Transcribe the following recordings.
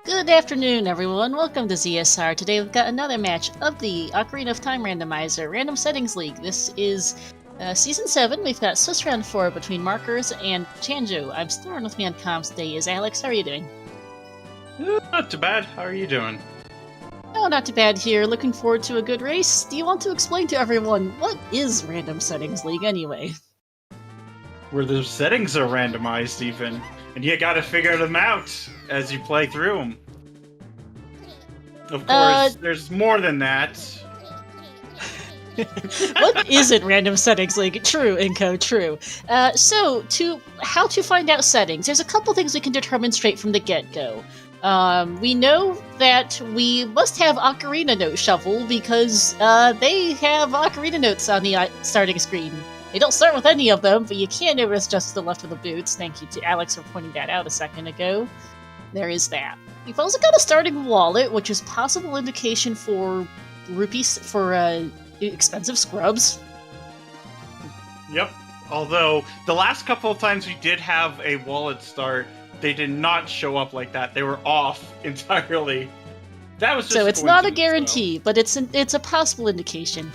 Good afternoon, everyone. Welcome to ZSR. Today we've got another match of the Ocarina of Time Randomizer Random Settings League. This is Season 7. We've got Swiss Round 4 between Markars and Tanjo. I'm still with me on comms today is Alex. How are you doing? Not too bad. How are you doing? Oh, not too bad here. Looking forward to a good race. Do you want to explain to everyone what is Random Settings League anyway? Where the settings are randomized even, and you gotta figure them out as you play through them. Of course, there's more than that. What isn't Random Settings League? True, Inko, true. How to find out settings. There's a couple things we can determine straight from the get-go. We know that we must have Ocarina Note Shuffle because they have Ocarina Notes on the starting screen. They don't start with any of them, but you can notice just to the left of the boots. Thank you to Alex for pointing that out a second ago. There is that. We've also got a starting wallet, which is possible indication for rupees for expensive scrubs. Yep. Although the last couple of times we did have a wallet start, they did not show up like that. They were off entirely. That was just so it's not a guarantee, but it's a possible indication.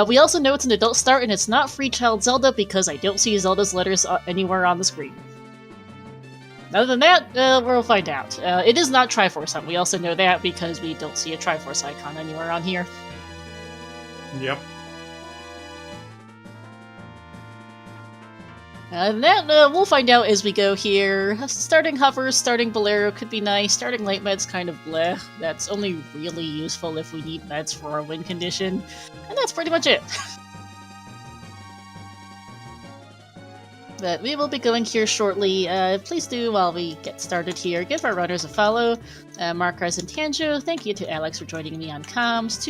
We also know it's an adult start, and it's not Free Child Zelda because I don't see Zelda's letters anywhere on the screen. Other than that, we'll find out. It is not Triforce Hunt. We also know that because we don't see a Triforce icon anywhere on here. Yep. And that we'll find out as we go here. Starting hovers, starting Bolero could be nice. Starting light med's kind of bleh. That's only really useful if we need meds for our win condition. And that's pretty much it. But we will be going here shortly. Please do, while we get started here, give our runners a follow. Markars and Tanjo, thank you to Alex for joining me on comms.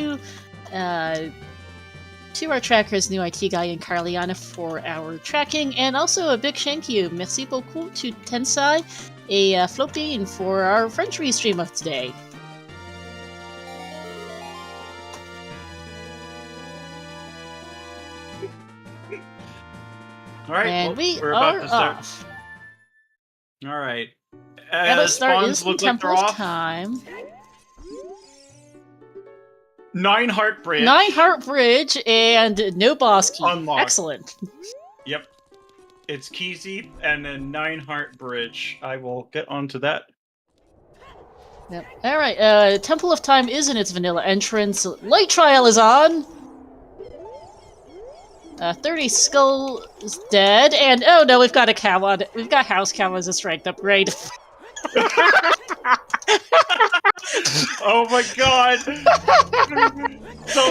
To our trackers, New IT Guy and Carliana for our tracking, and also a big thank you, merci beaucoup to Tensai, a Flopine for our French restream of today. Alright, and we're about to start. Off. Alright. Start is the Temple of Time. 9 Heart Bridge. 9 Heart Bridge and no boss key. Unlocked. Excellent. Yep. It's Keezy and then 9 Heart Bridge. I will get onto that. Yep. Alright, Temple of Time is in its vanilla entrance. Light Trial is on. 30 Skull is dead, and oh no, we've got a cow on it. We've got House Cow as a strength upgrade. Oh my god! So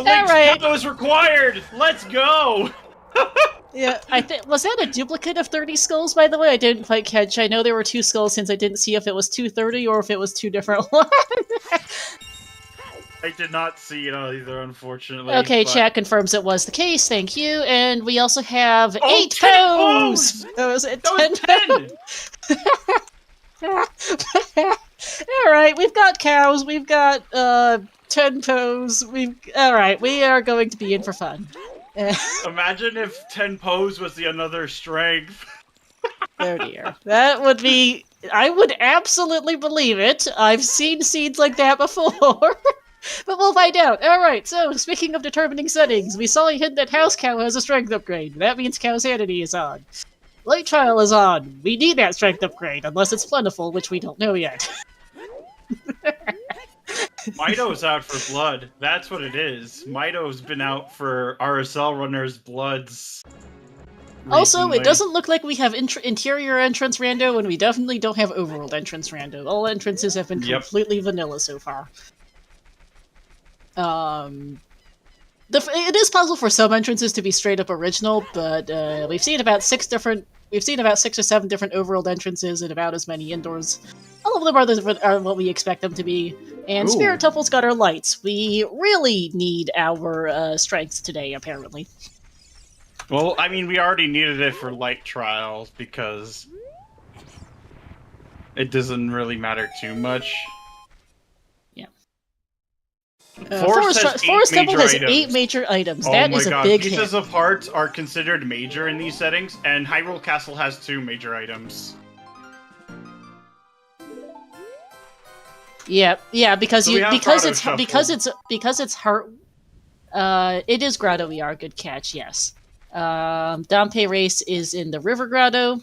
Link's cow is required! Let's go! Yeah, was that a duplicate of 30 skulls, by the way? I didn't quite catch. I know there were 2 skulls since I didn't see if it was 230 or if it was 2 different ones. I did not see it either, unfortunately. Okay, chat confirms it was the case, thank you. And we also have 8 toes! That was 10. Alright, we've got cows, we've got 10 toes, alright, we are going to be in for fun. Imagine if 10 pose was the another strength. Oh dear. That would be... I would absolutely believe it. I've seen scenes like that before. But we'll find out. Alright, so speaking of determining settings, we saw a hint that House Cow has a strength upgrade. That means Cow's Sanity is on. Light Trial is on. We need that strength upgrade, unless it's plentiful, which we don't know yet. Mito's out for blood. That's what it is. Mito's been out for RSL runners' bloods. Recently. Also, it doesn't look like we have interior entrance rando, and we definitely don't have overworld entrance rando. All entrances have been completely vanilla so far. It is possible for some entrances to be straight up original, but we've seen about 6 or 7 different overworld entrances and about as many indoors. All of them are what we expect them to be. And Spirit Temple's got our lights. We really need our strengths today, apparently. Well, I mean, we already needed it for light trials because it doesn't really matter too much. Forest Temple has 8 major items. That is a big hit. Pieces of Heart are considered major in these settings, and Hyrule Castle has 2 major items. Yeah, because So because it's heart. It is Grotto ER. Good catch. Yes. Dompe Race is in the River Grotto.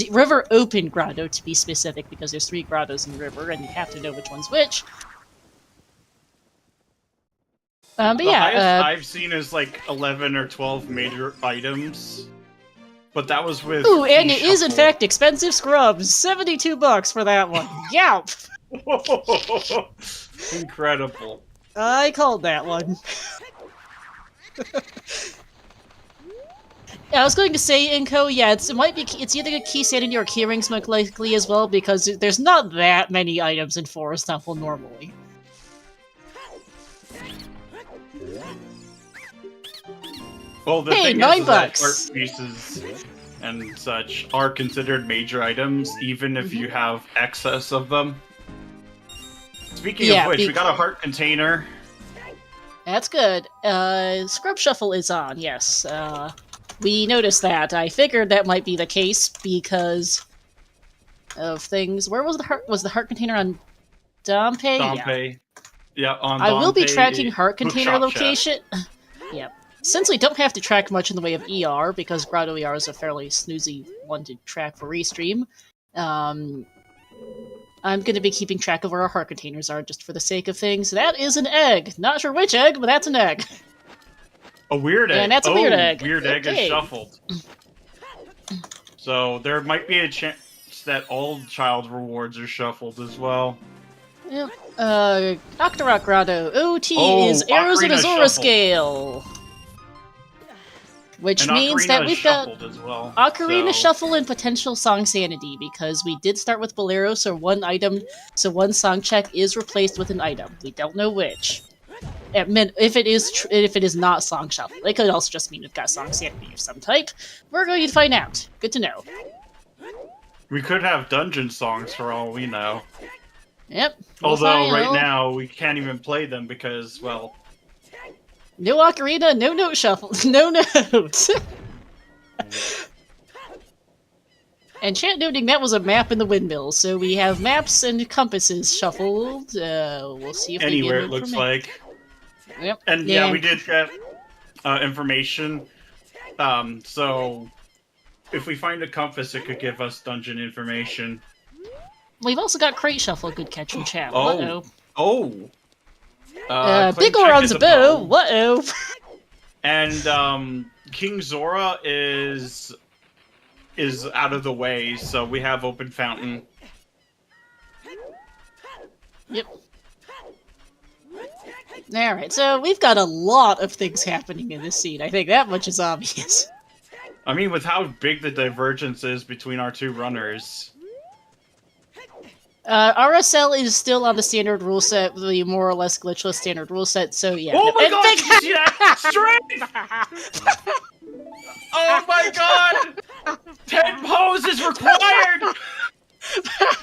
River Open Grotto, to be specific, because there's 3 grottos in the river, and you have to know which one's which. But the yeah, highest I've seen is like 11 or 12 major items. But that was with ooh, and it is in Shuffle. fact expensive scrubs. $72 for that one. Yowp! Incredible. I called that one. I was going to say, Inko, yeah, it's either a key sanity or key rings most likely as well, because there's not that many items in Forest Temple normally. Well, the Hey, thing $9 is that art pieces and such are considered major items, even if you have excess of them. Speaking of which, we got a heart container. That's good. Scrub Shuffle is on, yes. We noticed that. I figured that might be the case because of things. Where was the heart? Was the heart container on Dompe? Dompe. Yeah, on I will be Dompe, tracking heart container bookshop location. Yep. Since we don't have to track much in the way of ER, because Grotto ER is a fairly snoozy one to track for restream, I'm going to be keeping track of where our heart containers are, just for the sake of things. That is an egg! Not sure which egg, but that's an egg. A weird egg. And that's a weird egg. Weird egg is shuffled. So there might be a chance that all child rewards are shuffled as well. Yep. Octorok Grotto. OT is Arrows in Azora Scale. Which means that we've got Ocarina Shuffle and potential Song Sanity, because we did start with Bolero, so one song check is replaced with an item. We don't know which. If it is not Song Shuffle. It could also just mean we've got Song Sanity of some type. We're going to find out. Good to know. We could have dungeon songs for all we know. Yep. Although right now we can't even play them because, well... No Ocarina, no note shuffle, no notes! And chat noting that was a map in the windmill, so we have maps and compasses shuffled. We'll see if anywhere it looks like. Yep. And yeah, we did get information. So if we find a compass, it could give us dungeon information. We've also got crate shuffle. Good catch from chat. Oh. Uh-oh. Oh. Big ore on the bow. Whoa. And King Zora is out of the way, so we have open fountain. Yep. Alright, so we've got a lot of things happening in this scene. I think that much is obvious. I mean, with how big the divergence is between our two runners. RSL is still on the standard rule set, the more or less glitchless standard rule set, so yeah. Oh my god, did you see that? Strength! Oh my god! 10 poses required!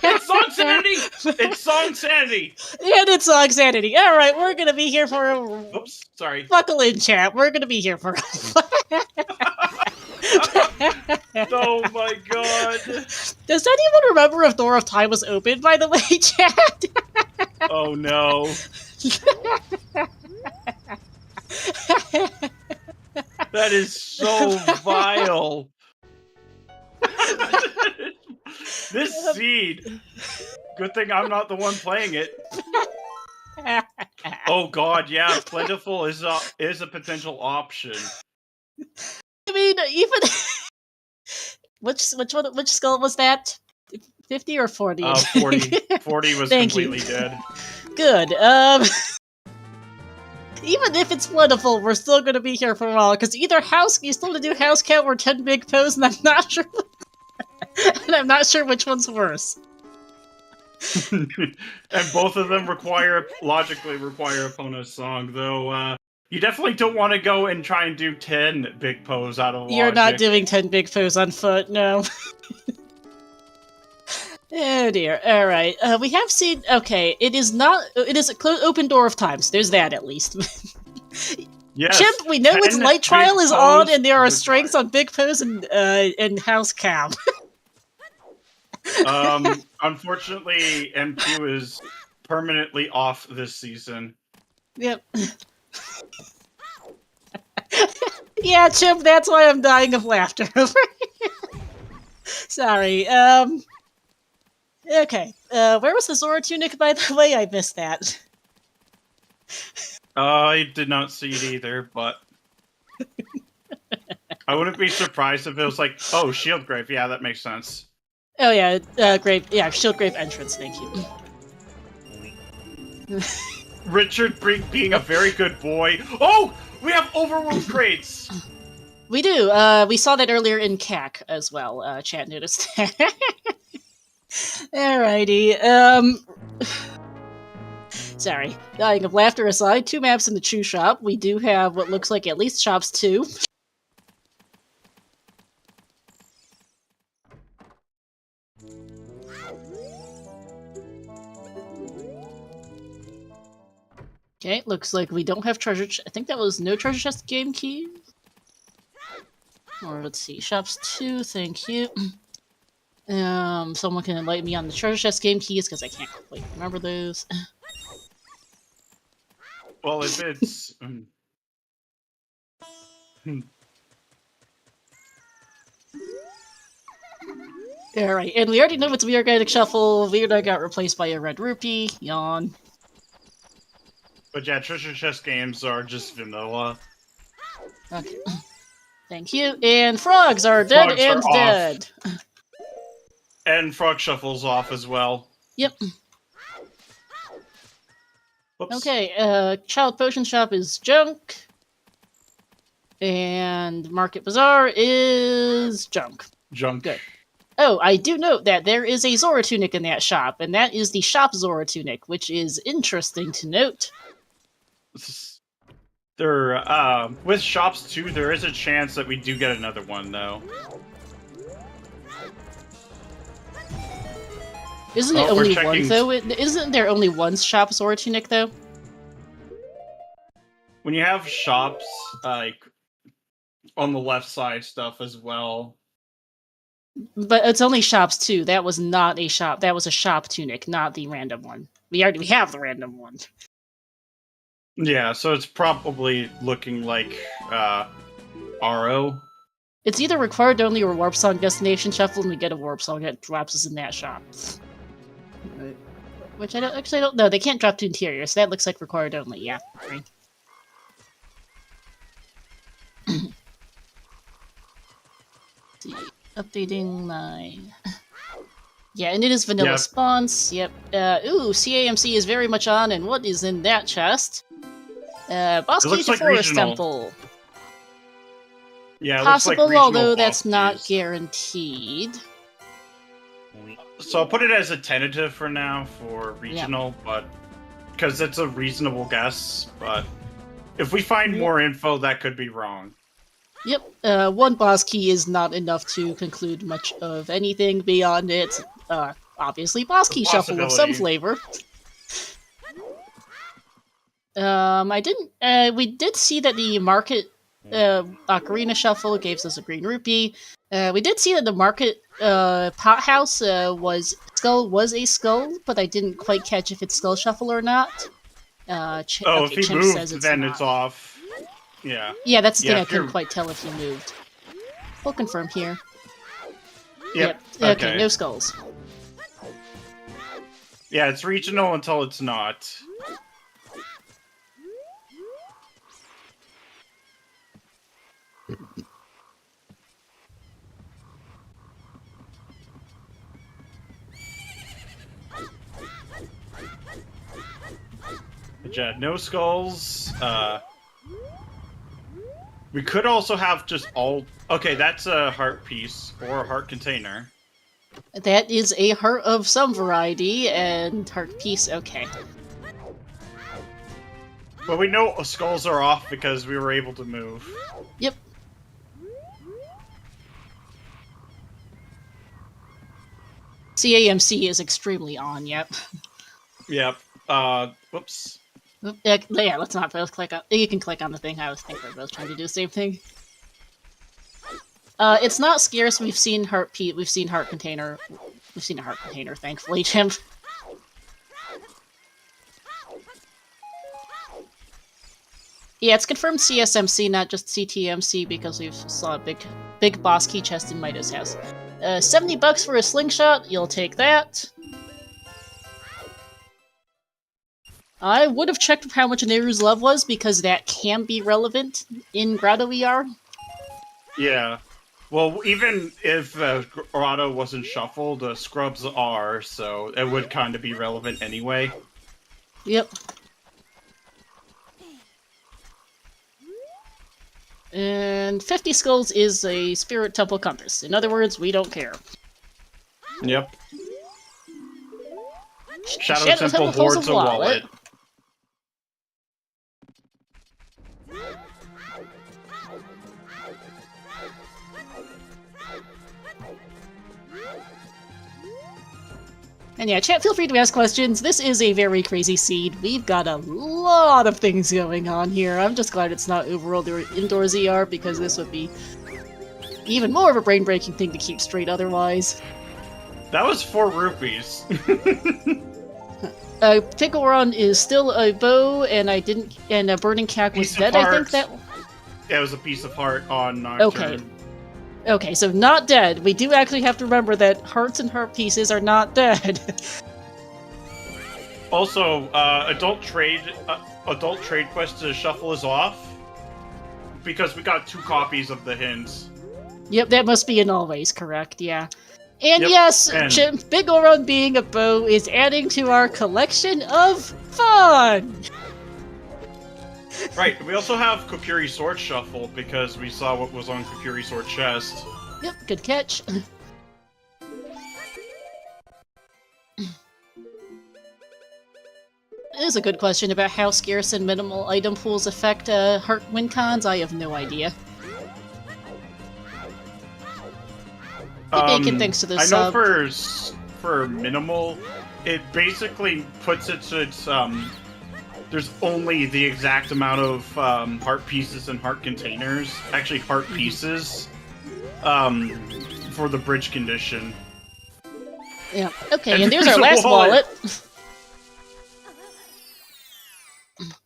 It's Song Sanity! It's Song Sanity! And it's Song Sanity. Alright, we're gonna be here for a... Oops, sorry. Buckle in, chat. We're gonna be here for Oh my god. Does anyone remember if Door of Time was open, by the way, chat? Oh no. That is so vile. This seed. Good thing I'm not the one playing it. Oh god, yeah, plentiful is a potential option. I mean, even which skull was that? 50 or 40? 40. 40 was completely dead. Good. Even if it's plentiful, we're still going to be here for a while, because either you still have to do house count or 10 big pose, and I'm not sure. And I'm not sure which one's worse. And both of them logically require a bonus song, though. You definitely don't want to go and try and do 10 big pose out of logic. You're not doing 10 big pose on foot, no. Oh dear. Alright. We have seen... Okay, it is a open door of times. There's that, at least. Yes. Chimp, we know its light trial is on, and there are strengths on big pose and house cam. Unfortunately, MQ is permanently off this season. Yep. Yeah, Chip, that's why I'm dying of laughter over here. Sorry, okay. Where was the Zora tunic, by the way? I missed that. I did not see it either, but I wouldn't be surprised if it was like, oh, Shield Grave. Yeah, that makes sense. Oh yeah, Shield Grave entrance, thank you. Richard being a very good boy. Oh, we have overworld crates. We do. We saw that earlier in CAC as well. Chat noticed that. Alrighty. Sorry. Dying of laughter aside, 2 maps in the Chew Shop. We do have what looks like at least shops 2. Okay, looks like we don't have treasure I think that was no treasure chest game key. Or let's see, shops 2, thank you. Someone can enlighten me on the treasure chest game keys, because I can't quite remember those. Well, if it's... Alright, and we already know it's Weird Organic Shuffle. Weird got replaced by a red rupee. Yawn. But yeah, treasure chest games are just vanilla. Okay. Thank you. And frogs are dead Frogs and are dead. And Frog Shuffle's off as well. Yep. Whoops. Okay, Child Potion Shop is junk. And Market Bazaar is junk. Junk. Good. Oh, I do note that there is a Zora tunic in that shop, and that is the shop Zora tunic, which is interesting to note. There, with shops too, there is a chance that we do get another one, though. Isn't it only one, though? Isn't there only one shop Zora tunic, though? When you have shops, like, on the left side stuff as well. But it's only shops, too. That was not a shop. That was a shop tunic, not the random one. We have the random one. Yeah, so it's probably looking like, RO. It's either required only or Warp Song Destination Shuffle, and we get a Warp Song that drops us in that shop. Which I don't know. They can't drop to interior, so that looks like required only. Yeah. Right. Updating my... Yeah, and it is vanilla spawns. Yep. Ooh, CAMC is very much on, and what is in that chest? Boss Key to Forest Temple. Yeah, it possible, looks like although that's not guaranteed. So I'll put it as a tentative for now for regional, but because it's a reasonable guess. But if we find more info, that could be wrong. Yep. One boss key is not enough to conclude much of anything beyond it. Obviously, boss key shuffle of some flavor. We did see that the market Ocarina Shuffle gave us a green rupee. We did see that the market pothouse was a skull, but I didn't quite catch if it's skull shuffle or not. If he moved, then it's off. Yeah. Yeah, that's the thing. I couldn't quite tell if he moved. We'll confirm here. Yep. Okay, no skulls. Yeah, it's regional until it's not. Yeah, no skulls. We could also have just all... Okay, that's a heart piece or a heart container. That is a heart of some variety, and heart piece, okay. But we know skulls are off because we were able to move. Yep. CAMC is extremely on, yep. Yep. Whoops. Yeah, let's not both click on... You can click on the thing. I was thinking we're both trying to do the same thing. It's not scarce. We've seen heart we've seen heart container. We've seen a heart container, thankfully, Jim. Yeah, it's confirmed CSMC, not just CTMC, because we've saw a big boss key chest in Mido's house. $70 for a slingshot, you'll take that. I would have checked how much Nehru's Love was, because that can be relevant in Grotto ER. Yeah. Well, even if Grotto wasn't shuffled, Scrubs are, so it would kind of be relevant anyway. Yep. And 50 skulls is a Spirit Temple Compass. In other words, we don't care. Yep. Shadow Temple hoards a wallet. And yeah, chat, feel free to ask questions. This is a very crazy seed. We've got a lot of things going on here. I'm just glad it's not overworld or indoors ER, because this would be even more of a brain-breaking thing to keep straight otherwise. That was 4 rupees. Pickle Run is still a bow, and a Burning Cack was dead, I think that... Yeah, it was a piece of heart on Nocturne. Okay, so not dead. We do actually have to remember that hearts and heart pieces are not dead. Also, adult trade quest to shuffle is off, because we got 2 copies of the hints. Yep, that must be in always correct, yeah. And yep, yes, and... Big Oron being a bow is adding to our collection of fun! Right, we also have Kokiri Sword Shuffle, because we saw what was on Kokiri Sword Chest. Yep, good catch. It is a good question about how scarce and minimal item pools affect heart win cons. I have no idea. Bacon, thanks to the sub. I know for minimal, it basically puts it to its there's only the exact amount of heart pieces and heart containers, actually heart pieces, for the bridge condition. Yeah. Okay, and there's our last wallet.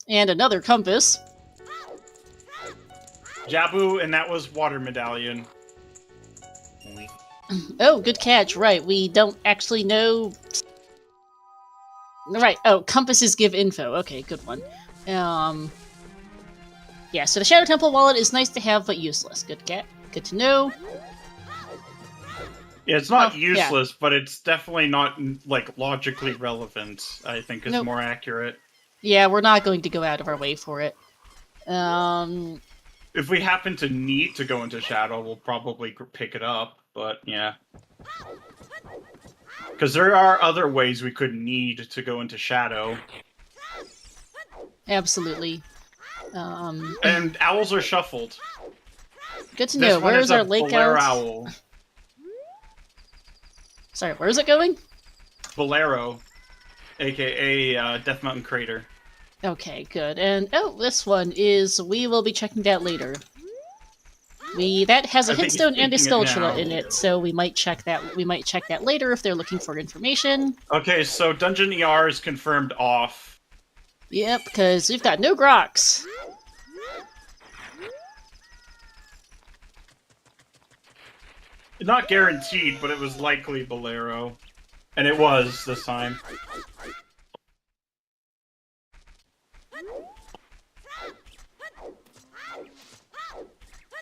And another compass. Jabu, and that was Water Medallion. Oh, good catch. Right, we don't actually know... Right, oh, compasses give info. Okay, good one. Yeah, so the Shadow Temple wallet is nice to have, but useless. Good to know. Yeah, it's not useless, but it's definitely not, like, logically relevant, I think is more accurate. Yeah, we're not going to go out of our way for it. If we happen to need to go into Shadow, we'll probably pick it up, but yeah. Because there are other ways we could need to go into Shadow. Absolutely. And owls are shuffled. Good to know. Where's our lake owl? Sorry, where's it going? Bolero, aka Death Mountain Crater. Okay, good. And oh, this one is. We will be checking that later. That has a hitstone and a skulltula in it, so we might check that. We might check that later if they're looking for information. Okay, so Dungeon ER is confirmed off. Yep, because we've got no groks. Not guaranteed, but it was likely Bolero. And it was this time.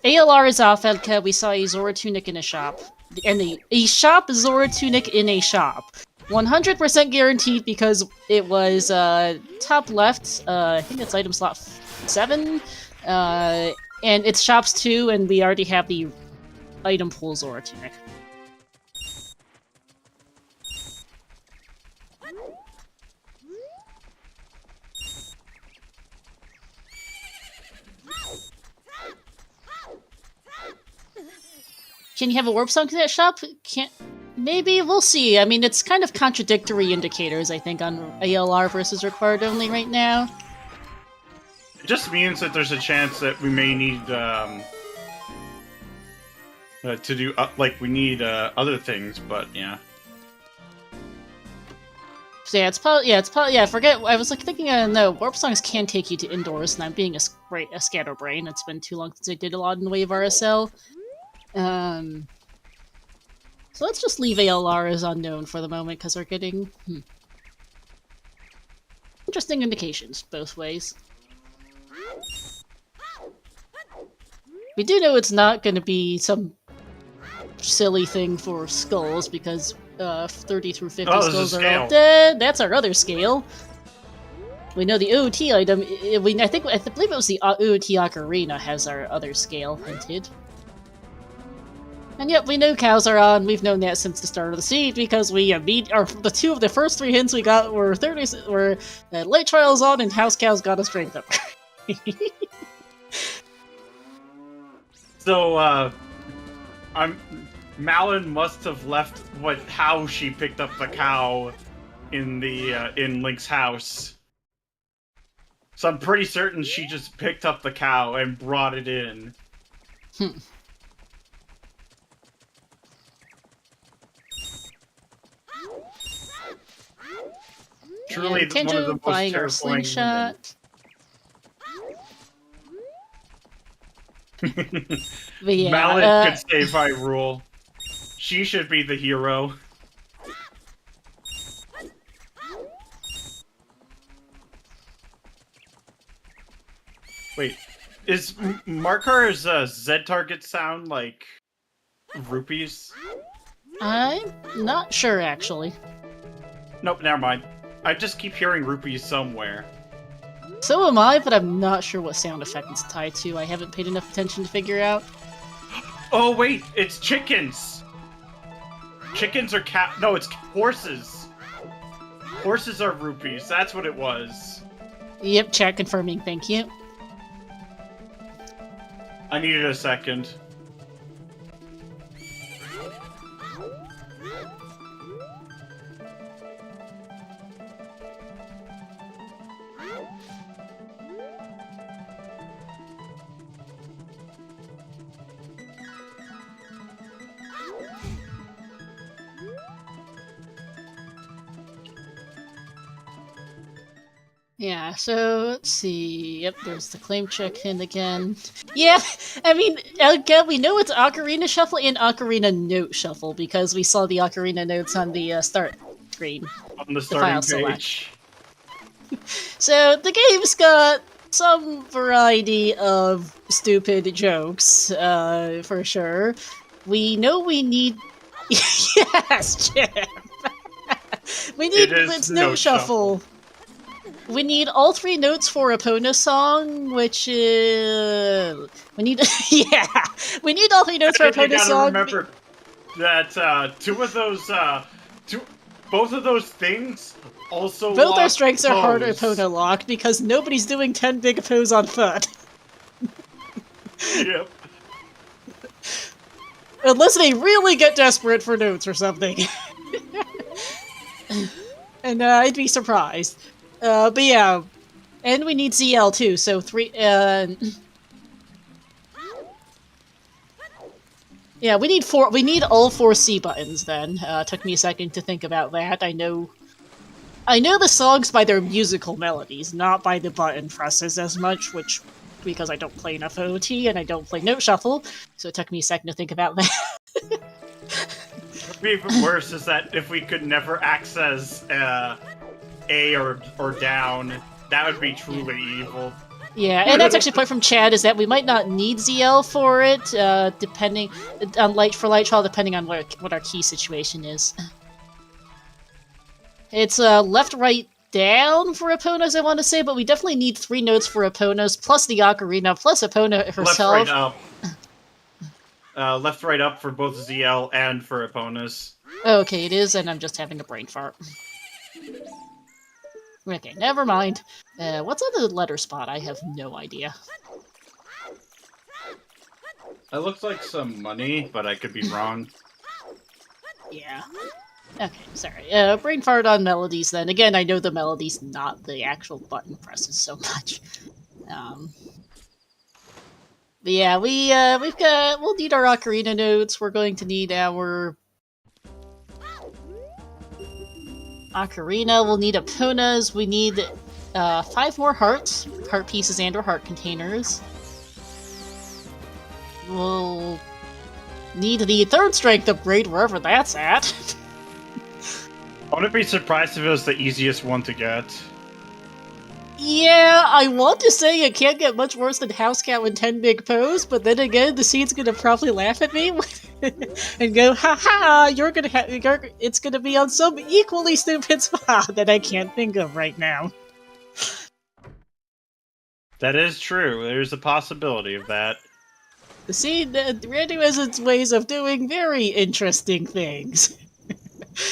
ALR is off, Elka. We saw a Zora tunic in a shop. And a shop Zora tunic in a shop. 100% guaranteed because it was top left. I think it's item slot 7. And it's shops 2, and we already have the item pool Zora tunic. Can you have a warp song to that shop? Can't. Maybe, we'll see. I mean, it's kind of contradictory indicators, I think, on ALR versus required only right now. It just means that there's a chance that we may need to do, like, we need other things, but yeah. So yeah, I forget. I was like thinking, no, warp songs can take you to indoors, and I'm being a scatterbrain. It's been too long since I did a lot in the way of RSL. So let's just leave ALR as unknown for the moment because we're getting interesting indications both ways. We do know it's not going to be some silly thing for skulls because 30 through 50 skulls are all dead. That's our other scale. We know the OOT item. I believe it was the OOT Ocarina has our other scale hinted. And yep, we know cows are on. We've known that since the start of the seed because the two of the first 3 hints we got were light trials on and house cows got a strength up. So Malin must have left how she picked up the cow in Link's house. So I'm pretty certain she just picked up the cow and brought it in. Truly, one of the most buying our terrifying slingshot. Yeah, Malin could save Hyrule. She should be the hero. Wait, is Markar's Z target sound like rupees? I'm not sure, actually. Nope, never mind. I just keep hearing rupees somewhere. So am I, but I'm not sure what sound effect it's tied to. I haven't paid enough attention to figure out. Oh wait, it's chickens! Chickens are no, it's horses. Horses are rupees, that's what it was. Yep, chat confirming, thank you. I needed a second. Yeah, so let's see. Yep, there's the claim check in again. Yeah, I mean, again, we know it's Ocarina Shuffle and Ocarina Note Shuffle because we saw the Ocarina notes on the start screen. On the starting page. So the game's got some variety of stupid jokes, for sure. We know we need... Yes, Jim! We need its Note Shuffle. We need all 3 notes for Epona's song, which is... We need... Yeah! We need all 3 notes for Epona's song. Remember that both of those things also both our strengths are hard Epona locked because nobody's doing 10 big pose on foot. Yep. Unless they really get desperate for notes or something. And I'd be surprised. But yeah, and we need ZL too, so 3, yeah, we need all 4 C buttons then. Took me a second to think about that. I know the songs by their musical melodies, not by the button presses as much, because I don't play enough OT and I don't play Note Shuffle, so it took me a second to think about that. What'd be even worse is that if we could never access, A or down, that would be truly evil. Yeah, and that's actually a point from Chad, is that we might not need ZL for it, depending on light trial, depending on what our key situation is. It's left, right, down for Epona's, I want to say, but we definitely need 3 notes for Epona's, plus the Ocarina, plus Epona herself. Left, right, up. Left, right, up for both ZL and for Epona's. Okay, it is, and I'm just having a brain fart. Okay, never mind. What's on the letter spot? I have no idea. It looks like some money, but I could be wrong. Yeah. Okay, sorry. Brain fart on melodies then. Again, I know the melodies, not the actual button presses so much. But yeah, we'll need our Ocarina notes. We're going to need our... Ocarina, we'll need Eponas, we need 5 more hearts, heart pieces and or heart containers. We'll need the 3rd strength upgrade, wherever that's at. I wouldn't be surprised if it was the easiest one to get. Yeah, I want to say it can't get much worse than House Cat with 10 big pose, but then again, the seed's gonna probably laugh at me and go, haha, it's gonna be on some equally stupid spot that I can't think of right now. That is true. There's a possibility of that. The seed, Randy has its ways of doing very interesting things.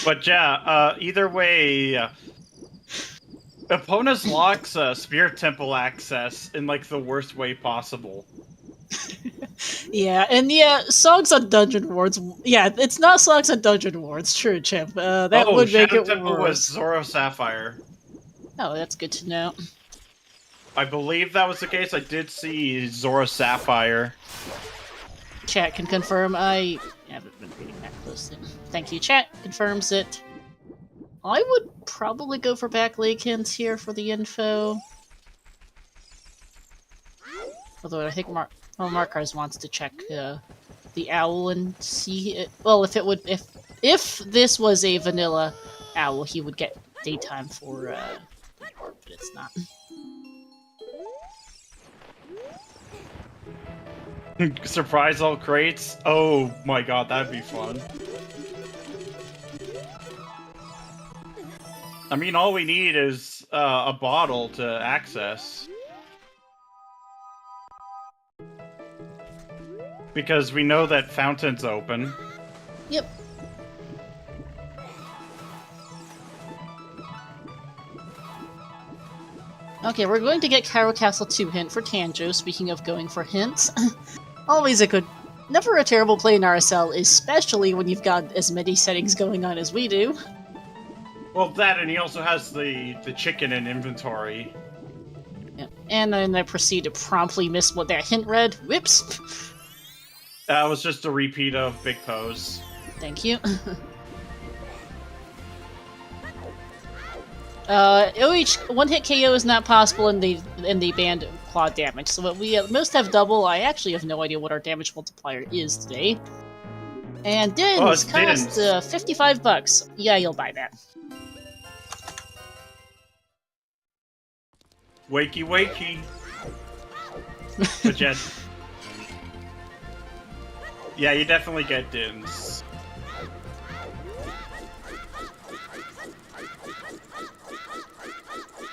But yeah, either way, Epona's locks Spirit Temple access in like the worst way possible. Yeah, and yeah, songs on Dungeon Wards. Yeah, it's not songs on Dungeon Wards. True, Chimp. That would make Shadow it Temple worse. was Zoro Sapphire. Oh, that's good to know. I believe that was the case. I did see Zoro Sapphire. Chat can confirm. I haven't been reading that closely. Thank you, chat. Confirms it. I would probably go for back lake hints here for the info. Although I think Markars wants to check the owl and see it. Well, if this was a vanilla owl, he would get daytime for but it's not. Surprise all crates? Oh my god, that'd be fun. I mean, all we need is a bottle to access. Because we know that fountain's open. Yep. Okay, we're going to get Cairo Castle 2 hint for Tanjo, speaking of going for hints. Always a good... Never a terrible play in RSL, especially when you've got as many settings going on as we do. Well, that, and he also has the chicken in inventory. Yeah. And then I proceed to promptly miss what that hint read. Whoops! That was just a repeat of Big Pose. Thank you. One-hit KO is not possible in the banned claw damage, so we at most have double. I actually have no idea what our damage multiplier is today. And Dins cost $55. Yeah, you'll buy that. Wakey, wakey. But yeah, yeah, you definitely get Dins.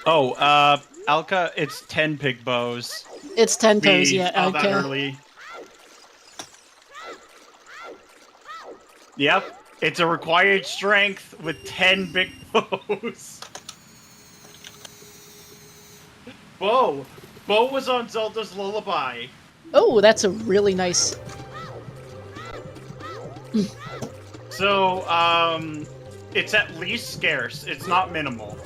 Oh, Alka, it's 10 pig bows. It's 10 toes, yeah, Alka. That early. Yep, it's a required strength with 10 big bows. Bo was on Zelda's Lullaby. Oh, that's a really nice... So, it's at least scarce. It's not minimal.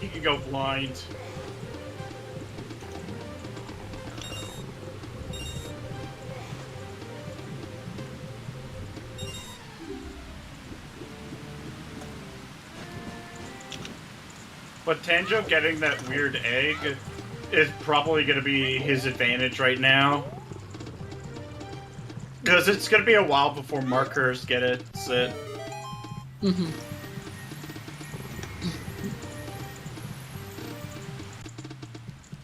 He can go blind. But Tanjo getting that weird egg is probably going to be his advantage right now. Because it's going to be a while before Markars get it. Mm-hmm.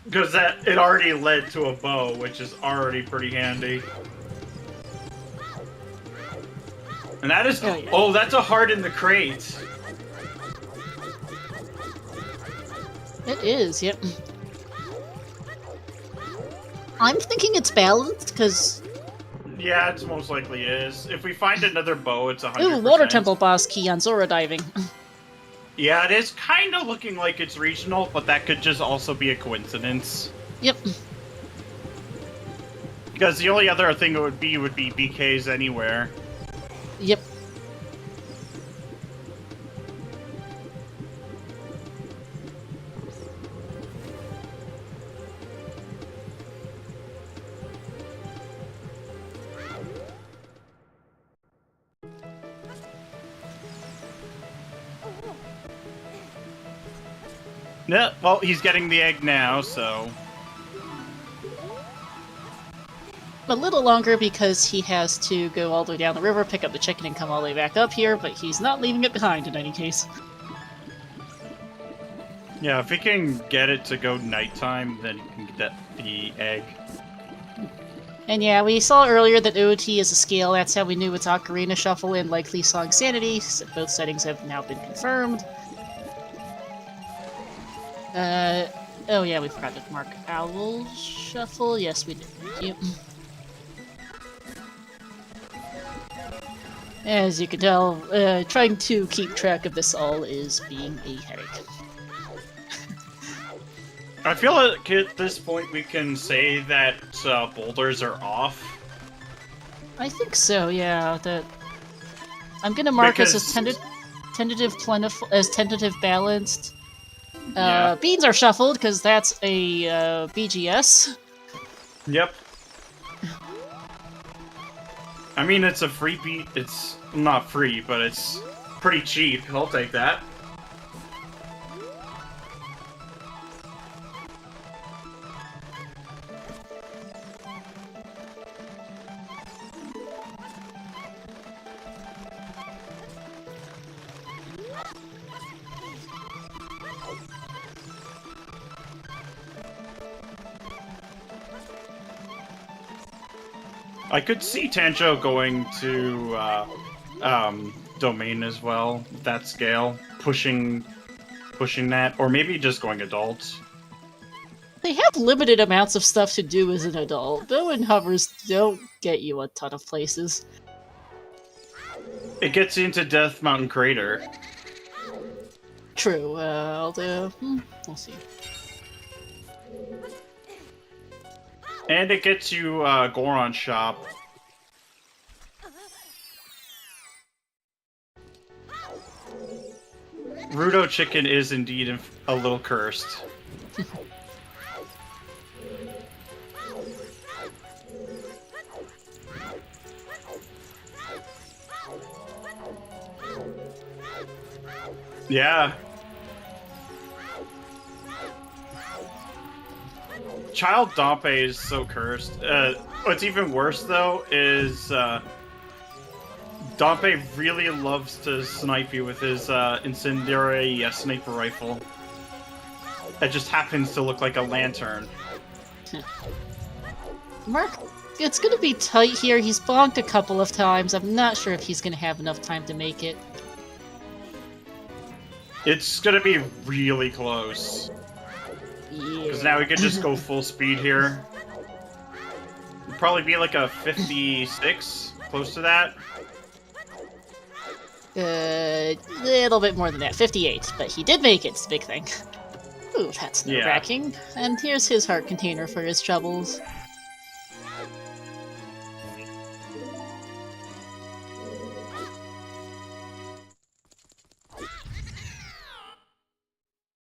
Because it already led to a bow, which is already pretty handy. And that is... Oh, that's a heart in the crate. It is, yep. I'm thinking it's balanced, because... Yeah, it's most likely is. If we find another bow, it's 100%. Ooh, Water Temple boss key on Zora diving. Yeah, it is kind of looking like it's regional, but that could just also be a coincidence. Yep. Because the only other thing it would be BKs anywhere. Yep. Yeah, well, he's getting the egg now, so... A little longer because he has to go all the way down the river, pick up the chicken, and come all the way back up here, but he's not leaving it behind in any case. Yeah, if he can get it to go nighttime, then he can get the egg. And yeah, we saw earlier that OT is a scale, that's how we knew it's Ocarina Shuffle and likely Song Sanity. Both settings have now been confirmed. Oh yeah, we forgot to mark Owl Shuffle. Yes, we did. Thank you. As you can tell, trying to keep track of this all is being a headache. I feel like at this point we can say that boulders are off. I think so, yeah. That I'm gonna mark this as tentative plentiful, as tentative balanced. Yeah. Beans are shuffled because that's a BGS. Yep. I mean, it's a free beat. It's not free, but it's pretty cheap. I'll take that. I could see Tanjo going to domain as well, that scale, pushing that, or maybe just going adult. They have limited amounts of stuff to do as an adult. Bow and hovers don't get you a ton of places. It gets you into Death Mountain Crater. True, although, we'll see. And it gets you Goron Shop. Rudo Chicken is indeed a little cursed. Yeah. Child Dompe is so cursed. What's even worse, though, is Dompe really loves to snipe you with his incendiary sniper rifle. That just happens to look like a lantern. Mark, it's gonna be tight here. He's bonked a couple of times. I'm not sure if he's gonna have enough time to make it. It's gonna be really close. Yeah. Because now we could just go full speed here. It'd probably be like a 56, close to that. A little bit more than that, 58, but he did make it, it's a big thing. Ooh, that's nerve-wracking. Yeah. And here's his heart container for his troubles.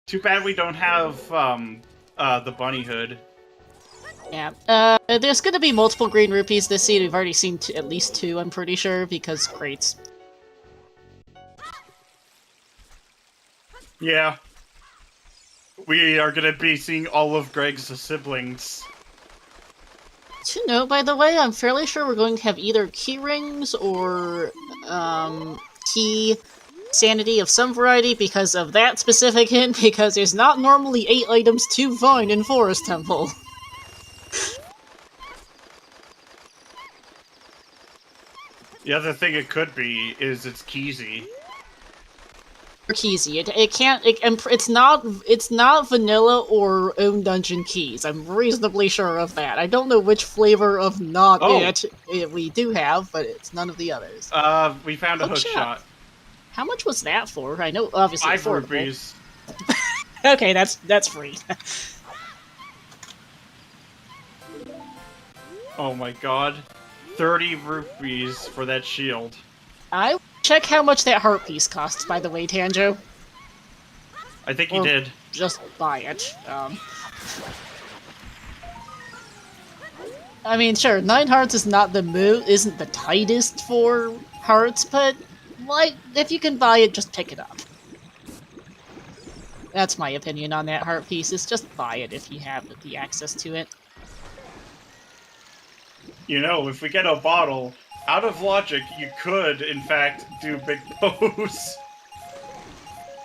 Too bad we don't have the bunny hood. Yeah, there's gonna be multiple green rupees this seed. We've already seen at least 2, I'm pretty sure, because crates. Yeah. We are gonna be seeing all of Greg's siblings. To note, by the way, I'm fairly sure we're going to have either key rings or, key sanity of some variety because of that specific hint, because there's not normally 8 items to find in Forest Temple. The other thing it could be is it's Keezy. Or Keezy. It's not vanilla or own dungeon keys. I'm reasonably sure of that. I don't know which flavor of it we do have, but it's none of the others. We found a hook shot. How much was that for? I know, obviously, 5 rupees. Okay, that's free. Oh my god. 30 rupees for that shield. I check how much that heart piece costs, by the way, Tanjo. I think you did. Just buy it. I mean, sure, 9 hearts is not isn't the tightest for hearts, but like, if you can buy it, just pick it up. That's my opinion on that heart piece, is just buy it if you have the access to it. You know, if we get a bottle, out of logic, you could, in fact, do Big Pose.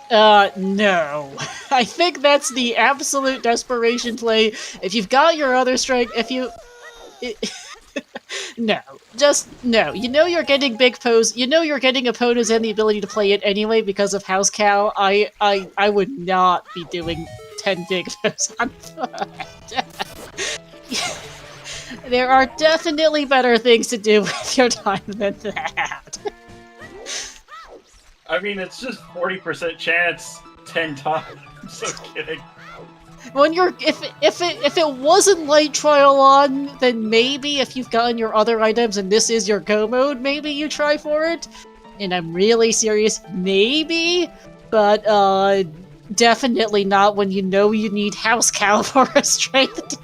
No. I think that's the absolute desperation play. If you've got your other strike, if you... no. Just, no. You know you're getting Big Pose, you know you're getting opponents and the ability to play it anyway because of House Cow. I would not be doing 10 Big Pose on foot. There are definitely better things to do with your time than that. I mean, it's just 40% chance 10 times. I'm so kidding. When you're if it wasn't light trial on, then maybe if you've gotten your other items and this is your go mode, maybe you try for it. And I'm really serious, maybe, but definitely not when you know you need House Cow for a strength.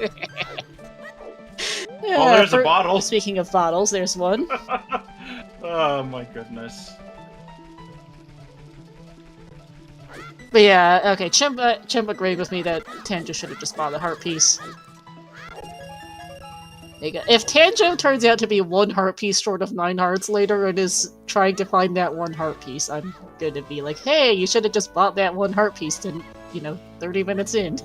Oh, there's a bottle. Speaking of bottles, there's one. Oh my goodness. But yeah, okay, Chimp agreed with me that Tanjo should have just bought the heart piece. If Tanjo turns out to be 1 heart piece short of 9 hearts later and is trying to find that 1 heart piece, I'm gonna be like, hey, you should have just bought that 1 heart piece to, 30 minutes in.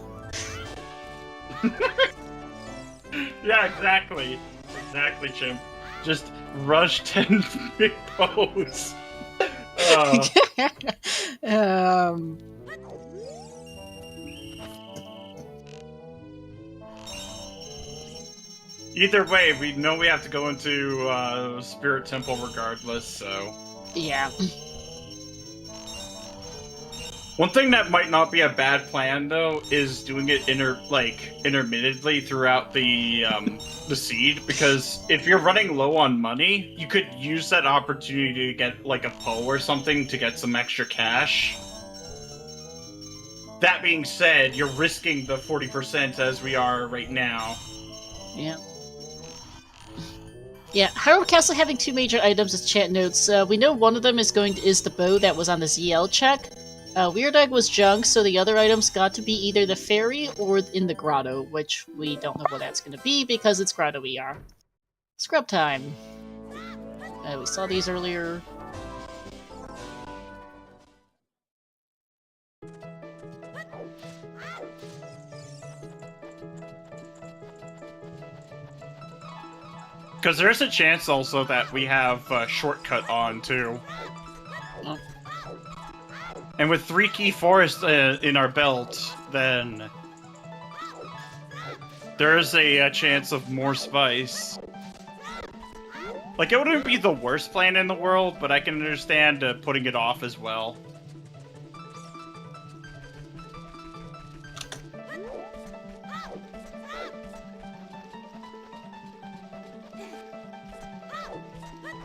Yeah, exactly. Exactly, Chimp. Just rush 10 Big Pose. Either way, we know we have to go into Spirit Temple regardless, so... Yeah. One thing that might not be a bad plan, though, is doing it intermittently throughout the seed, because if you're running low on money, you could use that opportunity to get, like, a Poe or something to get some extra cash. That being said, you're risking the 40% as we are right now. Yeah. Yeah, Hyrule Castle having 2 major items as chat notes. We know one of them is the bow that was on the ZL check. Weird Egg was junk, so the other items got to be either the fairy or in the grotto, which we don't know what that's going to be because it's grotto ER. Scrub time. We saw these earlier. Because there's a chance also that we have Shortcut on, too. Oh. And with 3 key forests in our belt, then there's a chance of more spice. Like, it wouldn't be the worst plan in the world, but I can understand putting it off as well.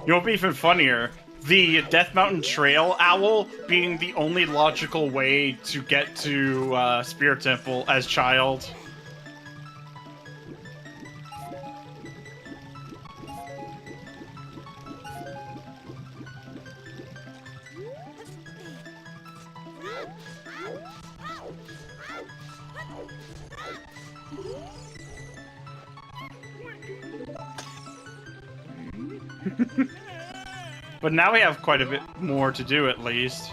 You know what'd be even funnier? The Death Mountain Trail Owl being the only logical way to get to Spirit Temple as child. But now we have quite a bit more to do, at least.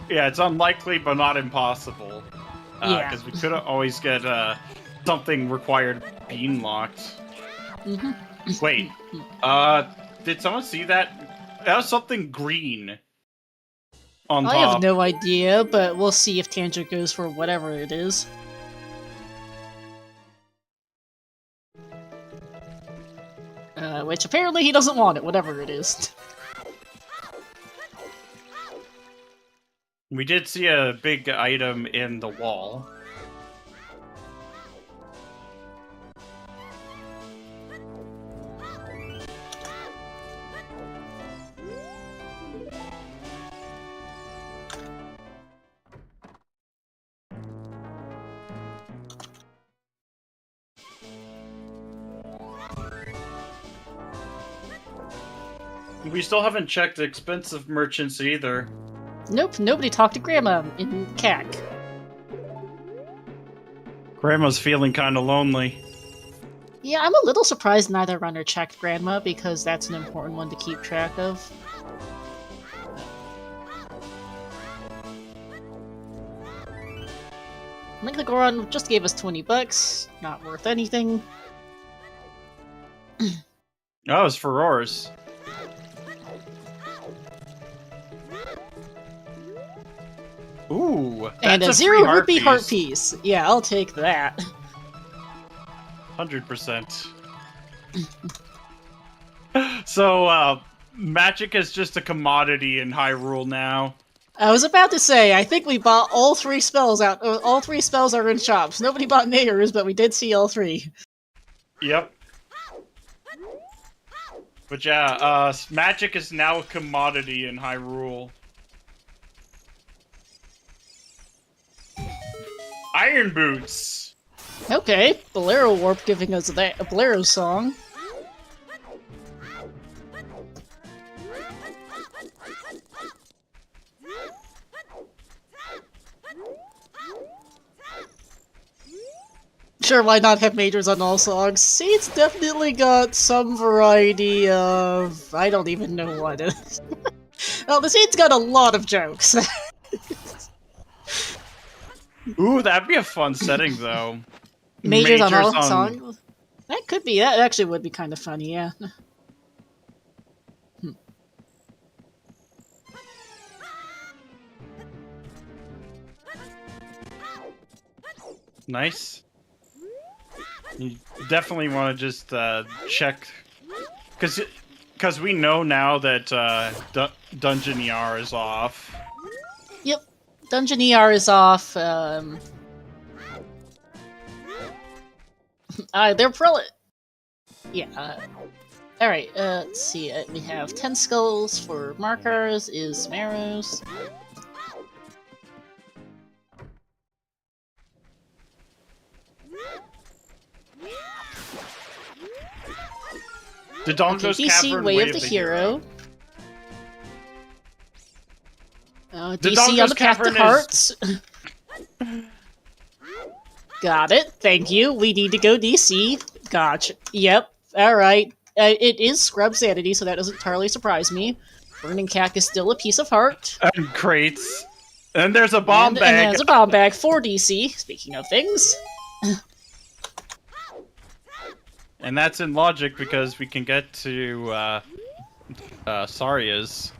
Yeah, it's unlikely, but not impossible. Yeah. Because we could always get something required being locked. Wait, did someone see that? That was something green on top. I have no idea, but we'll see if Tanjo goes for whatever it is. Which apparently he doesn't want it, whatever it is. We did see a big item in the wall. We still haven't checked expensive merchants either. Nope, nobody talked to Grandma in CAC. Grandma's feeling kind of lonely. Yeah, I'm a little surprised neither runner checked Grandma, because that's an important one to keep track of. Goron just gave us 20 bucks. Not worth anything. Oh, it's Furores. Ooh, and a 0 rupee heart piece. Yeah, I'll take that. 100%. So, magic is just a commodity in Hyrule now. I was about to say, I think we bought all 3 spells out. All 3 spells are in shops. Nobody bought Mayors, but we did see all 3. Yep. But yeah, magic is now a commodity in Hyrule. Iron Boots! Okay, Bolero Warp giving us a Bolero song. Sure, why not have majors on all songs? See, it's definitely got some variety of... I don't even know what it is. Well, the scene's got a lot of jokes. Ooh, that'd be a fun setting, though. Majors on all songs? That could be. That actually would be kind of funny, yeah. Nice. You definitely want to just check, because we know now that Dungeon ER is off. Yep, Dungeon ER is off. They're probably... Yeah, alright, let's see, we have 10 skulls for Markars, is Marrows. The Dongo's DC, Way of the Hero. DC on the Path to Hearts. Got it, thank you. We need to go DC. Gotcha. Yep, alright. It is Scrub Sanity, so that doesn't entirely surprise me. Burning Cack is still a piece of heart. And crates. And there's a bomb bag. And there's a bomb bag for DC, speaking of things. And that's in logic because we can get to Saria's.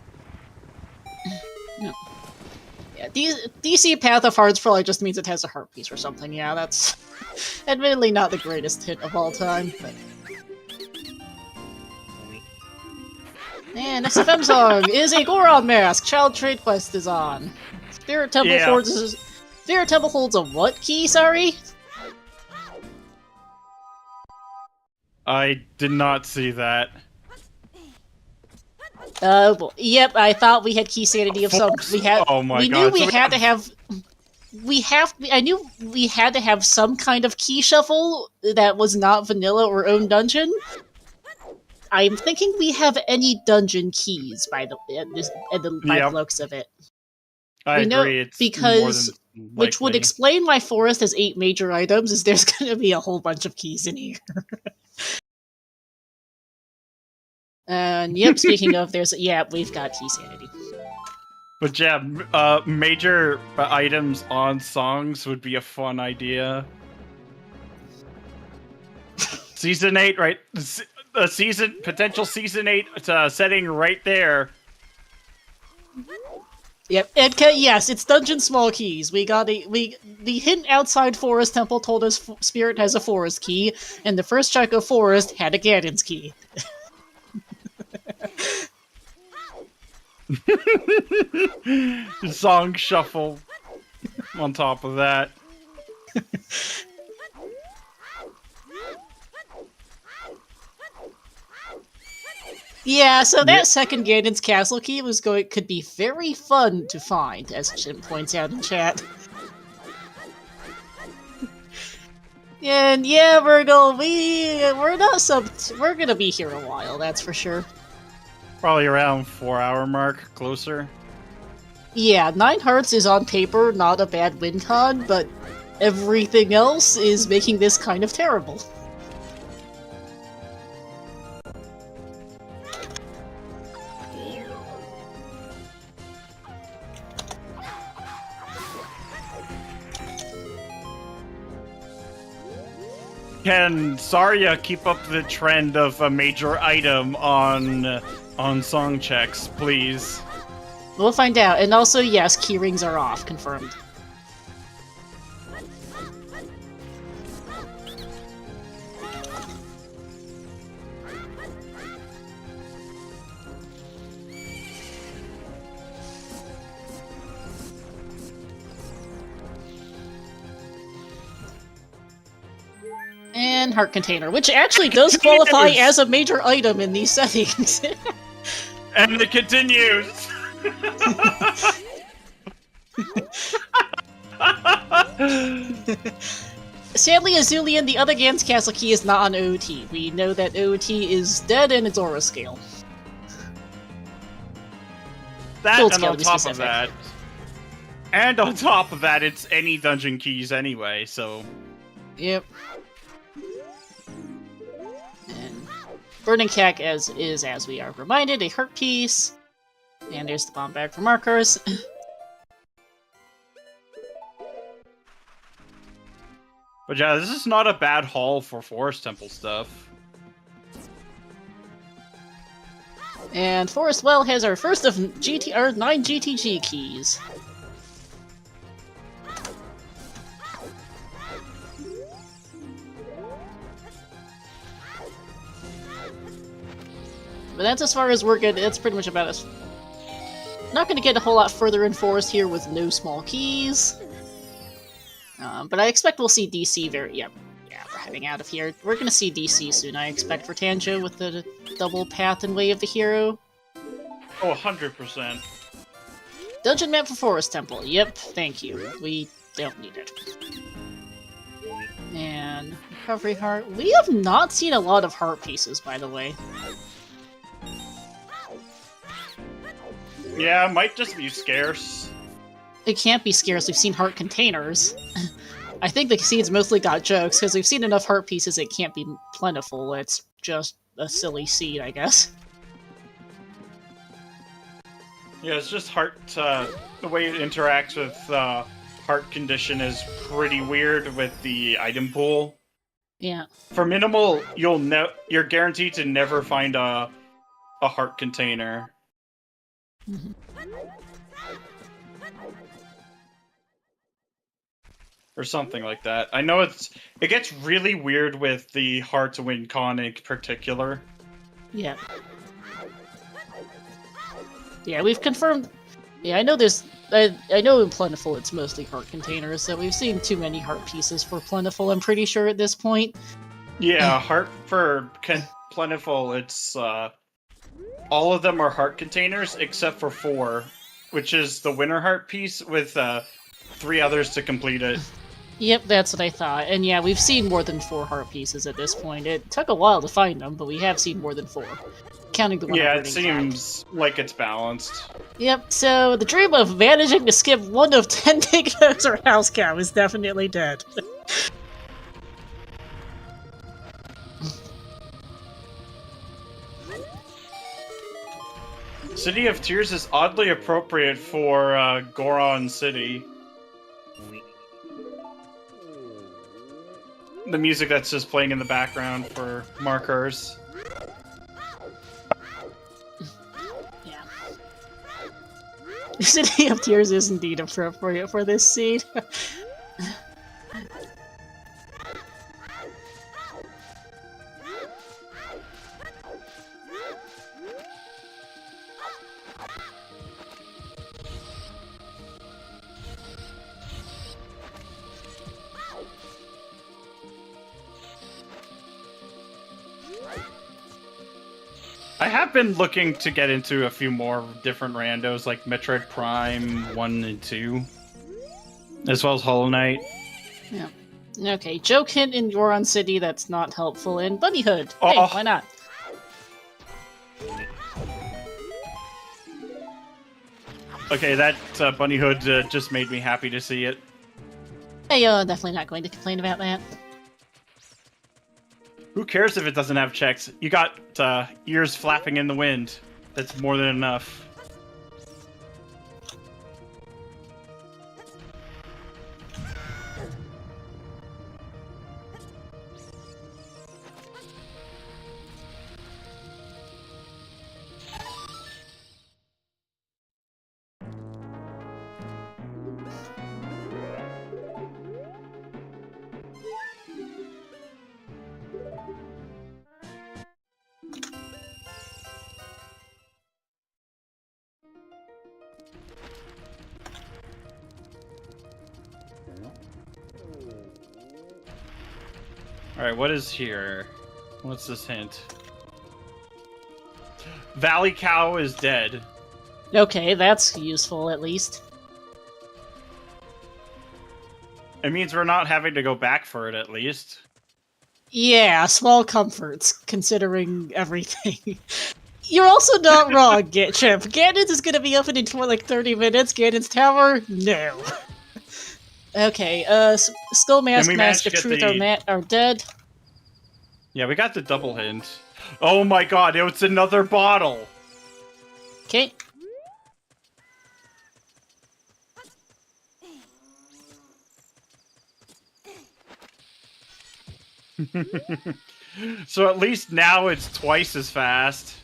No. Yeah, DC Path of Hearts probably just means it has a heart piece or something. Yeah, that's admittedly not the greatest hit of all time. But... And SFM song is a Goron mask. Child Trade Quest is on. Spirit Temple holds a what key? Sorry. I did not see that. Well, yep. I thought we had key sanity of some. We had. Oh my we god! Knew we had to have. I knew we had to have some kind of key shuffle that was not vanilla or own dungeon. I'm thinking we have any dungeon keys by the looks of it. I agree. It's because more than which would explain why Forest has 8 major items. Is there's going to be a whole bunch of keys in here. And yep, speaking of, we've got key sanity. But yeah, major items on songs would be a fun idea. Season 8, right? Potential season 8 setting right there. Yep, yes, it's dungeon small keys. We got the hidden outside Forest Temple told us Spirit has a Forest key, and the first chunk of Forest had a Ganon's key. Song shuffle on top of that. Yeah, so that second Ganon's castle key could be very fun to find, as Jim points out in chat. And yeah, Virgil, we're gonna be here a while, that's for sure. probably around 4-hour mark, closer. Yeah, 9 hearts is on paper not a bad win con, but everything else is making this kind of terrible. Can Zarya keep up the trend of a major item on song checks, please? We'll find out. And also, yes, key rings are off. Confirmed. And heart container, which actually does qualify as a major item in these settings. And it continues! Sadly, Azulian, the other Gans Castle key is not on OOT. We know that OOT is dead in its aura scale. That, Gold and scale, on to be top of specific. that... And on top of that, it's any dungeon keys anyway, so... Yep. And Burning Cack as we are reminded, a heart piece. And there's the bomb bag for Markars. But yeah, this is not a bad haul for Forest Temple stuff. And Forest Well has our first of our 9 GTG keys. But that's as far as we're good. That's pretty much about us. Not going to get a whole lot further in Forest here with no small keys. But I expect we'll see DC very... Yeah, we're heading out of here. We're going to see DC soon, I expect, for Tanjo with the double path and Way of the Hero. Oh, 100%. Dungeon map for Forest Temple. Yep, thank you. We don't need it. And Recovery Heart. We have not seen a lot of heart pieces, by the way. Yeah, it might just be scarce. It can't be scarce. We've seen heart containers. I think the seeds mostly got jokes, because we've seen enough heart pieces it can't be plentiful. It's just a silly seed, I guess. Yeah, it's just heart, the way it interacts with, heart condition is pretty weird with the item pool. Yeah. For minimal, you're guaranteed to never find a heart container. Mm-hmm. Or something like that. I know it gets really weird with the Heart to Win con in particular. Yeah. Yeah, we've confirmed... Yeah, I know there's... I know in Plentiful it's mostly heart containers, so we've seen too many heart pieces for Plentiful, I'm pretty sure, at this point. Yeah, heart for Plentiful, it's, all of them are heart containers, except for 4, which is the Winter Heart piece with, 3 others to complete it. Yep, that's what I thought. And yeah, we've seen more than 4 heart pieces at this point. It took a while to find them, but we have seen more than 4. Counting the one. Yeah, it seems like it's balanced. Yep, so the dream of managing to skip one of 10 Dignos or House Cow is definitely dead. City of Tears is oddly appropriate for, Goron City. The music that's just playing in the background for Markars. Yeah. City of Tears is indeed appropriate for this scene. I have been looking to get into a few more different randos, like Metroid Prime 1 and 2. As well as Hollow Knight. Yeah. Okay, joke hint in Goron City that's not helpful in Bunnyhood. Oh. Hey, why not? Okay, that bunny hood just made me happy to see it. Hey, definitely not going to complain about that. Who cares if it doesn't have checks? You got ears flapping in the wind. That's more than enough. Alright, what is here? What's this hint? Valley Cow is dead. Okay, that's useful at least. It means we're not having to go back for it, at least. Yeah, small comforts, considering everything. You're also not wrong, Chimp. Ganon's is gonna be open in for like 30 minutes. Ganon's Tower? No. Okay, Skull Mask, Mask of Truth are dead. Yeah, we got the double hint. Oh my god, it's another bottle! Okay. So at least now it's twice as fast.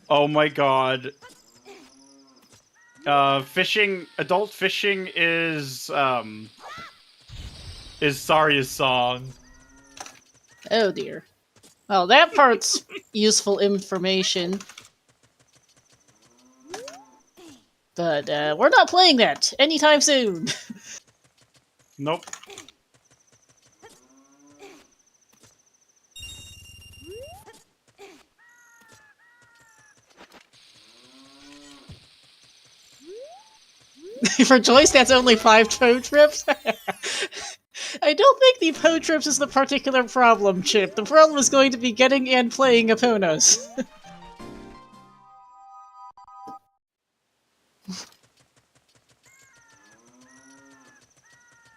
Oh my god. Adult fishing is Saria's song. Oh dear. Well, that part's useful information. But, we're not playing that anytime soon. Nope. For Joyce, that's only 5 toad trips? I don't think the Poe trips is the particular problem, Chip. The problem is going to be getting and playing Eponos. If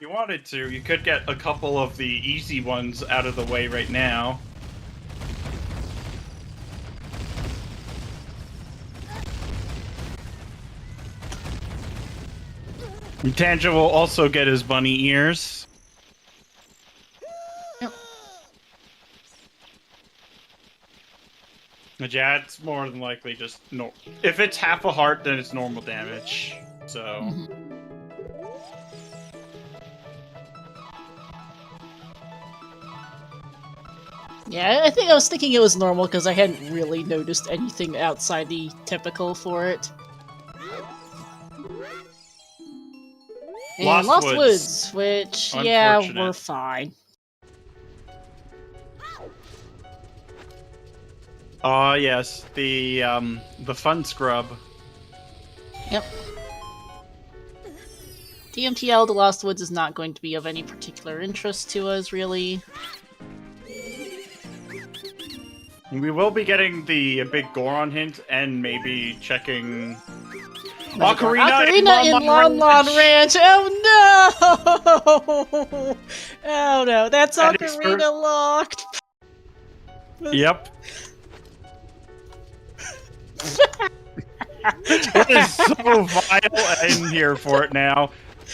you wanted to, you could get a couple of the easy ones out of the way right now. Tanjo will also get his bunny ears. Yep. But yeah, it's more than likely just if it's half a heart, then it's normal damage. So. Mm-hmm. Yeah, I think I was thinking it was normal because I hadn't really noticed anything outside the typical for it. And Lost Woods, which, yeah, we're fine. Yes, the fun scrub. Yep. DMTL, the Lost Woods is not going to be of any particular interest to us, really. We will be getting the big Goron hint and maybe checking Ocarina in Lon Lon Ranch. Oh no! Oh no, that's Ocarina locked. Yep. It is so vile in here for it now.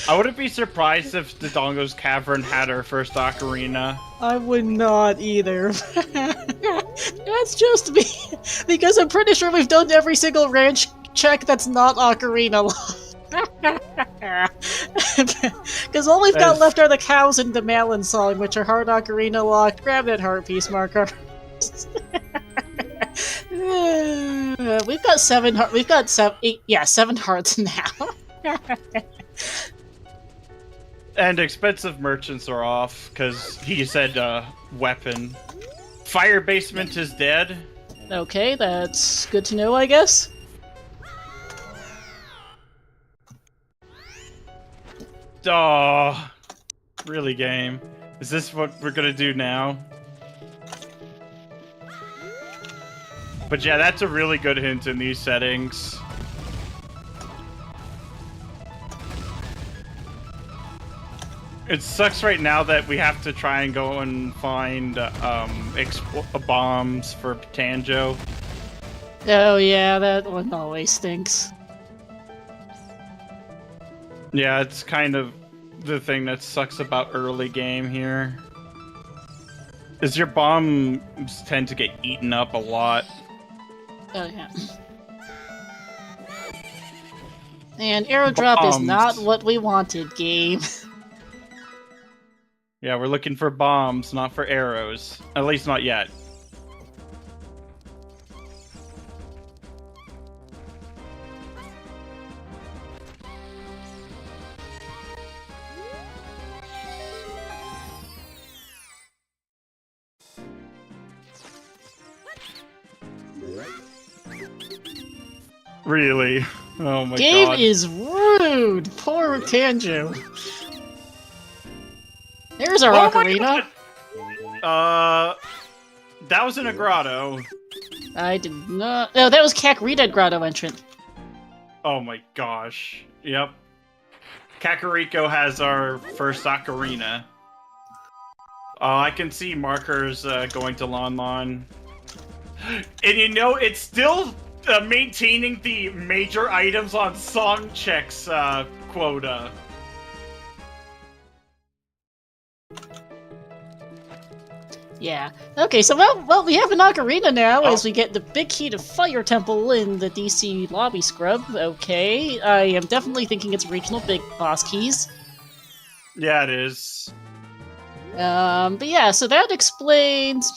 I wouldn't be surprised if Dodongo's Cavern had her first ocarina. I would not either. That's just me. Because I'm pretty sure we've done every single ranch check that's not ocarina locked. Because all we've got left are the cows in the Malin song, which are hard ocarina locked. Grab that heart piece, Markar. We've got 7 hearts now. And expensive merchants are off, because he said weapon. Fire basement is dead. Okay, that's good to know, I guess. Oh, really, game? Is this what we're gonna do now? But yeah, that's a really good hint in these settings. It sucks right now that we have to try and go and find bombs for Tanjo. Oh yeah, that one always stinks. Yeah, it's kind of the thing that sucks about early game here. Is your bombs tend to get eaten up a lot. Oh yeah. And arrow drop is not what we wanted, game. Yeah, we're looking for bombs, not for arrows. At least not yet. Really? Oh my god. Game is rude! Poor Tanjo. There's our ocarina. That was in a grotto. I did not... No, that was Kakarina grotto entrant. Oh my gosh. Yep. Kakariko has our first ocarina. I can see Markars going to Lon Lon. And you know, it's still maintaining the major items on song checks quota. Yeah. Okay, so well, we have an ocarina now as we get the big key to Fire Temple in the DC lobby scrub. Okay, I am definitely thinking it's regional big boss keys. Yeah, it is. But yeah, so that explains,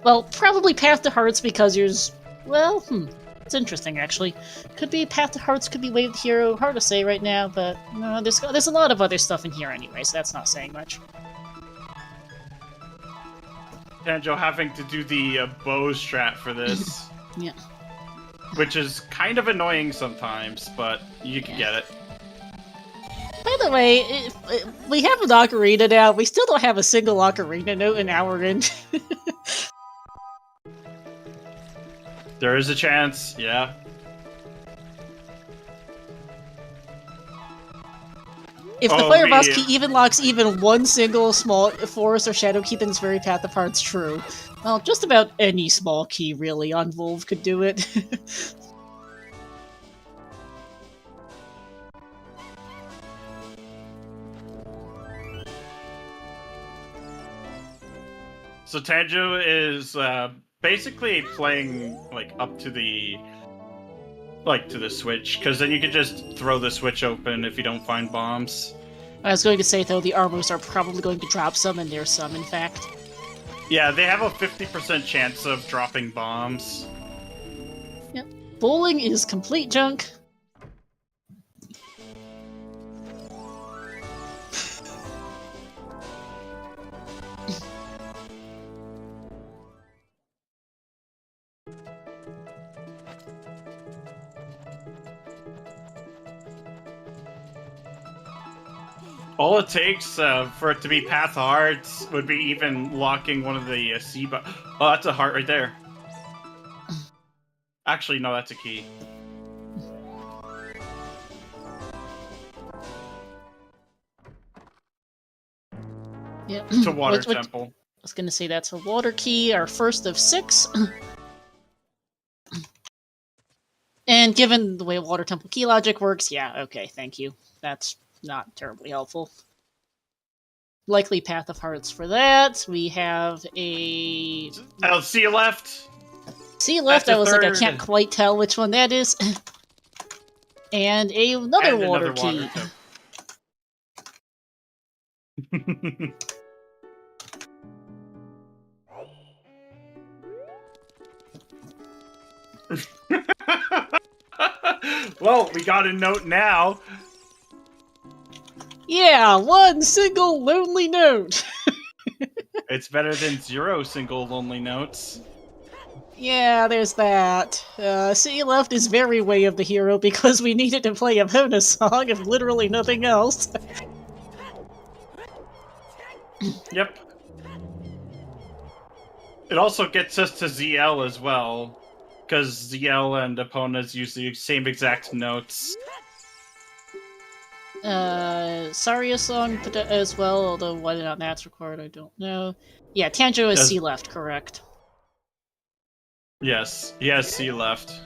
well, probably Path to Hearts because there's, well, it's interesting actually. Could be Path to Hearts, could be Way of the Hero, hard to say right now, but no, there's a lot of other stuff in here anyway, so that's not saying much. Tanjo having to do the bow strat for this. Yeah. Which is kind of annoying sometimes, but you can get it. By the way, we have an ocarina now. We still don't have a single ocarina note an hour in. There is a chance, yeah. If the Fire Boss key even locks even one single small forest or shadow key, then it's very Path of Hearts true. Well, just about any small key, really, on Volve could do it. So Tanjo is basically playing like up to the switch, because then you can just throw the switch open if you don't find bombs. I was going to say though, the Armors are probably going to drop some, and there's some, in fact. Yeah, they have a 50% chance of dropping bombs. Yep. Bowling is complete junk. All it takes for it to be Path of Hearts would be even locking one of the C-buttons. Oh, that's a heart right there. Actually, no, that's a key. Yep. It's a water temple. I was gonna say that's a water key, our first of 6. And given the way water temple key logic works, yeah, okay, thank you. That's not terribly helpful. Likely Path of Hearts for that. We have a... Oh, C left! C left, I was like, I can't quite tell which one that is. And another water key. Well, we got a note now. Yeah, one single lonely note. It's better than 0 single lonely notes. Yeah, there's that. C left is very Way of the Hero because we needed to play a bonus song and literally nothing else. Yep. It also gets us to ZL as well. because Ziel and Epona's use the same exact notes. Saria song as well, although whether or not that's recorded, I don't know. Yeah, Tanjo is C left, correct. Yes, he has C left.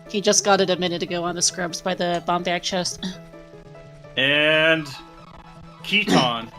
He just got it a minute ago on the scrubs by the bomb bag chest. And Keaton.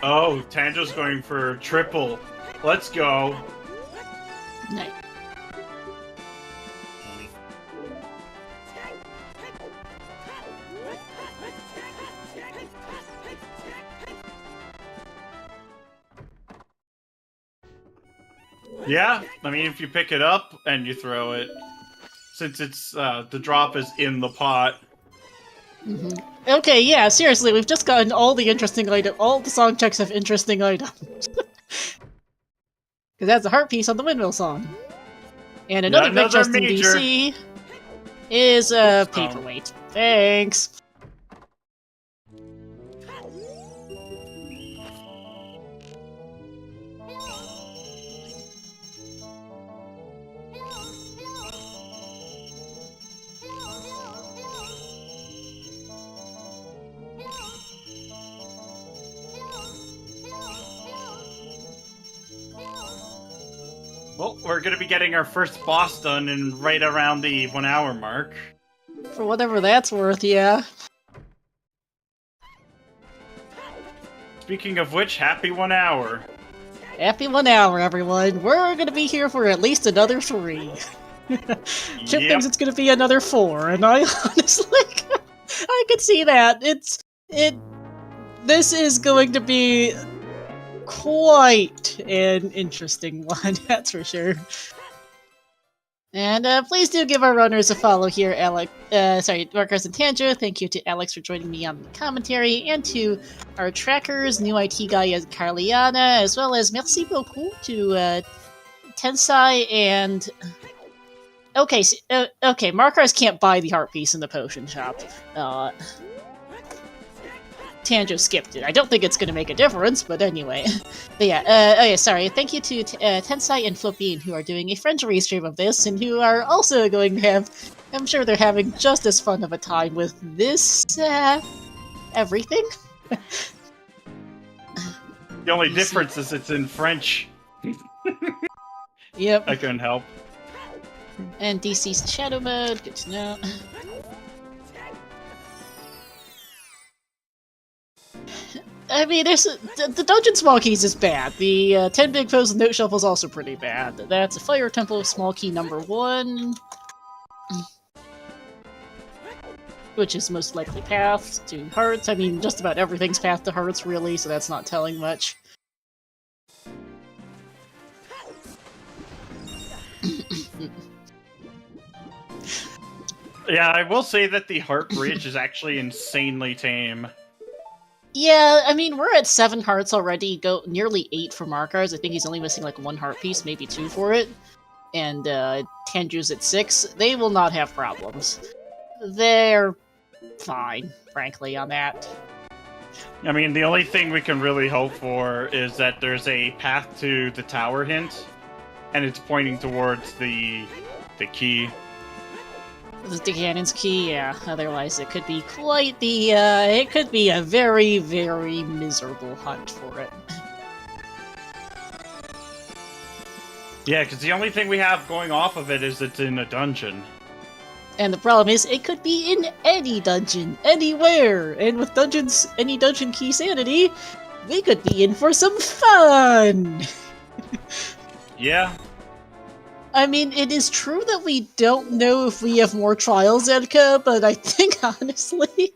Oh, Tanjo's going for triple. Let's go. Nice. Yeah, I mean, if you pick it up and you throw it, since it's the drop is in the pot. Mm-hmm. Okay, yeah, seriously, we've just gotten all the interesting items. All the song checks have interesting items. Because that's a heart piece on the windmill song. And another big chest in DC is a paperweight. Thanks. Well, we're gonna be getting our first boss done in right around the 1 hour mark. For whatever that's worth, yeah. Speaking of which, happy 1 hour. Happy 1 hour, everyone. We're gonna be here for at least another 3. Chip thinks it's gonna be another 4, and I honestly, I could see that. This is going to be quite an interesting one, that's for sure. And please do give our runners a follow here, Markars and Tanjo. Thank you to Alex for joining me on the commentary, and to our trackers, new IT guy Carliana, as well as merci beaucoup to Tensai and... Okay, Markars can't buy the heart piece in the potion shop. Tanjo skipped it. I don't think it's going to make a difference, but anyway. But yeah, sorry. Thank you to Tensai and Flopine, who are doing a French restream of this, and who are also going to have... I'm sure they're having just as fun of a time with this, everything. The only difference is it's in French. Yep. I couldn't help. And DC's shadow mode, good to know. I mean, the Dungeon Small Keys is bad. The 10 Big Foes and Note Shuffle is also pretty bad. That's a Fire Temple of Small Key number 1. Which is most likely path to hearts. I mean, just about everything's path to hearts, really, so that's not telling much. Yeah, I will say that the heart bridge is actually insanely tame. Yeah, I mean, we're at 7 hearts already, nearly 8 for Markars. I think he's only missing like 1 heart piece, maybe 2 for it. And Tanju's at 6. They will not have problems. They're fine, frankly, on that. I mean, the only thing we can really hope for is that there's a path to the tower hint, and it's pointing towards the key. The cannon's key, yeah. Otherwise, it could be quite the, it could be a very, very miserable hunt for it. Yeah, because the only thing we have going off of it is it's in a dungeon. And the problem is, it could be in any dungeon, anywhere! And with any dungeon key sanity, we could be in for some fun! Yeah. I mean, it is true that we don't know if we have more trials, Edka, but I think, honestly,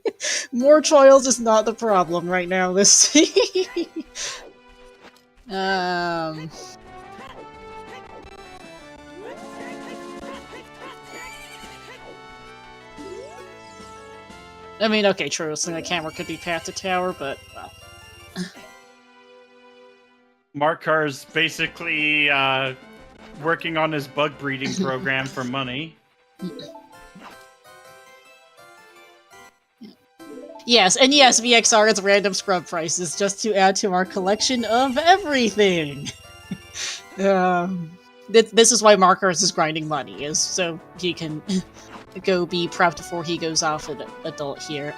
more trials is not the problem right now, let's see. I mean, okay, true, so the camera could be past the tower, but, well. Markars basically working on his bug breeding program for money. Yes, and yes, VXR is random scrub prices, just to add to our collection of everything! This is why Markars is grinding money, is so he can go be proud before he goes off an adult here.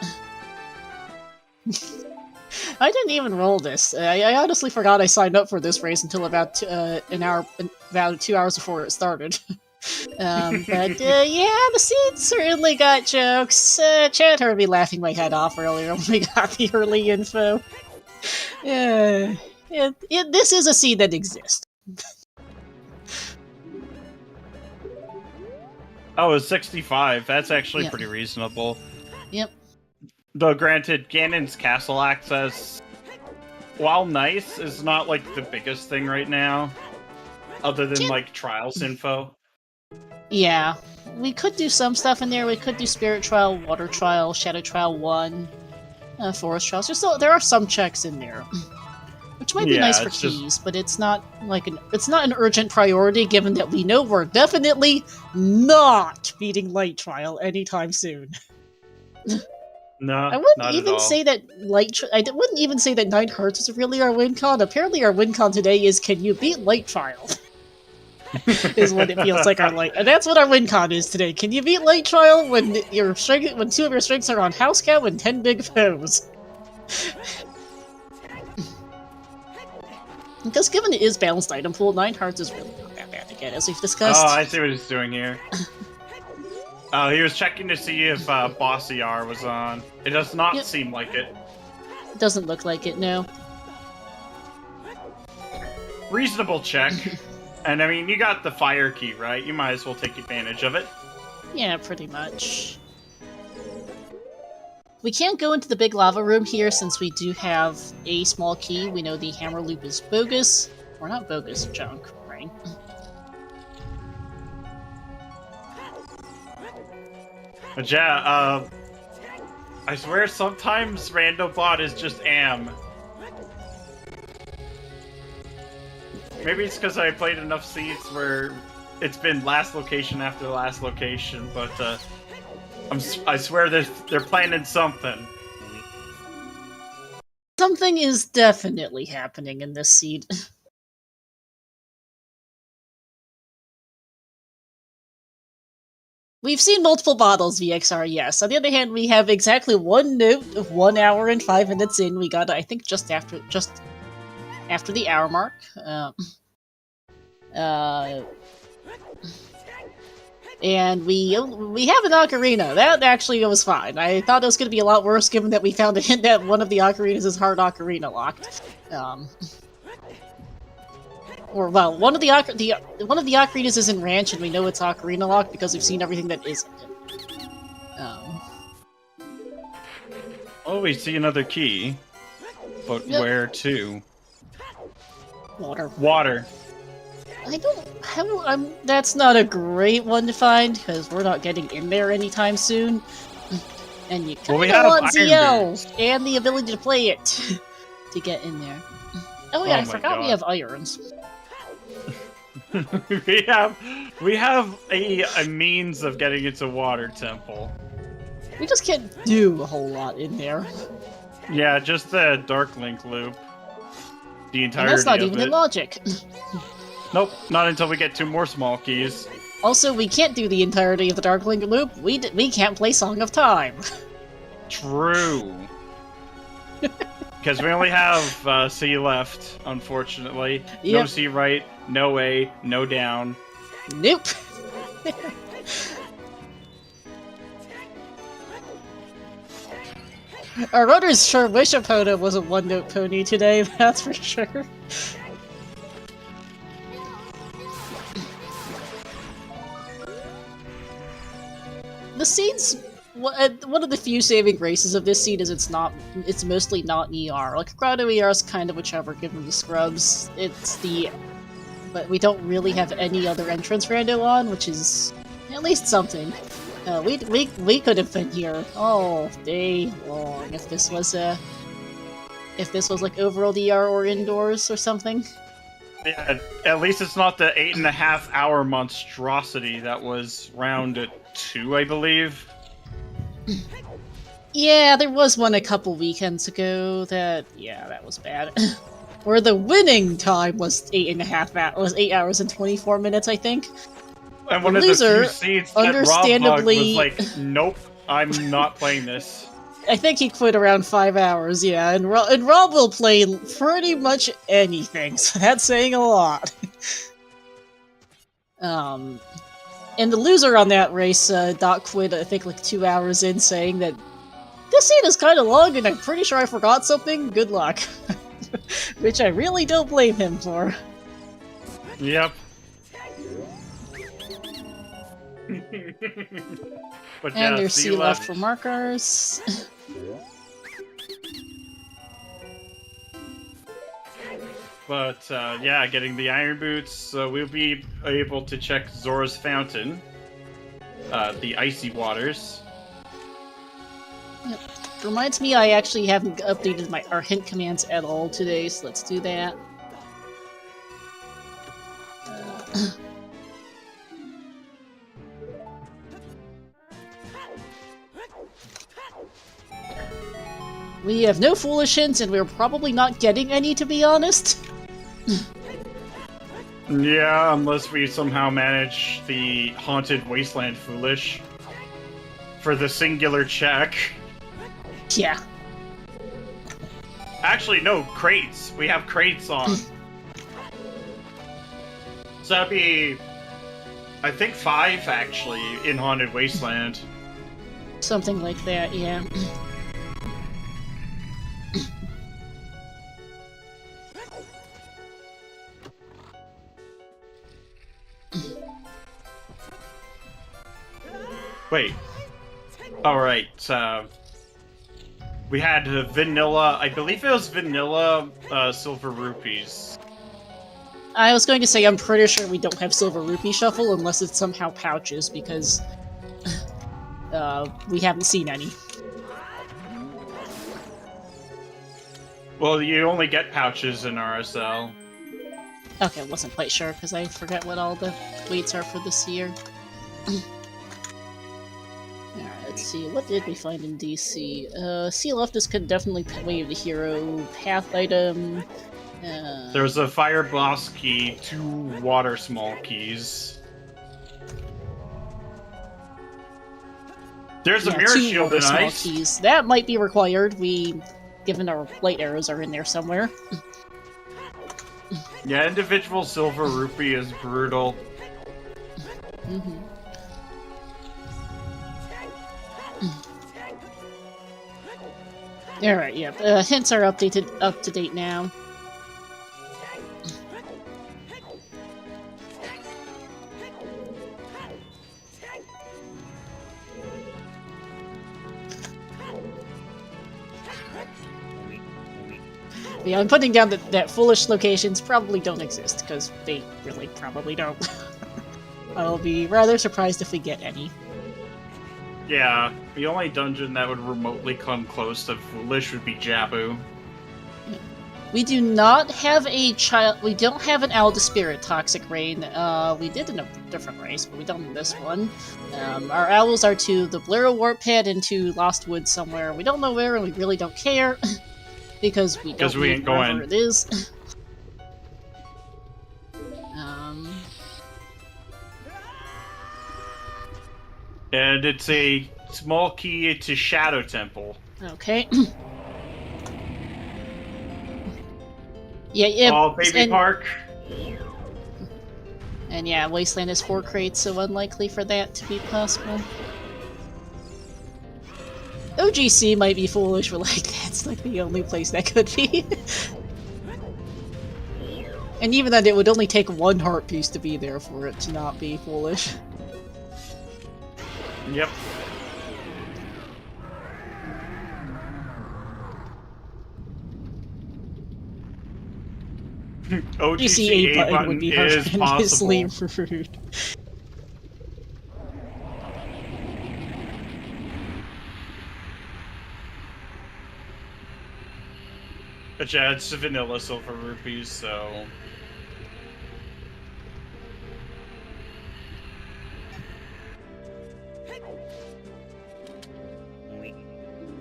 I didn't even roll this. I honestly forgot I signed up for this race until about 2 hours before it started. But yeah, the seed certainly got jokes. Chad heard me laughing my head off earlier when we got the early info. This is a seed that exists. Oh, it's 65. That's actually Yep. pretty reasonable. Yep. Though granted, Ganon's castle access, while nice, is not like the biggest thing right now. Other than like trials info. Yeah. We could do some stuff in there. We could do Spirit Trial, Water Trial, Shadow Trial 1, Forest Trials. There are some checks in there. Which might be nice for keys, but it's not like it's not an urgent priority given that we know we're definitely not beating Light Trial anytime soon. No, I wouldn't not even at all. say that I wouldn't even say that 9 Hearts is really our win con. Apparently our win con today is can you beat Light Trial? Is what it feels like and that's what our win con is today. Can you beat Light Trial when when 2 of your strengths are on house count and 10 big foes? Because given it is balanced item pool, 9 Hearts is really not that bad to get, as we've discussed. Oh, I see what he's doing here. Oh, he was checking to see if Boss ER was on. It does not seem like it. It doesn't look like it, no. Reasonable check. And I mean, you got the fire key, right? You might as well take advantage of it. Yeah, pretty much. We can't go into the big lava room here since we do have a small key. We know the hammer loop is bogus. Or not bogus, junk, right? But yeah, I swear sometimes Randobot is just am. Maybe it's because I played enough seeds where it's been last location after last location, but I swear they're planning something. Something is definitely happening in this seed. We've seen multiple bottles, VXR, yes. On the other hand, we have exactly one note of 1 hour and 5 minutes in. We got, I think, just after the hour mark. And we have an ocarina. That actually was fine. I thought it was going to be a lot worse, given that we found a hint that one of the ocarinas is hard ocarina locked. Or well, one of the ocarinas is in Ranch, and we know it's ocarina locked because we've seen everything that isn't. Oh, we see another key, but where to? Water. Water. That's not a great one to find, because we're not getting in there anytime soon. And you kinda want ZL and the ability to play it to get in there. Oh yeah, I forgot we have irons. we have a means of getting into Water Temple. We just can't do a whole lot in there. Yeah, just the Dark Link loop. The entirety and that's not of even it. in logic. Nope, not until we get 2 more small keys. Also, we can't do the entirety of the Dark Link loop. We can't play Song of Time. True. Because we only have C left, unfortunately. Yep. No C right, no A, no down. Nope. Our runners sure wish Epona was a one-note pony today, that's for sure. The seed's one of the few saving graces of this seed is it's mostly not an ER. Like Grotto ER is kind of whichever given the scrubs. But we don't really have any other entrance rando on, which is at least something. We could have been here all day long if this was like over ODR or indoors or something. Yeah, at least it's not the 8.5-hour monstrosity that was round 2, I believe. Yeah, there was one a couple weekends ago that was bad. Where the winning time was 8 hours and 24 minutes, I think. And one of the few seeds that Rob was like, nope, I'm not playing this. I think he quit around 5 hours, yeah, and Rob will play pretty much anything, so that's saying a lot. And the loser on that race, Doc quit, I think, like 2 hours in, saying that this scene is kind of long and I'm pretty sure I forgot something, good luck. Which I really don't blame him for. Yep. But and there's C left for Markars. But yeah, getting the iron boots, so we'll be able to check Zora's Fountain, the icy waters. Yep. Reminds me I actually haven't updated our hint commands at all today, so let's do that. We have no foolish hints, and we're probably not getting any, to be honest. Yeah, unless we somehow manage the Haunted Wasteland Foolish for the singular check. Yeah. Actually, no, crates. We have crates on. So that'd be, I think, 5, actually, in Haunted Wasteland. Something like that, yeah. Wait. Alright, we had vanilla, I believe it was vanilla silver rupees. I was going to say I'm pretty sure we don't have silver rupee shuffle unless it's somehow pouches, because we haven't seen any. Well, you only get pouches in RSL. Okay, I wasn't quite sure because I forgot what all the weights are for this year. Alright, let's see. What did we find in DC? Sea Leftist could definitely wave the hero. Path item. There's a fire boss key, 2 water small keys. There's a mirror shield and ice. Keys. That might be required. Given our light arrows are in there somewhere. Yeah, individual silver rupee is brutal. Mm-hmm. Alright, yeah. Hints are up to date now. Yeah, I'm putting down that foolish locations probably don't exist, because they really probably don't. I'll be rather surprised if we get any. Yeah, the only dungeon that would remotely come close to foolish would be Jabu. We do not have we don't have an Owl to Spirit Toxic Rain. We did in a different race, but we don't in this one. Our owls are to the Bluro Warp Pad and to Lost Woods somewhere. We don't know where, and we really don't care. Because we don't know where it is. And it's a small key to Shadow Temple. Okay. yeah. Oh, Baby Park. And yeah, Wasteland is 4 crates, so unlikely for that to be possible. OGC might be foolish, but like that's like the only place that could be. And even then, it would only take 1 heart piece to be there for it to not be foolish. Yep. OGC A button would be is horrendously possible. rude. But yeah, it's vanilla silver rupees, so...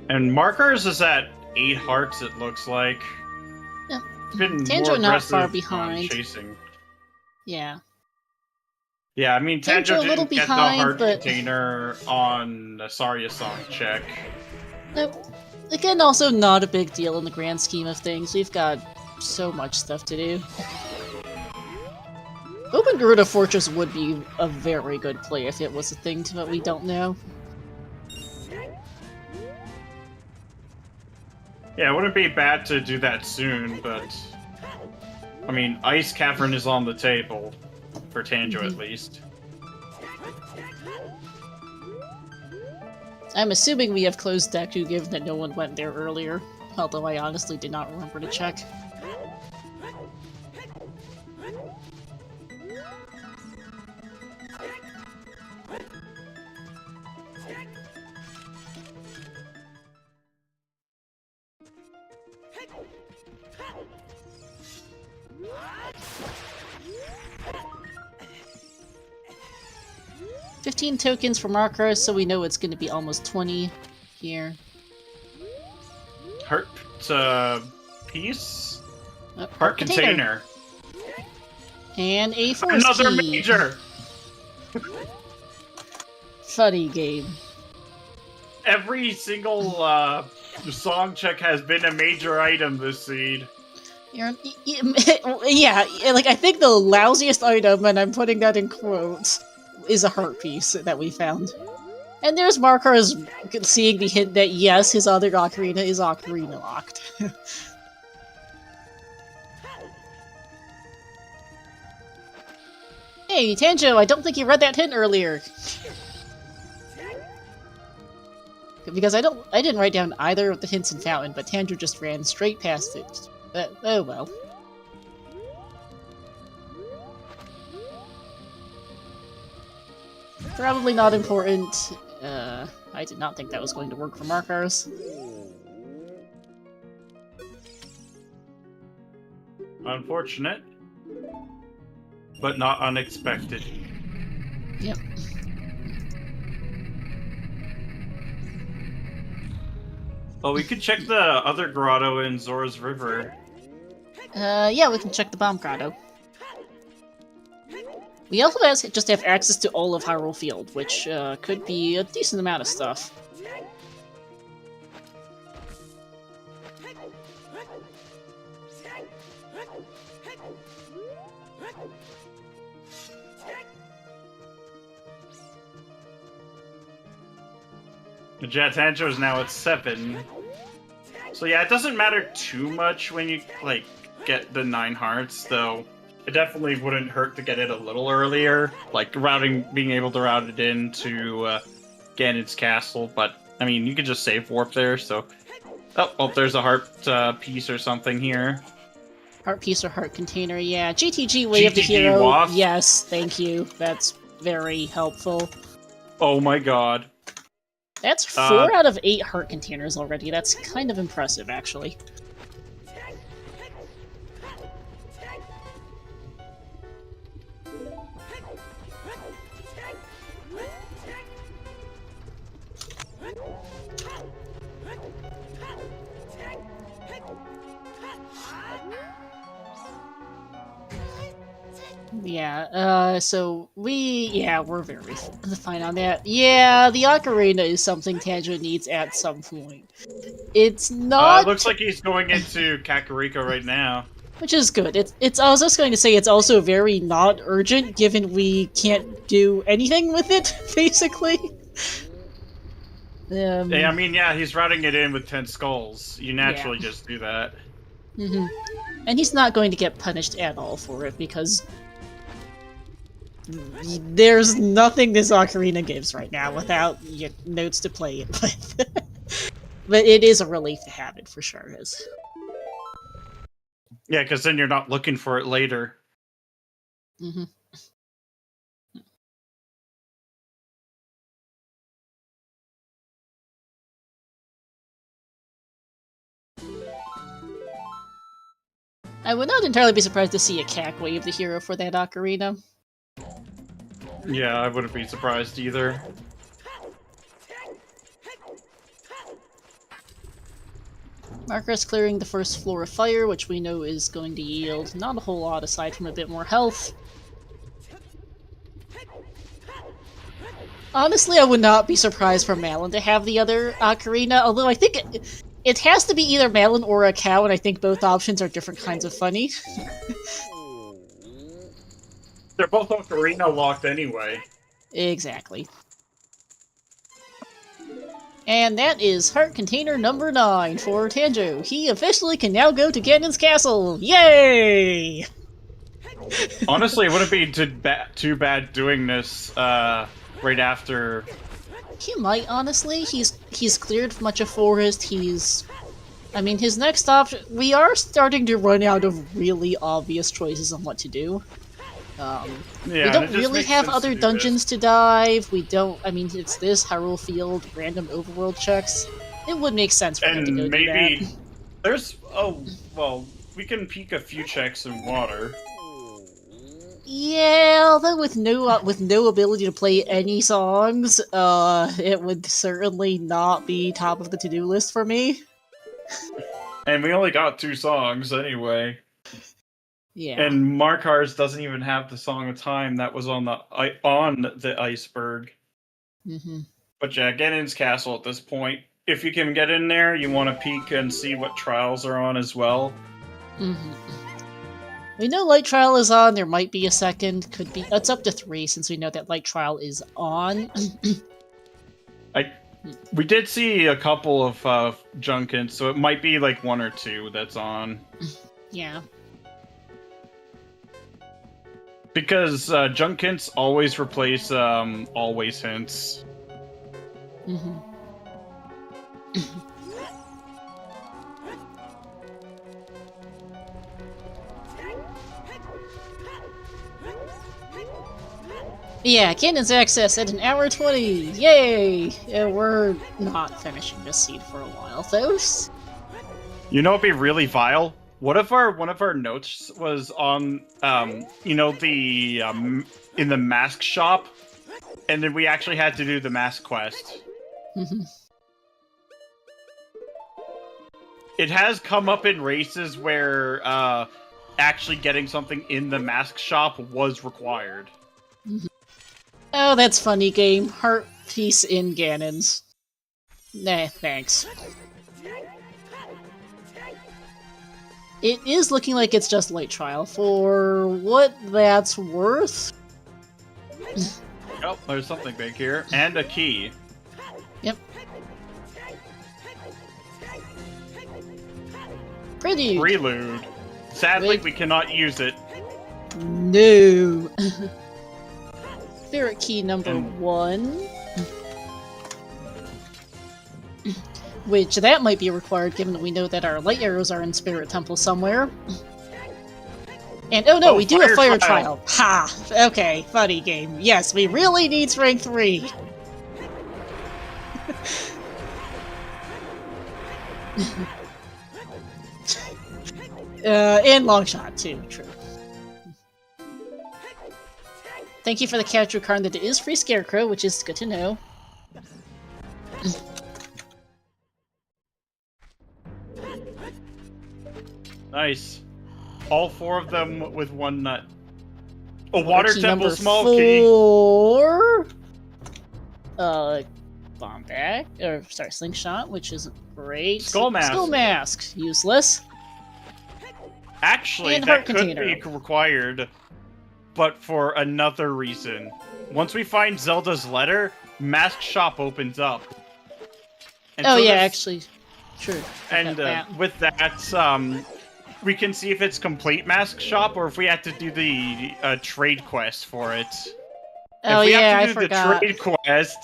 And Markars is at 8 hearts, it looks like. Yeah. It's been Tanjo more not far aggressive behind. on chasing. Yeah. Yeah, I mean, Tanjo Tanjo a little didn't get the behind, heart but... container on the Saria song check. No. Again, also not a big deal in the grand scheme of things. We've got so much stuff to do. Open Garuda Fortress would be a very good play if it was a thing, but we don't know. Yeah, it wouldn't be bad to do that soon, but... I mean, Ice Cavern is on the table. For Tanjo, at least. I'm assuming we have closed Deku, given that no one went there earlier. Although I honestly did not remember to check. $15 tokens for Markars, so we know it's going to be almost 20 here. Heart piece? Heart container. And a force Another key. major! Funny game. Every single song check has been a major item this seed. Yeah, like I think the lousiest item, and I'm putting that in quotes, is a heart piece that we found. And there's Markars seeing the hint that yes, his other ocarina is ocarina locked. Hey, Tanjo, I don't think you read that hint earlier. Because I didn't write down either of the hints in Fountain, but Tanjo just ran straight past it. Oh well. Probably not important. I did not think that was going to work for Markars. Unfortunate. But not unexpected. Yep. Well, we could check the other grotto in Zora's River. Yeah, we can check the Bomb Grotto. We also just have access to all of Hyrule Field, which could be a decent amount of stuff. Jet Tanjo is now at 7. So yeah, it doesn't matter too much when you, like, get the 9 hearts, though. It definitely wouldn't hurt to get it a little earlier, like being able to route it into Ganon's castle, but, I mean, you could just save warp there, so... Oh, well, there's a heart piece or something here. Heart piece or heart container, yeah. GTG Way of the GTG Hero, Wasp. yes, thank you. That's very helpful. Oh my god. That's 4 out of 8 heart containers already. That's kind of impressive, actually. Yeah, so we're very fine on that. Yeah, the ocarina is something Tanjo needs at some point. It's not... looks like he's going into Kakariko right now. Which is good. I was just going to say it's also very not urgent, given we can't do anything with it, basically. Yeah, I mean, yeah, he's routing it in with 10 skulls. You naturally just do that. And he's not going to get punished at all for it, because... there's nothing this ocarina gives right now without notes to play it with. But it is a relief to have it, for sure is. Yeah, because then you're not looking for it later. I would not entirely be surprised to see a Cack wave the hero for that ocarina. Yeah, I wouldn't be surprised either. Markars clearing the first floor of fire, which we know is going to yield not a whole lot aside from a bit more health. Honestly, I would not be surprised for Malin to have the other ocarina, although I think it has to be either Malin or a cow, and I think both options are different kinds of funny. They're both ocarina locked anyway. Exactly. And that is heart container number 9 for Tanjo. He officially can now go to Ganon's castle! Yay! Honestly, it wouldn't be too bad doing this right after. He might, honestly. He's cleared much of forest. I mean, his next option. We are starting to run out of really obvious choices on what to do. Yeah, we don't really have other dungeons to dive. We don't. I mean, it's this Hyrule Field random overworld checks. It would make sense for him to go do that. And maybe there's. Oh well, we can peek a few checks in water. Yeah, although with no ability to play any songs, it would certainly not be top of the to-do list for me. And we only got 2 songs anyway. Yeah. And Markars doesn't even have the Song of Time that was on the iceberg. Mm-hmm. But yeah, Ganon's castle at this point. If you can get in there, you want to peek and see what trials are on as well. Mm-hmm. We know Light Trial is on. There might be a second. Could be. It's up to 3 since we know that Light Trial is on. We did see a couple of junkets, so it might be like 1 or 2 that's on. Yeah. Because junkets always replace always hints. Mm-hmm. Yeah, Ganon's access at 1:20! Yay! We're not finishing this seed for a while, though. You know what'd be really vile? What if one of our notes was on, you know, the in the mask shop, and then we actually had to do the mask quest. Mm-hmm. It has come up in races where actually getting something in the mask shop was required. Mm-hmm. Oh, that's funny game. Heart piece in Ganon's. Nah, thanks. It is looking like it's just Light Trial, for what that's worth. Oh, there's something big here. And a key. Yep. Pretty. Prelude. Sadly, we cannot use it. No. Spirit key number 1. Which, that might be required given that we know that our light arrows are in Spirit Temple somewhere. And oh no, we do have Fire Trial! Ha! Okay, funny game. Yes, we really need Strength 3! And Long Shot too, true. Thank you for the character card that it is free Scarecrow, which is good to know. Nice. All 4 of them with 1 nut. A Water Key Temple number small 4. key. Bomb bag, or sorry, Slingshot, which isn't great. Skull Mask. Skull Mask, useless. Actually, And that could be required, but for another reason. Once we find Zelda's letter, Mask Shop opens up. And oh so yeah, actually, true. And with that, we can see if it's complete Mask Shop or if we have to do the trade quest for it. Oh if we yeah, have to do I forgot. The trade quest.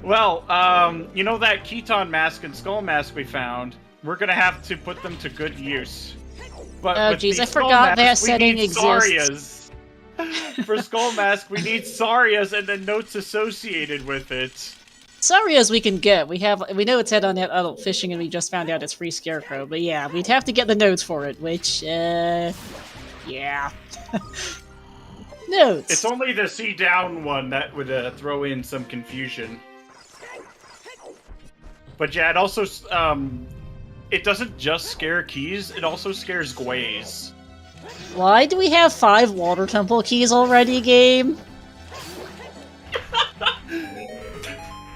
Well, you know that Keaton Mask and Skull Mask we found? We're gonna have to put them to good use. But oh jeez, I forgot that setting Sarias. exists. For Skull Mask, we need Sarias and the notes associated with it. Sorry as we can get. We know it's head on net adult fishing, and we just found out it's free scarecrow. But yeah, we'd have to get the notes for it, which yeah. Notes. It's only the C down one that would throw in some confusion. But yeah, it also it doesn't just scare keys; it also scares Gways. Why do we have 5 water temple keys already, game?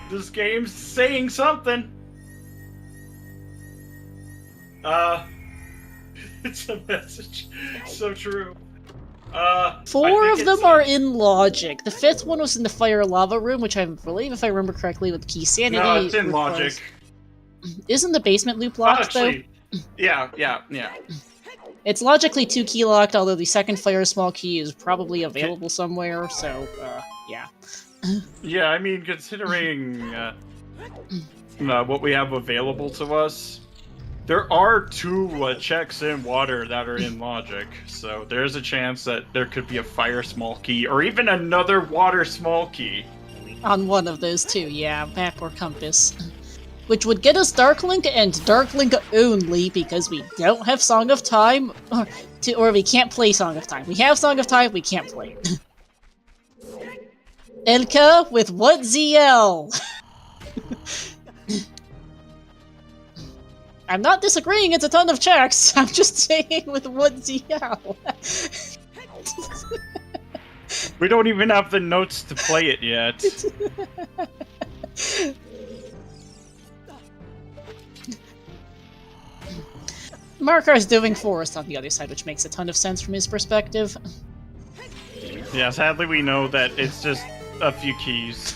This game's saying something. It's a message. So true. 4 of them are in logic. The 5th one was in the fire lava room, which I believe, if I remember correctly, with key sanity. No, it's in logic. Isn't the basement loop locked, though? Yeah. It's logically 2 key locked, although the second fire small key is probably available somewhere, so, yeah. Yeah, I mean, considering what we have available to us, there are 2 checks in water that are in logic, so there's a chance that there could be a fire small key, or even another water small key. On one of those 2, yeah, map or compass. Which would get us Darklink, and Darklink only, because we don't have Song of Time, or we can't play Song of Time. We have Song of Time, we can't play it. Elka with what ZL? I'm not disagreeing, it's a ton of checks. I'm just saying with what ZL. We don't even have the notes to play it yet. Markars doing Forest on the other side, which makes a ton of sense from his perspective. Yeah, sadly we know that it's just a few keys.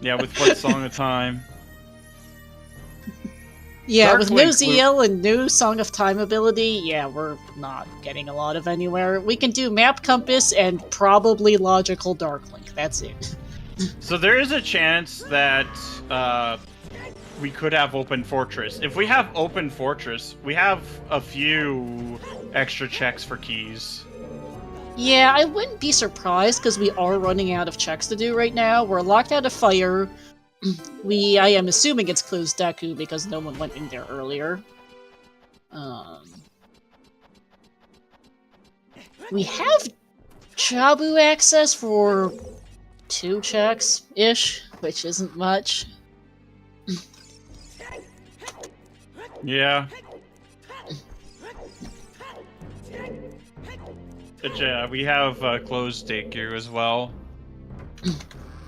Yeah, with what Song of Time? Yeah, with no ZL and no Song of Time ability, yeah, we're not getting a lot of anywhere. We can do Map Compass and probably Logical Darklink, that's it. So there is a chance that we could have Open Fortress. If we have Open Fortress, we have a few extra checks for keys. Yeah, I wouldn't be surprised, because we are running out of checks to do right now. We're locked out of fire. I am assuming it's closed Deku, because no one went in there earlier. We have Jabu access for 2 checks-ish, which isn't much. Yeah. But yeah, we have closed Deku as well.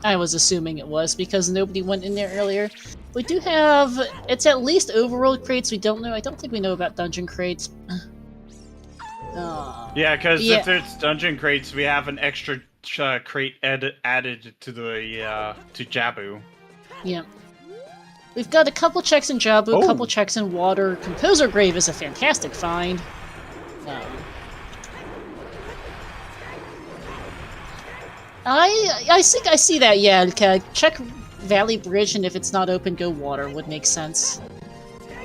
I was assuming it was, because nobody went in there earlier. We do have... It's at least overworld crates, we don't know. I don't think we know about dungeon crates. Yeah, because if it's dungeon crates, we have an extra crate added to the to Jabu. Yeah. We've got a couple checks in Jabu, a couple checks in water. Composer Grave is a fantastic find. I think I see that, yeah. Check Valley Bridge, and if it's not open, go water. Would make sense.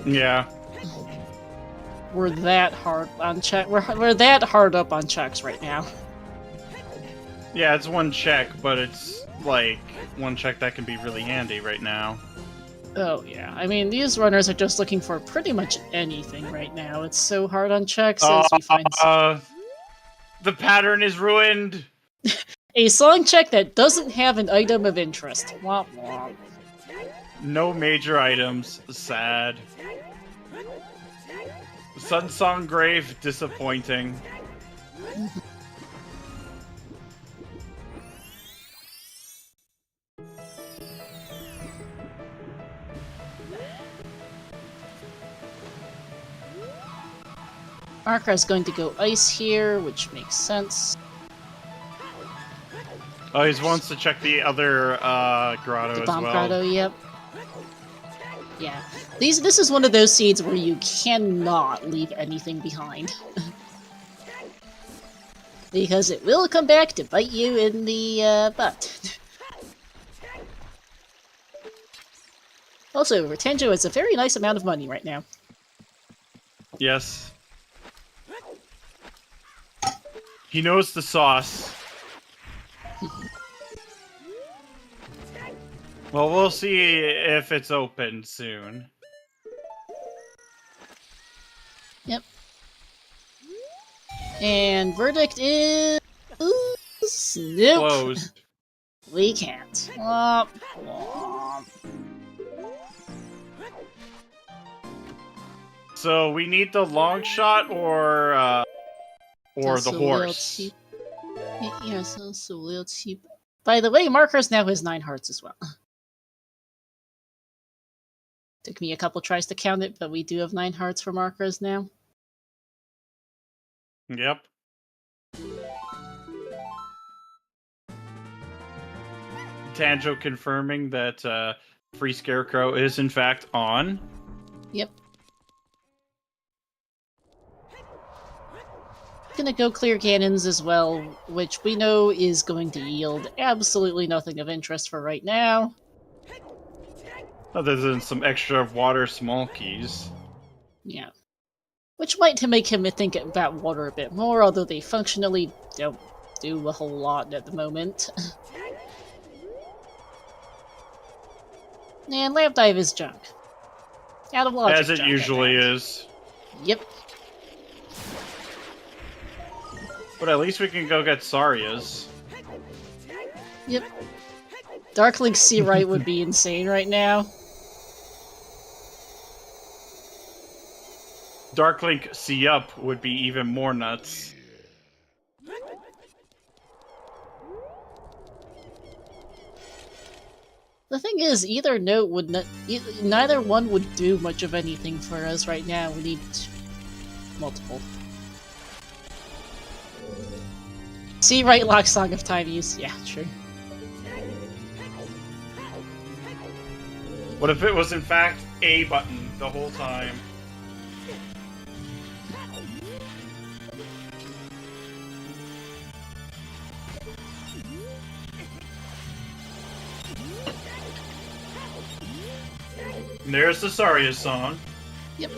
Yeah. We're that hard on check. We're that hard up on checks right now. Yeah, it's 1 check, but it's like 1 check that can be really handy right now. Oh yeah, I mean these runners are just looking for pretty much anything right now. It's so hard on checks as we find. The pattern is ruined. A song check that doesn't have an item of interest. Womp womp. No major items. Sad. Sun Song Grave, disappointing. Markar is going to go ice here, which makes sense. Oh, he wants to check the other grotto as well. The bomb grotto, yep. Yeah. This is one of those seeds where you cannot leave anything behind. Because it will come back to bite you in the butt. Also, Tenjo has a very nice amount of money right now. Yes. He knows the sauce. Well, we'll see if it's open soon. Yep. And verdict is... Nope. Closed. We can't. Womp, womp. So we need the long shot or That's the a little horse. cheap. Yeah, so a little cheap. By the way, Markars now has 9 hearts as well. Took me a couple tries to count it, but we do have 9 hearts for Markars now. Yep. Tanjo confirming that Free Scarecrow is in fact on. Yep. Gonna go clear cannons as well, which we know is going to yield absolutely nothing of interest for right now. Other than some extra water small keys. Yeah. Which might make him think about water a bit more, although they functionally don't do a whole lot at the moment. And Lamp Dive is junk. Out of logic As it junk, usually is. Yep. But at least we can go get Saria's. Yep. Darklink C right would be insane right now. Darklink C up would be even more nuts. The thing is, either note would not, neither one would do much of anything for us right now. We need multiple. See, right, lock Song of Time use. Yeah, true. What if it was in fact A button the whole time? And there's the Saria song. Yep.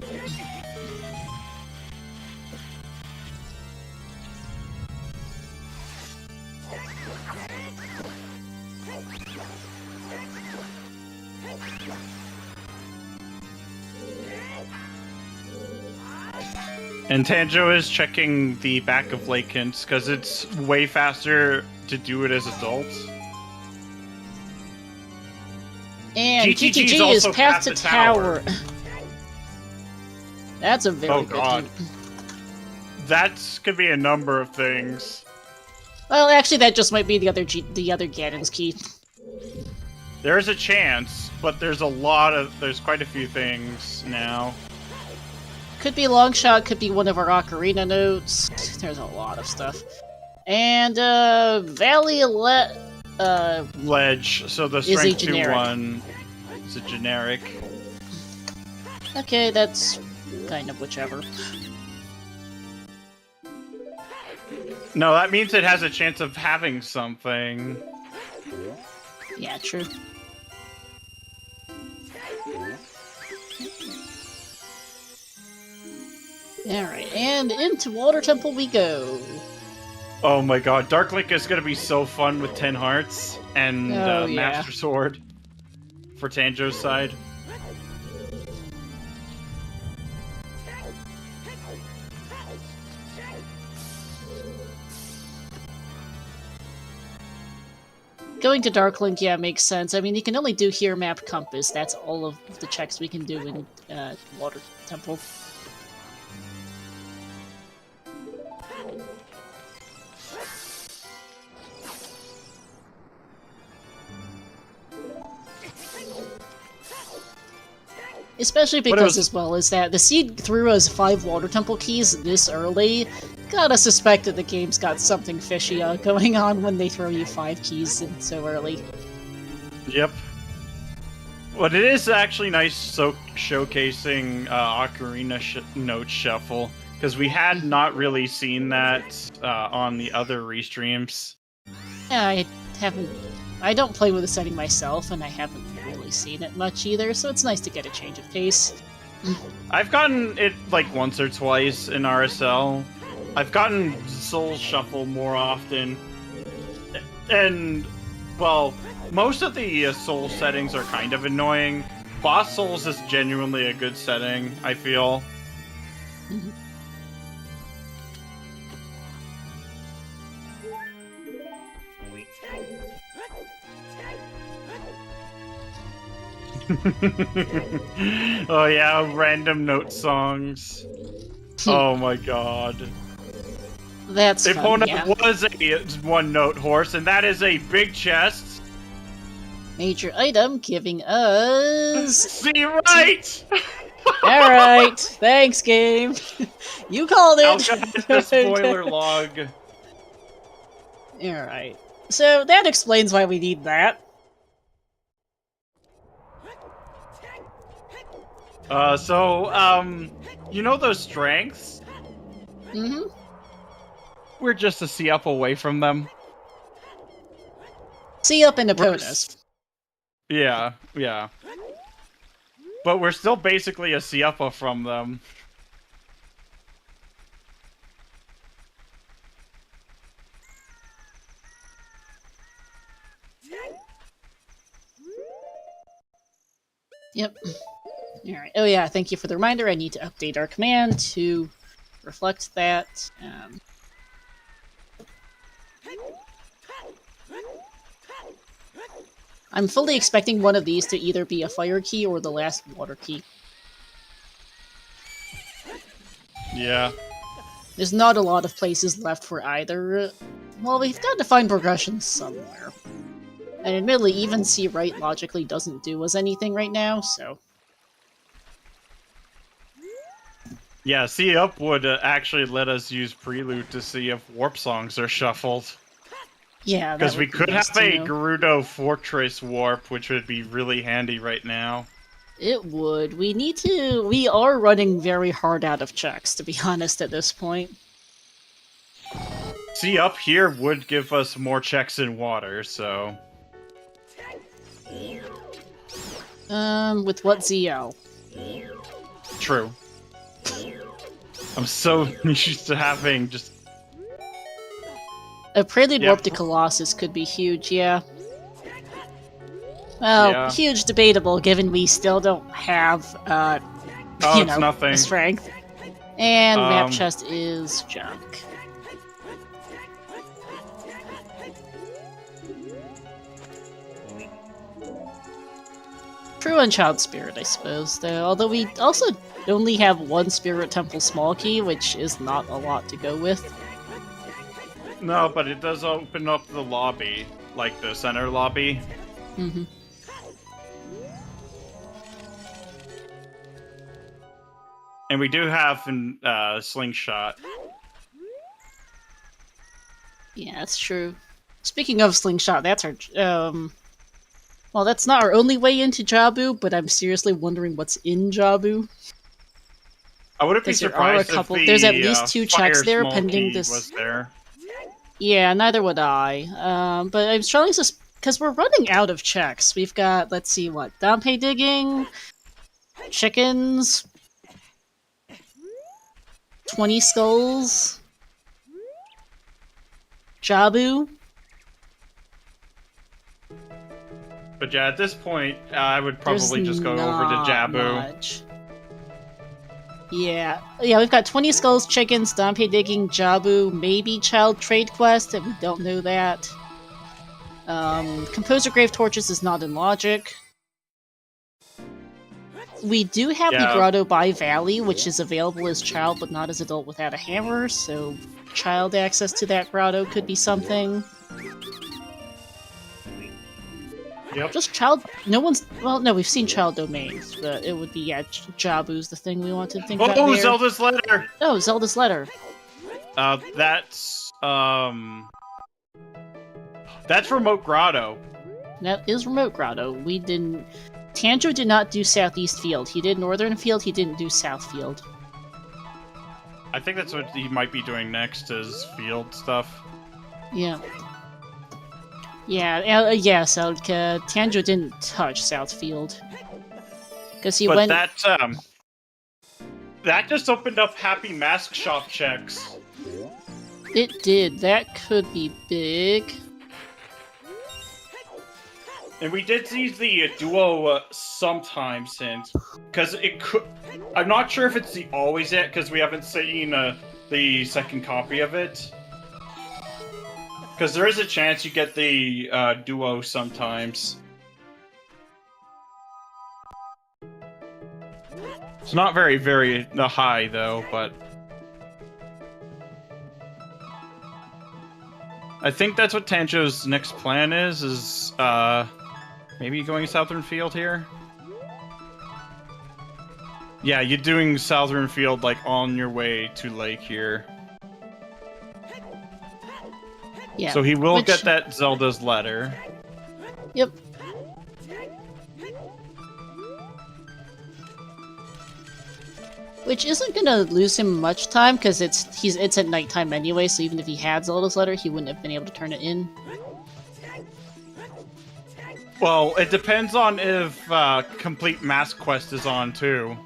And Tanjo is checking the back of Lake Hints because it's way faster to do it as adults. And GTG is GTG is also past the past the tower. tower. That's a very good God. hint. That could be a number of things. Well, actually, that just might be the other Ganon's key. There's a chance, but there's quite a few things now. Could be long shot, could be one of our ocarina notes. There's a lot of stuff. And Valley Ledge, so the is a strength 2 generic. one is a generic. Okay, that's kind of whichever. No, that means it has a chance of having something. Yeah, true. Alright, and into Water Temple we go. Oh my god, Dark Link is gonna be so fun with 10 hearts and Oh, yeah. Master Sword for Tanjo's side. Going to Darklink, yeah, makes sense. I mean, you can only do Here Map Compass. That's all of the checks we can do in Water Temple. Especially because, as well, is that the seed threw us 5 Water Temple keys this early. Gotta suspect that the game's got something fishy going on when they throw you 5 keys in so early. Yep. But it is actually nice showcasing Ocarina Note Shuffle, because we had not really seen that on the other restreams. Yeah, I don't play with the setting myself, and I haven't really seen it much either, so it's nice to get a change of pace. I've gotten it like once or twice in RSL. I've gotten Soul Shuffle more often, and well, most of the soul settings are kind of annoying. Boss Souls is genuinely a good setting, I feel. Oh yeah, random note songs. Oh my god. That's fun, Epona yeah. was a one-note horse, and that is a big chest. Major item giving us... See right! Alright, thanks, game. You called it! Alka has the spoiler log. Alright. So that explains why we need that. You know those strengths? Mm-hmm. We're just a C up away from them. See up in Epona's. Yeah, yeah. But we're still basically a C up from them. Yep. Alright. Oh yeah, thank you for the reminder. I need to update our command to reflect that. I'm fully expecting one of these to either be a fire key or the last water key. Yeah. There's not a lot of places left for either. Well, we've got to find progression somewhere. And admittedly, even C right logically doesn't do us anything right now, so... Yeah, C up would actually let us use Prelude to see if warp songs are shuffled. Yeah, because we could nice have a Gerudo Fortress warp, which would be really handy right now. It would. We need to... We are running very hard out of checks, to be honest, at this point. See, up here would give us more checks in water, so... With what ZL? True. I'm so used to having just... A Prelude warp to Colossus could be huge, yeah. Well, huge debatable, given we still don't have, you know, nothing. strength. And map chest is junk. True Unchild Spirit, I suppose, though. Although we also only have one Spirit Temple small key, which is not a lot to go with. No, but it does open up the lobby, like the center lobby. Mm-hmm. And we do have a slingshot. Yeah, that's true. Speaking of slingshot, that's our... Well, that's not our only way into Jabu, but I'm seriously wondering what's in Jabu. I wouldn't be surprised if the there's at least 2 checks there pending this. Was there. Yeah, neither would I. But I'm strongly because we're running out of checks. We've got, let's see, what? Dompe digging, chickens, 20 skulls, Jabu. But yeah, at this point, I would probably just go over to Jabu. Much. Yeah, we've got 20 skulls, chickens, Dompe digging, Jabu, maybe Child Trade Quest, and we don't know that. Composer Grave Torches is not in logic. We do have the Grotto by Valley, which is available as child, but not as adult without a hammer, so child access to that grotto could be something. Yep. Just child... No one's... Well, no, we've seen child domains, but it would be, yeah, Jabu's the thing we want to think about there. Zelda's Letter! Oh, Zelda's Letter. That's Remote Grotto. That is Remote Grotto. We didn't... Tanjo did not do Southeast Field. He did Northern Field, he didn't do South Field. I think that's what he might be doing next, is field stuff. Yeah. Yeah, so Tanjo didn't touch Southfield. Because he went... But that just opened up Happy Mask Shop checks. It did. That could be big. And we did see the duo sometimes, and because it could, I'm not sure if it's the always it because we haven't seen the second copy of it. Because there is a chance you get the duo sometimes. It's not very high though, but I think that's what Tanjo's next plan is maybe going Southern Field here? Yeah, you're doing Southern Field, like, on your way to Lake here. Yeah. So he will get that Zelda's letter. Yep. Which isn't gonna lose him much time, because it's at nighttime anyway, so even if he had Zelda's letter, he wouldn't have been able to turn it in. Well, it depends on if Complete Mask Quest is on, too.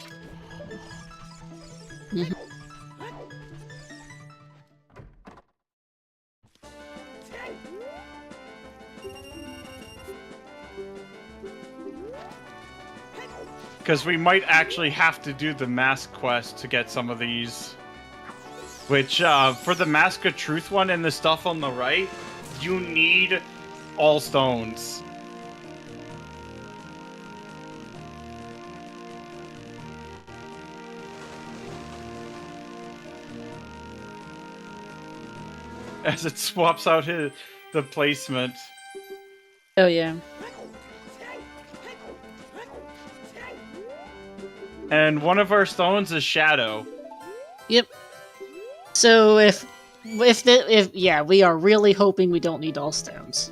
Because we might actually have to do the Mask Quest to get some of these. Which, for the Mask of Truth one and the stuff on the right, you need all stones. As it swaps out the placement. Oh yeah. And one of our stones is Shadow. Yep. So if yeah, we are really hoping we don't need all stones.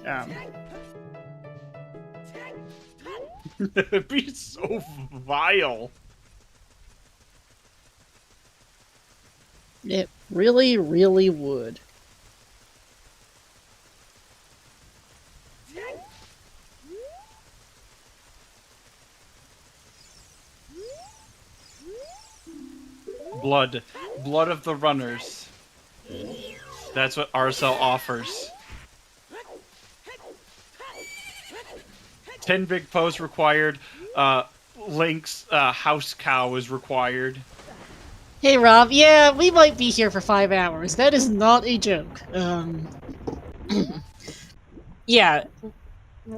It'd be so vile. It really, really would. Blood. Blood of the runners. That's what Arcel offers. 10 big posts required. Link's house cow is required. Hey Rob, yeah, we might be here for 5 hours. That is not a joke. Yeah.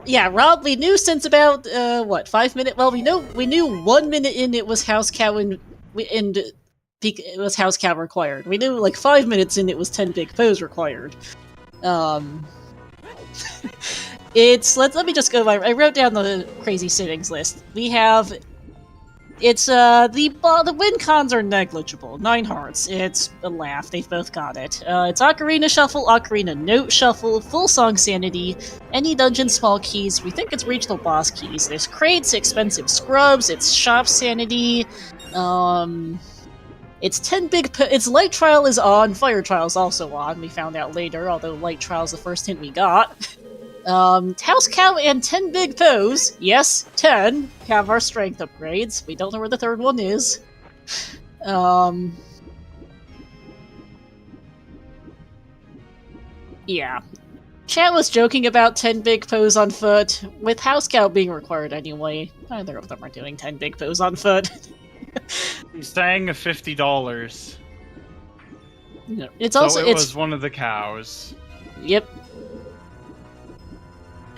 Yeah, Rob, we knew since about, what, 5 minutes? Well, we knew 1 minute in it was house cow and it was house cow required. We knew like 5 minutes in it was 10 big pose required. Let me just go by, I wrote down the crazy sittings list. We have, the win cons are negligible. 9 hearts. It's a laugh. They've both got it. It's Ocarina Shuffle, Ocarina Note Shuffle, Full Song Sanity, any dungeon small keys. We think it's regional boss keys. There's crates, expensive scrubs, it's shop sanity, it's 10 big it's Light Trial is on, Fire Trial's also on, we found out later, although Light Trial's the first hint we got. House Cow and 10 big pose. Yes, 10 have our strength upgrades. We don't know where the third one is. Yeah. Chat was joking about 10 big pose on foot, with House Cow being required anyway. Neither of them are doing 10 big pose on foot. He's saying $50. No, it was one of the cows. Yep.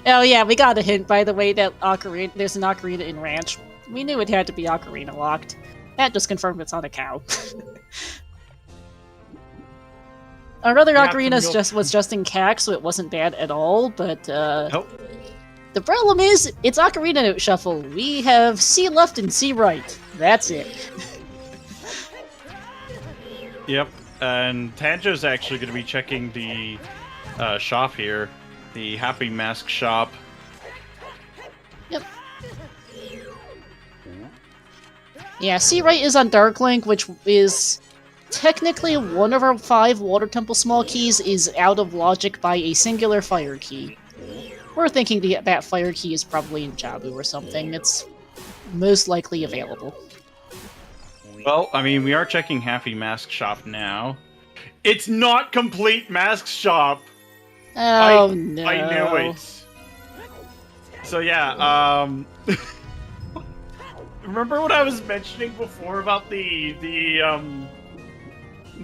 Oh yeah, we got a hint, by the way, that there's an Ocarina in Ranch. We knew it had to be Ocarina locked. That just confirmed it's on a cow. Our other Ocarina was just in CAC, so it wasn't bad at all, but Nope. The problem is, it's Ocarina Note Shuffle. We have C left and C right. That's it. Yep, and Tanjo's actually going to be checking the shop here. The Happy Mask shop. Yep. Yeah, C right is on Dark Link, which is technically one of our 5 Water Temple small keys is out of logic by a singular fire key. We're thinking that fire key is probably in Jabu or something. It's most likely available. Well, I mean, we are checking Happy Mask shop now. It's not Complete Mask shop! Oh no. I knew it. So yeah, remember what I was mentioning before about the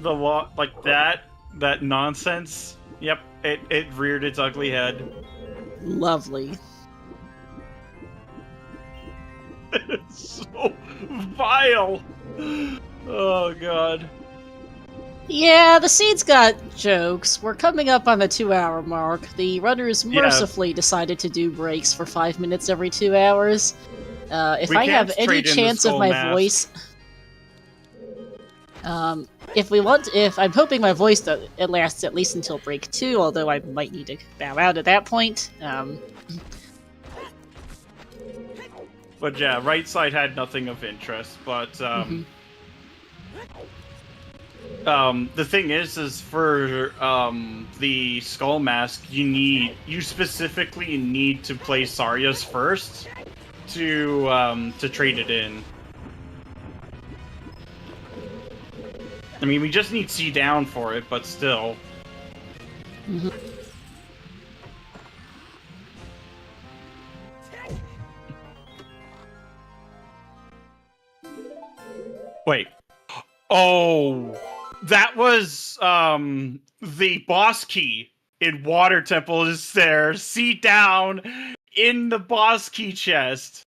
lot like that nonsense? Yep, it reared its ugly head. Lovely. It's so vile. Oh god. Yeah, the seed's got jokes. We're coming up on the 2-hour mark. The runners mercifully decided to do breaks for 5 minutes every 2 hours. If We I can't have any trade in the chance of skull my mask. voice, if I'm hoping my voice it lasts at least until break 2, although I might need to bow out at that point. But yeah, right side had nothing of interest. But the thing is for the skull mask, you specifically need to play Sarya's first to trade it in. I mean, we just need C down for it, but still. Wait. Oh, that was the boss key in Water Temple is there. C down in the boss key chest.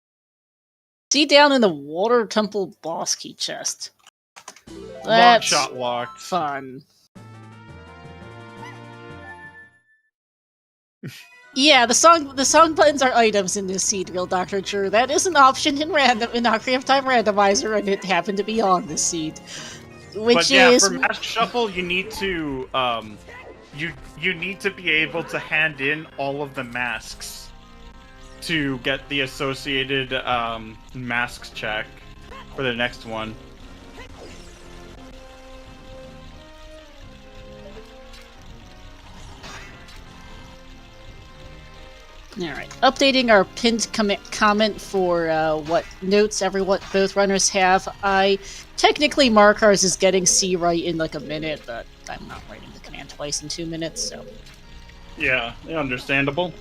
See down in the Water Temple boss key chest. Long That's shot locked. fun. Yeah, the song buttons are items in this seed reel, Dr. Drew. That is an option in Ocarina of Time Randomizer, and it happened to be on this seed. But yeah, for Mask Shuffle, you need to you need to be able to hand in all of the masks to get the associated masks check for the next one. Alright, updating our pinned comment for what notes both runners have. Technically, Markars is getting C right in like a minute, but I'm not writing the command twice in 2 minutes, so... Yeah, understandable.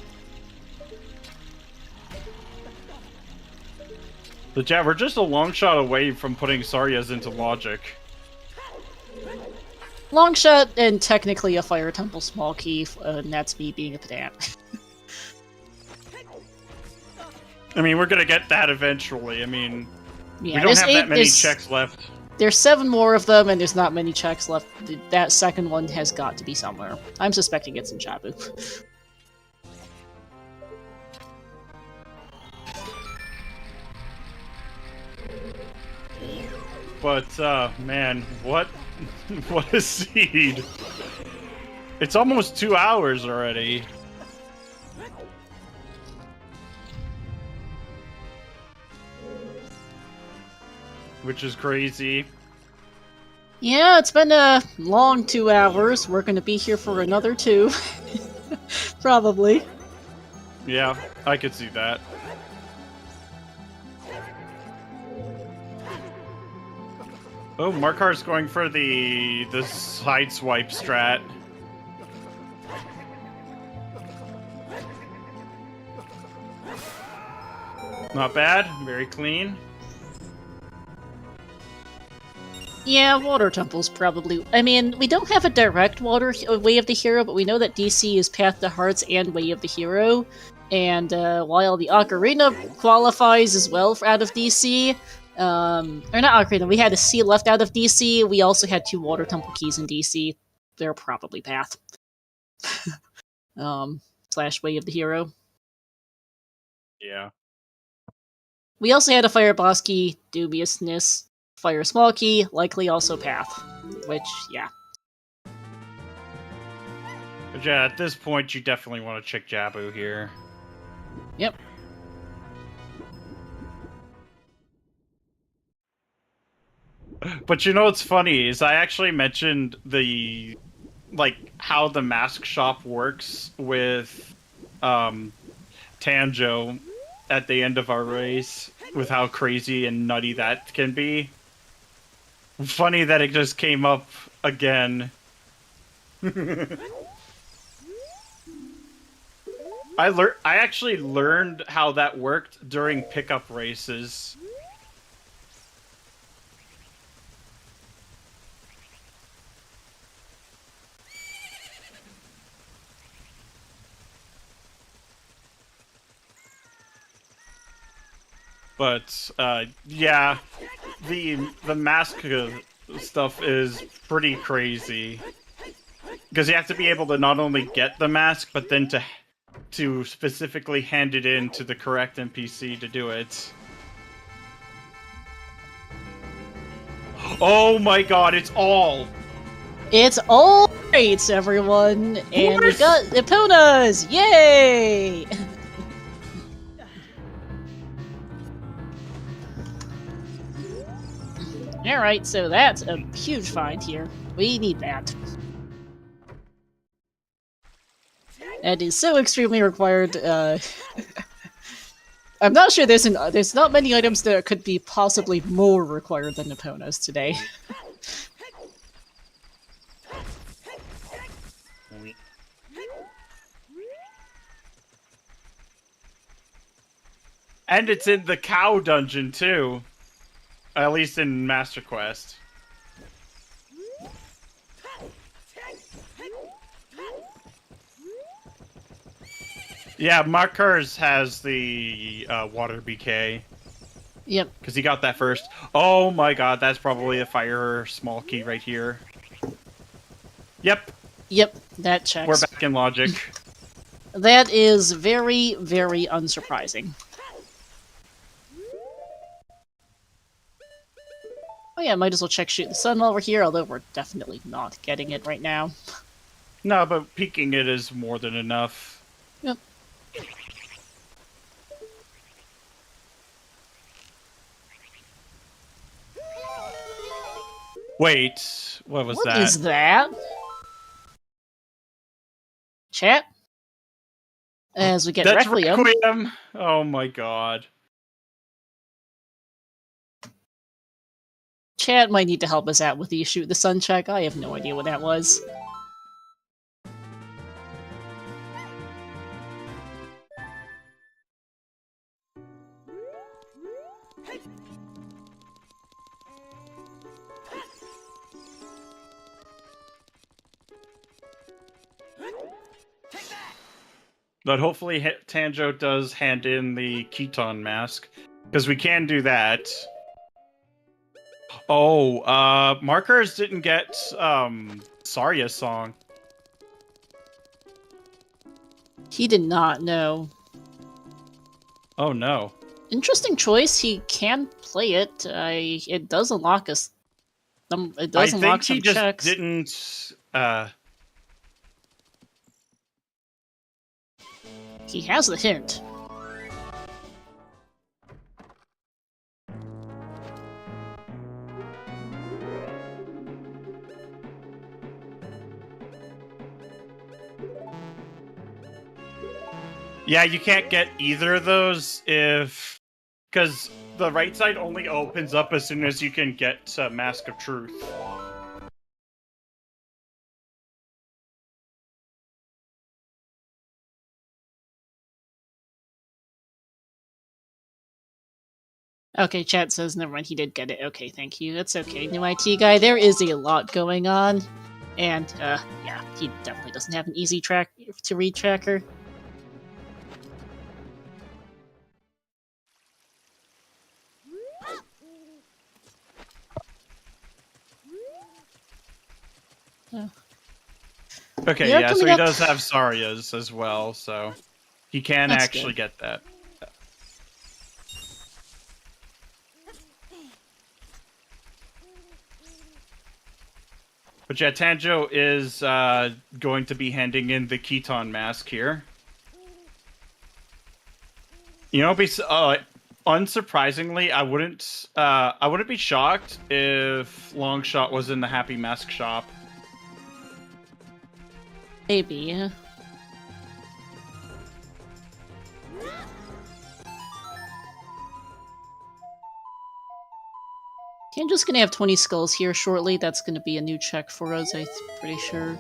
But yeah, we're just a long shot away from putting Sarya's into logic. Long shot and technically a Fire Temple small key, and that's me being a pedant. I mean, we're gonna get that eventually. I mean, yeah, we don't have that many checks left. There's 7 more of them, and there's not many checks left. That second one has got to be somewhere. I'm suspecting it's in Jabu. But, man, what a seed. It's almost 2 hours already. Which is crazy. Yeah, it's been a long 2 hours. We're gonna be here for another 2. Probably. Yeah, I could see that. Oh, Markar's going for the side swipe strat. Not bad, very clean. Yeah, Water Temple's probably... I mean, we don't have a direct Way of the Hero, but we know that DC is Path to Hearts and Way of the Hero. And while the Ocarina qualifies as well out of DC... or not Ocarina, we had a C left out of DC, we also had 2 Water Temple keys in DC. They're probably Path. / Way of the Hero. Yeah. We also had a Fire Boss key, Dubiousness. Fire Small Key, likely also Path. Which, yeah. But yeah, at this point, you definitely want to check Jabu here. Yep. But you know what's funny is I actually mentioned how the mask shop works with Tanjo at the end of our race, with how crazy and nutty that can be. Funny that it just came up again. I actually learned how that worked during pickup races. But yeah, the mask stuff is pretty crazy because you have to be able to not only get the mask, but then to specifically hand it in to the correct NPC to do it. Oh my god, it's all! It's all great, everyone! And we got Eponas! Yay! Alright, so that's a huge find here. We need that. That is so extremely required. I'm not sure there's not many items that could be possibly more required than Eponas today. And it's in the cow dungeon too. At least in Master Quest. Yeah, Markars has the water BK. Yep. Because he got that first. Oh my god, that's probably a fire small key right here. Yep. Yep, that checks. We're back in logic. That is very, very unsurprising. Oh yeah, might as well check Shoot the Sun while we're here, although we're definitely not getting it right now. No, but peeking it is more than enough. Yep. Wait, what was that? What is that? Chat? As we get That's Requiem. Requiem. Oh my god. Chat might need to help us out with the Shoot the Sun check. I have no idea what that was. But hopefully Tanjo does hand in the Keton mask, because we can do that. Oh, Markars didn't get Sarya's song. He did not know. Oh no. Interesting choice. He can play it. It does unlock us. It does unlock some checks. I think he just didn't. He has the hint. Yeah, you can't get either of those because the right side only opens up as soon as you can get Mask of Truth. Okay, chat says, never mind, he did get it. Okay, thank you. That's okay, new IT guy. There is a lot going on. And, yeah, he definitely doesn't have an easy track to read tracker. Okay, yeah, so he does have Sarya's as well, so he can actually get that. But yeah, Tanjo is going to be handing in the Keton mask here. You know, unsurprisingly, I wouldn't be shocked if Longshot was in the Happy Mask shop. Maybe. Tanjo's gonna have 20 skulls here shortly. That's gonna be a new check for us, I'm pretty sure.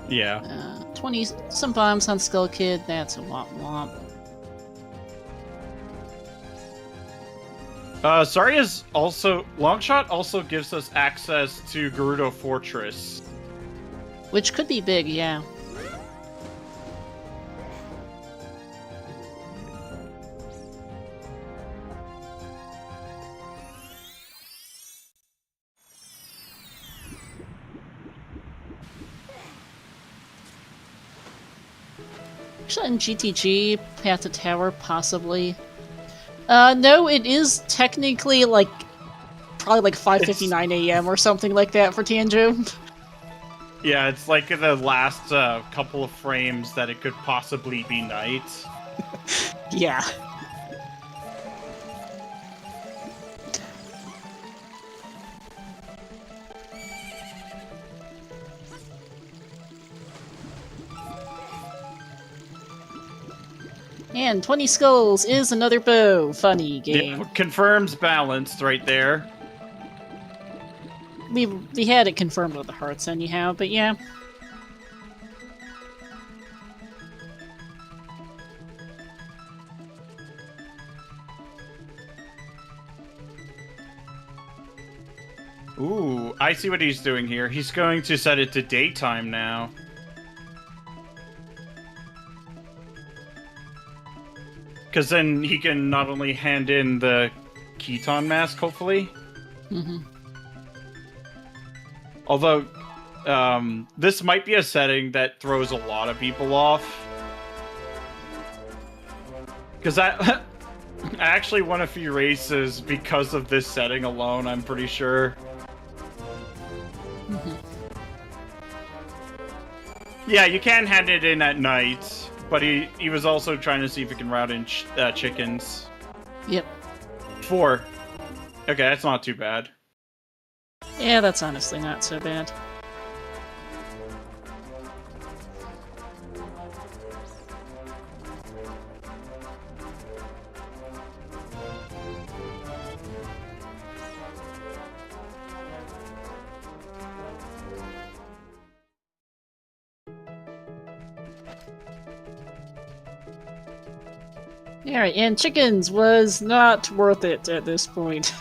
Yeah. 20, some bombs on Skull Kid, that's a womp womp. Zarya's also... Longshot also gives us access to Gerudo Fortress. Which could be big, yeah. Actually, in GTG, Path to Tower, possibly. No, it is technically, like, probably like 5:59 a.m. or something like that for Tanjo. Yeah, it's like the last couple of frames that it could possibly be night. Yeah. And 20 skulls is another bow. Funny game. It confirms balanced right there. We had it confirmed with the hearts anyhow, but yeah. Ooh, I see what he's doing here. He's going to set it to daytime now. Because then he can not only hand in the Keton mask, hopefully. Mm-hmm. Although, this might be a setting that throws a lot of people off. Because I actually won a few races because of this setting alone, I'm pretty sure. Mm-hmm. Yeah, you can hand it in at night, but he was also trying to see if he can route in chickens. Yep. 4. Okay, that's not too bad. Yeah, that's honestly not so bad. Alright, and chickens was not worth it at this point.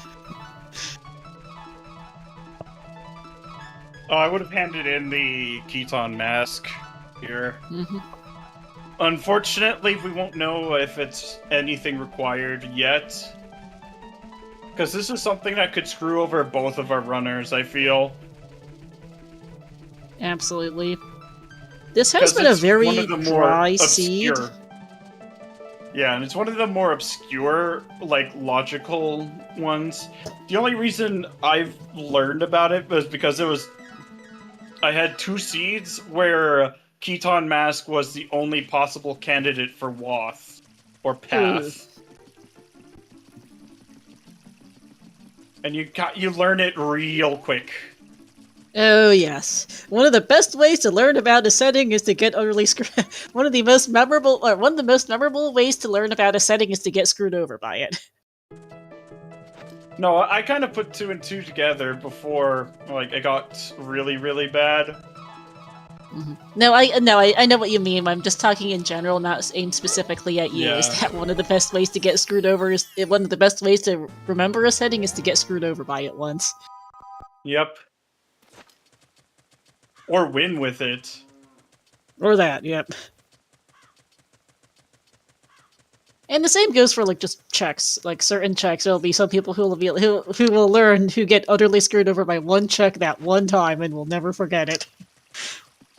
Oh, I would have handed in the Keton mask here. Mm-hmm. Unfortunately, we won't know if it's anything required yet. Because this is something that could screw over both of our runners, I feel. Absolutely. This has been a very dry seed. Yeah, and it's one of the more obscure, like, logical ones. The only reason I've learned about it was because I had 2 seeds where Keton Mask was the only possible candidate for Wath, or Path. And you learn it real quick. Oh yes, one of the best ways to learn about a setting is to get utterly screwed. One of the most memorable ways to learn about a setting is to get screwed over by it. No, I kind of put 2 and 2 together before, like, it got really, really bad. Mm-hmm. No, I know what you mean. I'm just talking in general, not aimed specifically at you. Yeah. Is that one of the best ways to get screwed over? One of the best ways to remember a setting is to get screwed over by it once. Yep. Or win with it. Or that, yep. And the same goes for, like, just checks. Like, certain checks, there'll be some people who will learn who get utterly screwed over by one check that one time and will never forget it.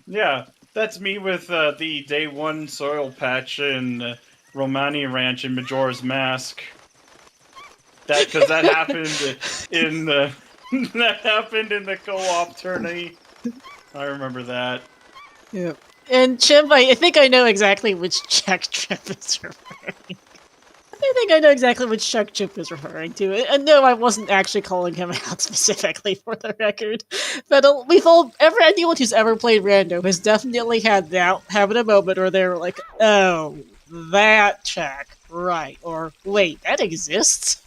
Yeah, that's me with the day 1 soil patch in Romani Ranch in Majora's Mask. Because that happened in the co-op tourney. I remember that. Yep. And Chimp, I think I know exactly which check Chimp is referring. I think I know exactly which check Chimp is referring to. And no, I wasn't actually calling him out specifically for the record. But anyone who's ever played Rando has definitely had having a moment where they're like, oh, that check, right? Or wait, that exists.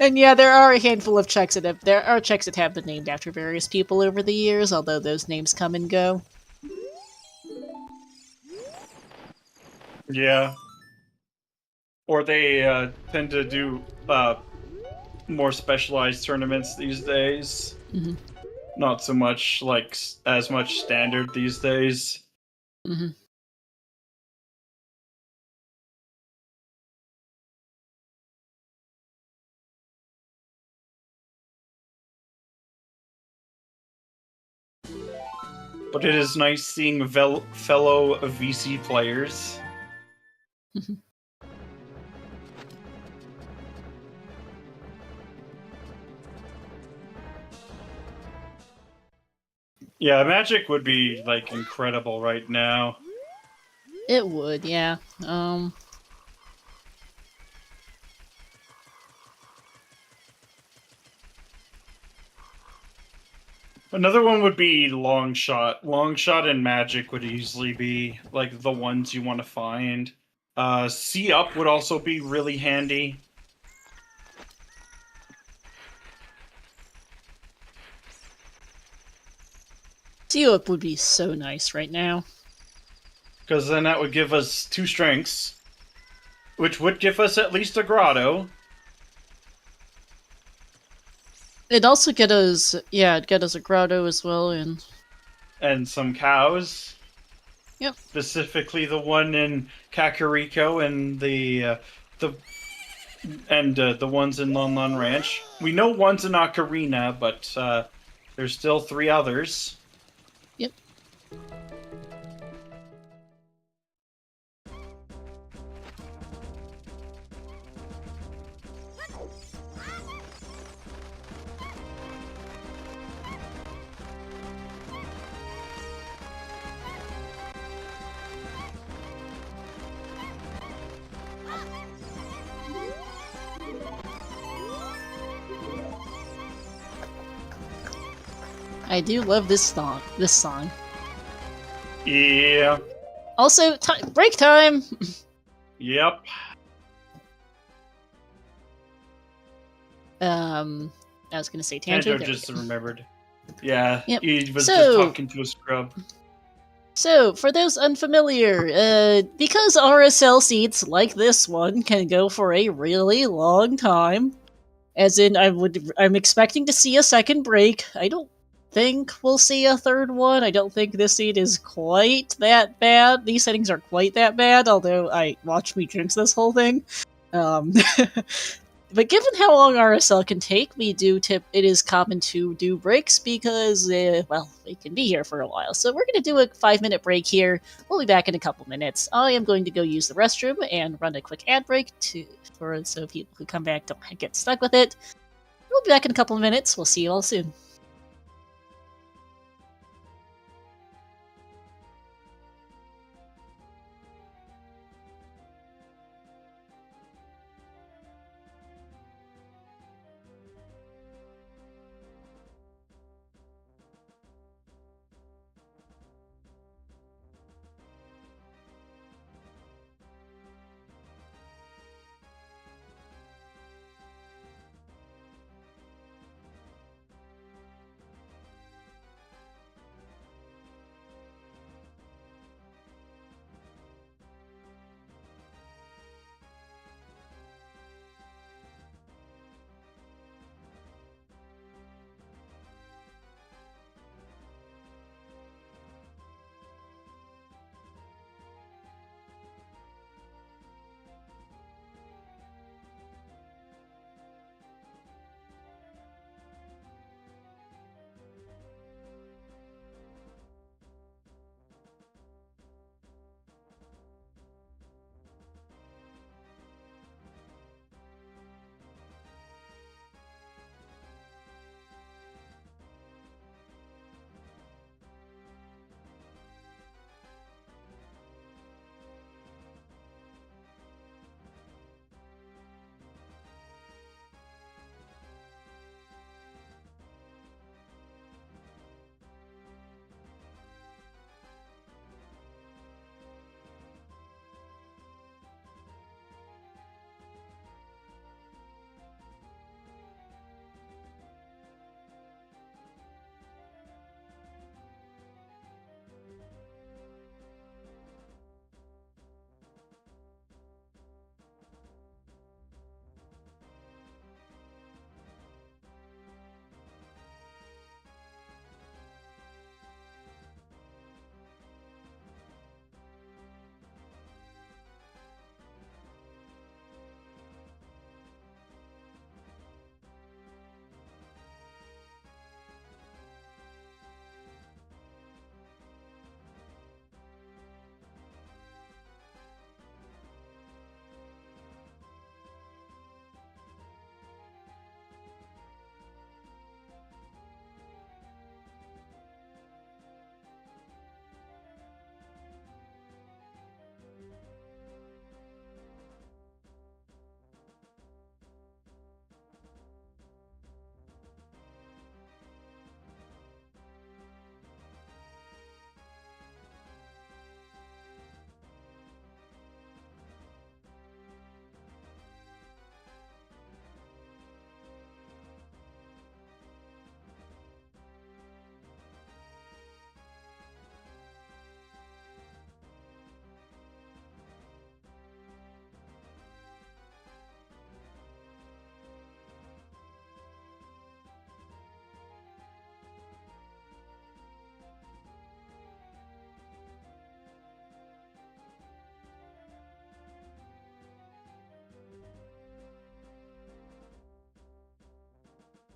And yeah, there are a handful of checks that have been named after various people over the years, although those names come and go. Yeah. Or they tend to do more specialized tournaments these days. Mm-hmm. Not so much like as much standard these days. Mm-hmm. But it is nice seeing fellow VC players. Mm-hmm. Yeah, Magic would be like incredible right now. It would, yeah. Another one would be Long Shot. Long Shot and Magic would easily be like the ones you want to find. C Up would also be really handy. C-Up would be so nice right now. Because then that would give us 2 strengths, which would give us at least a grotto. It'd also get us a grotto as well, And some cows. Yep. Specifically the one in Kakariko and the ones in Lon Lon Ranch. We know one's in Ocarina, but there's still 3 others. Yep. I do love this song. Yeah. Also, break time! Yep. I was gonna say Tanjo. Tanjo just remembered. Yeah, Yep. he was just talking to a scrub. So, for those unfamiliar, because RSL seats like this one can go for a really long time, as in I'm expecting to see a second break. I don't think we'll see a third one. I don't think this seat is quite that bad. These settings are quite that bad, although I watched me jinx this whole thing. But given how long RSL can take, it is common to do breaks because, well, they can be here for a while. So we're going to do a 5-minute break here. We'll be back in a couple minutes. I am going to go use the restroom and run a quick ad break so people who come back don't get stuck with it. We'll be back in a couple of minutes. We'll see you all soon.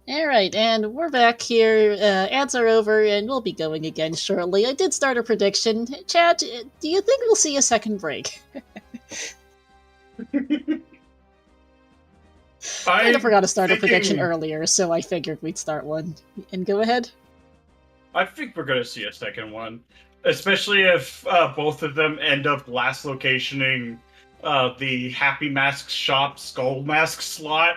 Alright, and we're back here. Ads are over, and we'll be going again shortly. I did start a prediction. Chat, do you think we'll see a second break? I forgot to start a prediction earlier, so I figured we'd start one. And go ahead. I think we're going to see a second one. Especially if both of them end up last locationing the Happy Mask shop skull mask slot.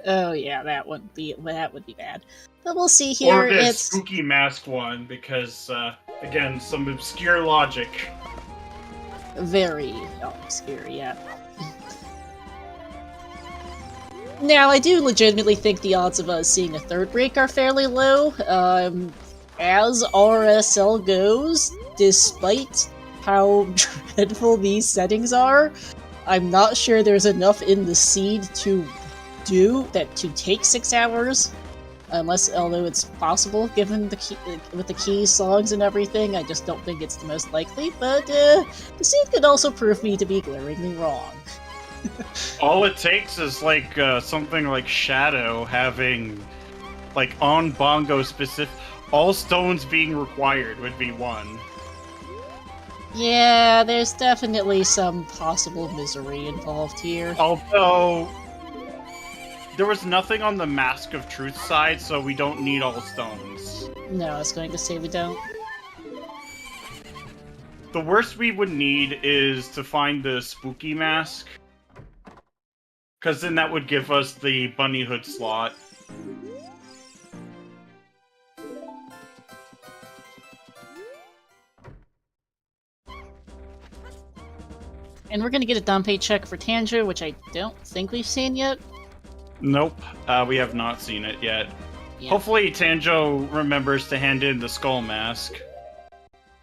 Oh yeah, that would be bad. But we'll see here. Or this spooky mask one, because again, some obscure logic. Very obscure, yeah. Now, I do legitimately think the odds of us seeing a third break are fairly low. As RSL goes, despite how dreadful these settings are, I'm not sure there's enough in the seed to take 6 hours, although it's possible given with the keys, songs, and everything. I just don't think it's the most likely, but the seed could also prove me to be glaringly wrong. All it takes is like something like Shadow having like on bongo specific, all stones being required would be one. Yeah, there's definitely some possible misery involved here. Although there was nothing on the Mask of Truth side, so we don't need all stones. No, I was going to say we don't. The worst we would need is to find the spooky mask, because then that would give us the bunny hood slot. And we're gonna get a Danpei check for Tanjo, which I don't think we've seen yet. Nope, we have not seen it yet. Yeah. Hopefully Tanjo remembers to hand in the skull mask.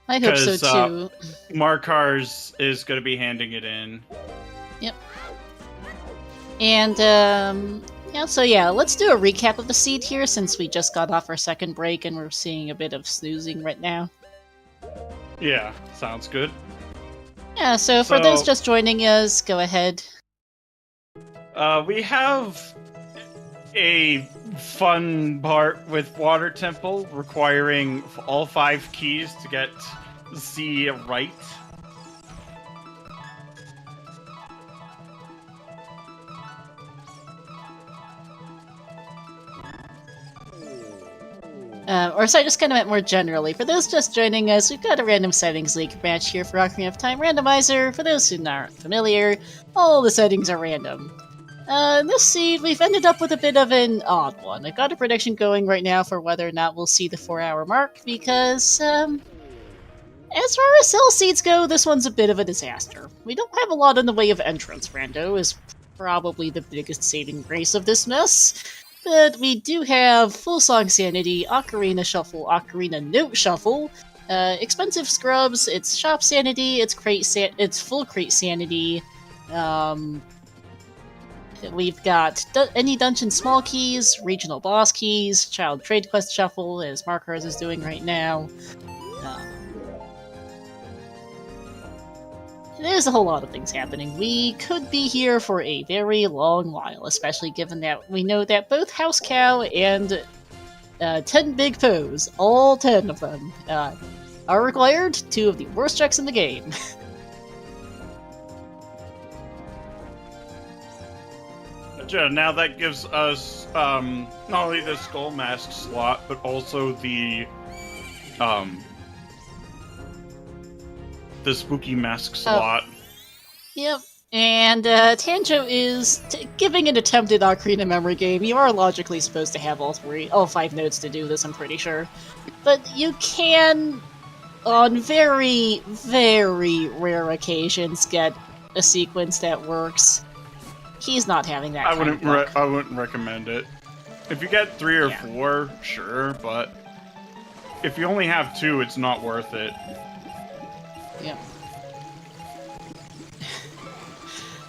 I hope so too. Markars is going to be handing it in. Yep. And, yeah, so yeah, let's do a recap of the seed here, since we just got off our second break and we're seeing a bit of snoozing right now. Yeah, sounds good. Yeah, so for those just joining us, go ahead. We have a fun part with Water Temple requiring all 5 keys to get Z right. Or sorry, just kind of meant more generally. For those just joining us, we've got a random settings league match here for Ocarina of Time Randomizer. For those who aren't familiar, all the settings are random. In this seed, we've ended up with a bit of an odd one. I've got a prediction going right now for whether or not we'll see the 4-hour mark, because, as far as cell seeds go, this one's a bit of a disaster. We don't have a lot in the way of entrance. Rando is probably the biggest saving grace of this mess. But we do have Full Song Sanity, Ocarina Shuffle, Ocarina Note Shuffle, Expensive Scrubs, it's Shop Sanity, it's Full Crate Sanity, we've got any Dungeon Small Keys, Regional Boss Keys, Child Trade Quest Shuffle, as Markars is doing right now. There's a whole lot of things happening. We could be here for a very long while, especially given that we know that both House Cow and 10 Big Poes, all 10 of them, are required. 2 of the worst checks in the game. Yeah, now that gives us not only the Skull Mask slot, but also the Spooky Mask slot. Yep. And Tanjo is giving an attempted Ocarina memory game. You are logically supposed to have all 5 notes to do this, I'm pretty sure. But you can, on very, very rare occasions, get a sequence that works. He's not having that. I wouldn't recommend it. If you get 3 or 4, sure, but if you only have 2, it's not worth it. Yep.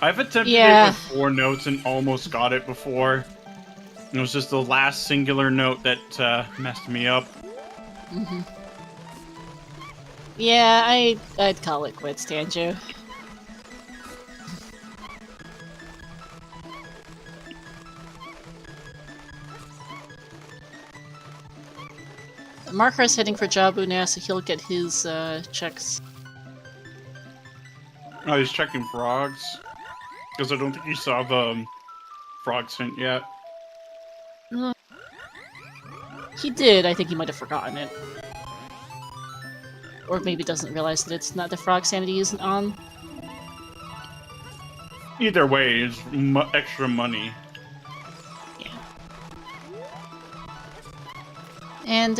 I've attempted it with 4 notes and almost got it before. It was just the last singular note that messed me up. Mm-hmm. Yeah, I'd call it quits, Tanjo. Markar's heading for Jabu now, so he'll get his checks. Oh, he's checking frogs. Because I don't think he saw the frogs hint yet. He did. I think he might have forgotten it. Or maybe doesn't realize that it's not the frog sanity isn't on. Either way, it's extra money. Yeah. And,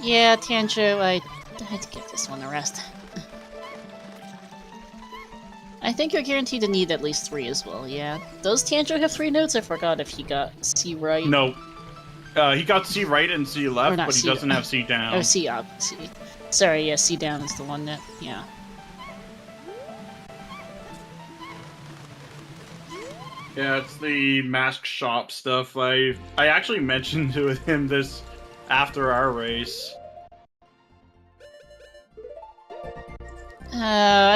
yeah, Tanjo, I had to give this one a rest. I think you're guaranteed to need at least 3 as well, yeah. Does Tanjo have 3 notes? I forgot if he got C right. No. He got C right and C left, but he doesn't have C down. Oh, C up. C. Sorry, yeah, C down is the one that, yeah. Yeah, it's the mask shop stuff. I actually mentioned to him this after our race.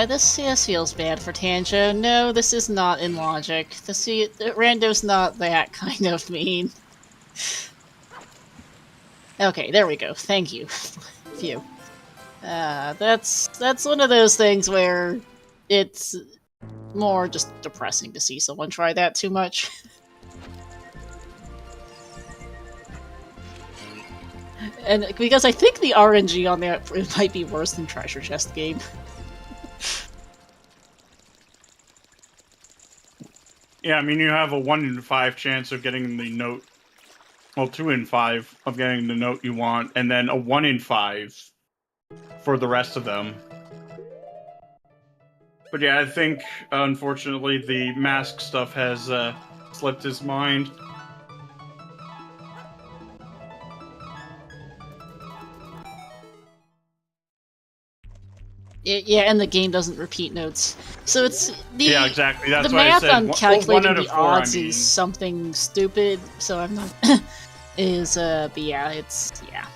This feels bad for Tanjo. No, this is not in logic. Rando's not that kind of mean. Okay, there we go. Thank you. Phew. That's one of those things where it's more just depressing to see someone try that too much. And because I think the RNG on there might be worse than Treasure Chest game. Yeah, I mean, you have a 1 in 5 chance of getting the note. Well, 2 in 5 of getting the note you want, and then a 1 in 5 for the rest of them. But yeah, I think, unfortunately, the mask stuff has slipped his mind. Yeah, and the game doesn't repeat notes. So it's the yeah, exactly. That's the why math I said on calculating the 4, odds is something stupid. So I'm not but yeah, it's yeah.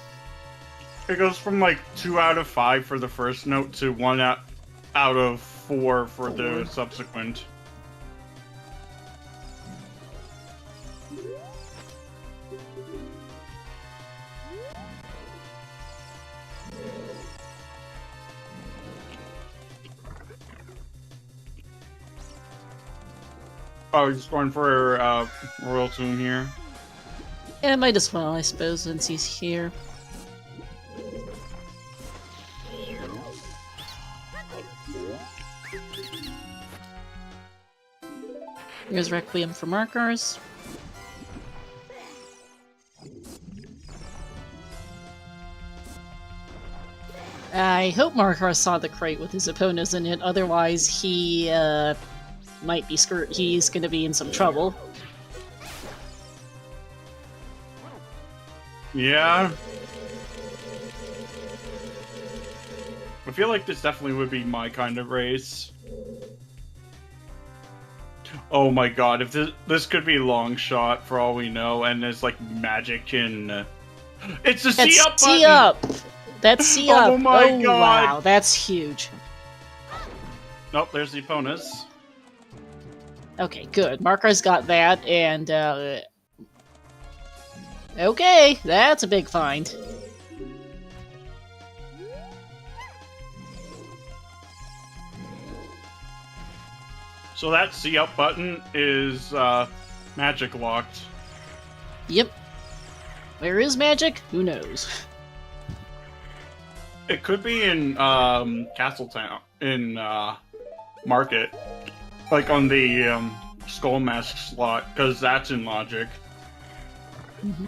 It goes from like 2 out of 5 for the first note to 1 out of 4 for the subsequent. Oh, he's going for Royal Tomb here. Yeah, might as well, I suppose, since he's here. Here's Requiem for Markars. I hope Markars saw the crate with his opponents in it, otherwise he, might be he's gonna be in some trouble. Yeah. I feel like this definitely would be my kind of race. Oh my god, if this could be long shot for all we know, and there's like magic in... It's the C up button! C up! That's C up! Oh my god! Wow, that's huge. Nope, there's the opponents. Okay, good. Markars got that, and, okay, that's a big find. So that C up button is, magic locked. Yep. Where is magic? Who knows? It could be in, Castletown, in, Market. Like on the Skull Mask slot, because that's in logic. Mm-hmm.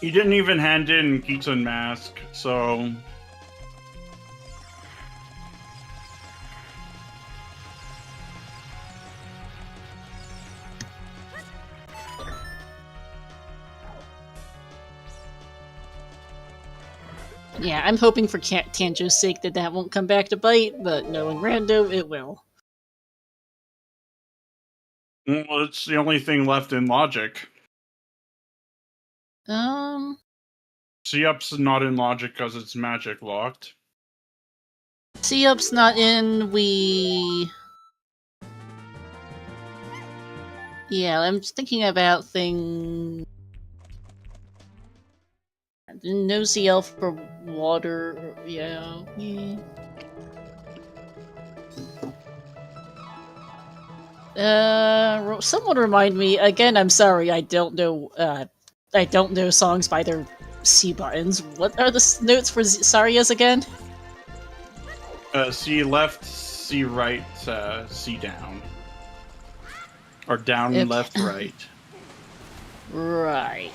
He didn't even hand in Keaton Mask, so... Yeah, I'm hoping for Tanjo's sake that that won't come back to bite, but knowing Rando, it will. Well, it's the only thing left in logic. C-Up's not in logic because it's magic locked. C-Up's not in, we... Yeah, I'm just thinking about things... No CL for water, yeah. Someone remind me, again, I'm sorry, I don't know songs by their C buttons. What are the notes for Sarias again? C left, C right, C down. Or down, Okay. left, right. Right.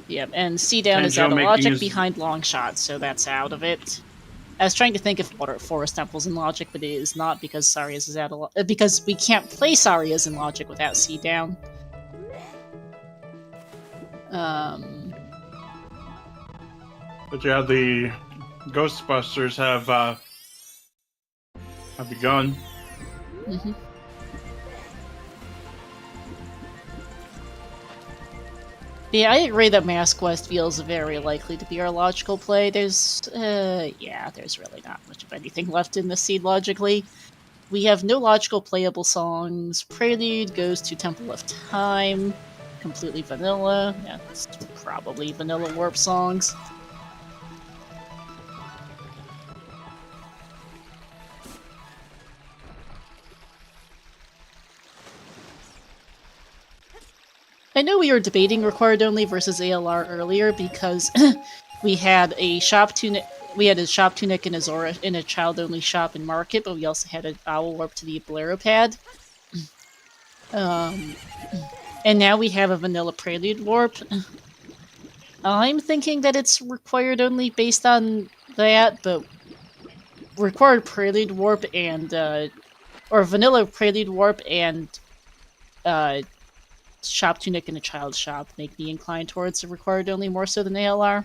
Yep, and C down is Tanjo out of logic his... behind long shot, so that's out of it. I was trying to think if Forest Temple's in logic, but it is not because Sarias is out of because we can't play Sarias in logic without C down. But yeah, the Ghostbusters have begun. Mm-hmm. Yeah, I agree that Mask Quest feels very likely to be our logical play. There's really not much of anything left in the seed logically. We have no logical playable songs. Prelude goes to Temple of Time. Completely vanilla. Yeah, it's probably vanilla warp songs. I know we were debating required only versus ALR earlier because we had a shop tunic. We had a shop tunic and a Zora in a child only shop in Market, but we also had an owl warp to the Bolero pad. And now we have a vanilla prelude warp. I'm thinking that it's required only based on that, but required prelude warp and or vanilla prelude warp and shop tunic in a child shop make me inclined towards the required only more so than ALR.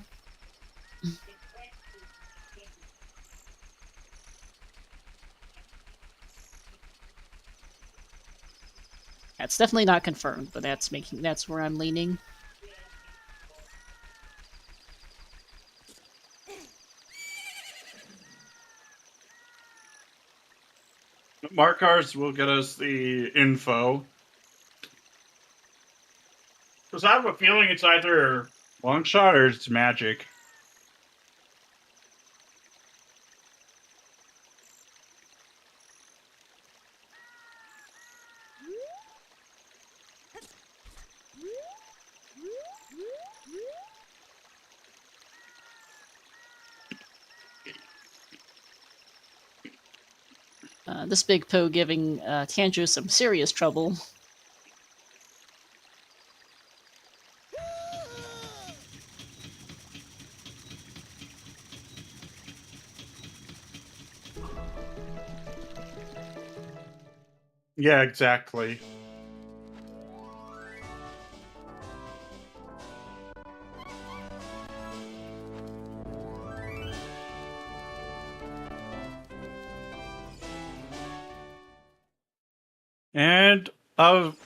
That's definitely not confirmed, but that's where I'm leaning. Markars will get us the info. Because I have a feeling it's either long shot or it's magic. This big Poe giving Tanjo some serious trouble. Yeah, exactly. And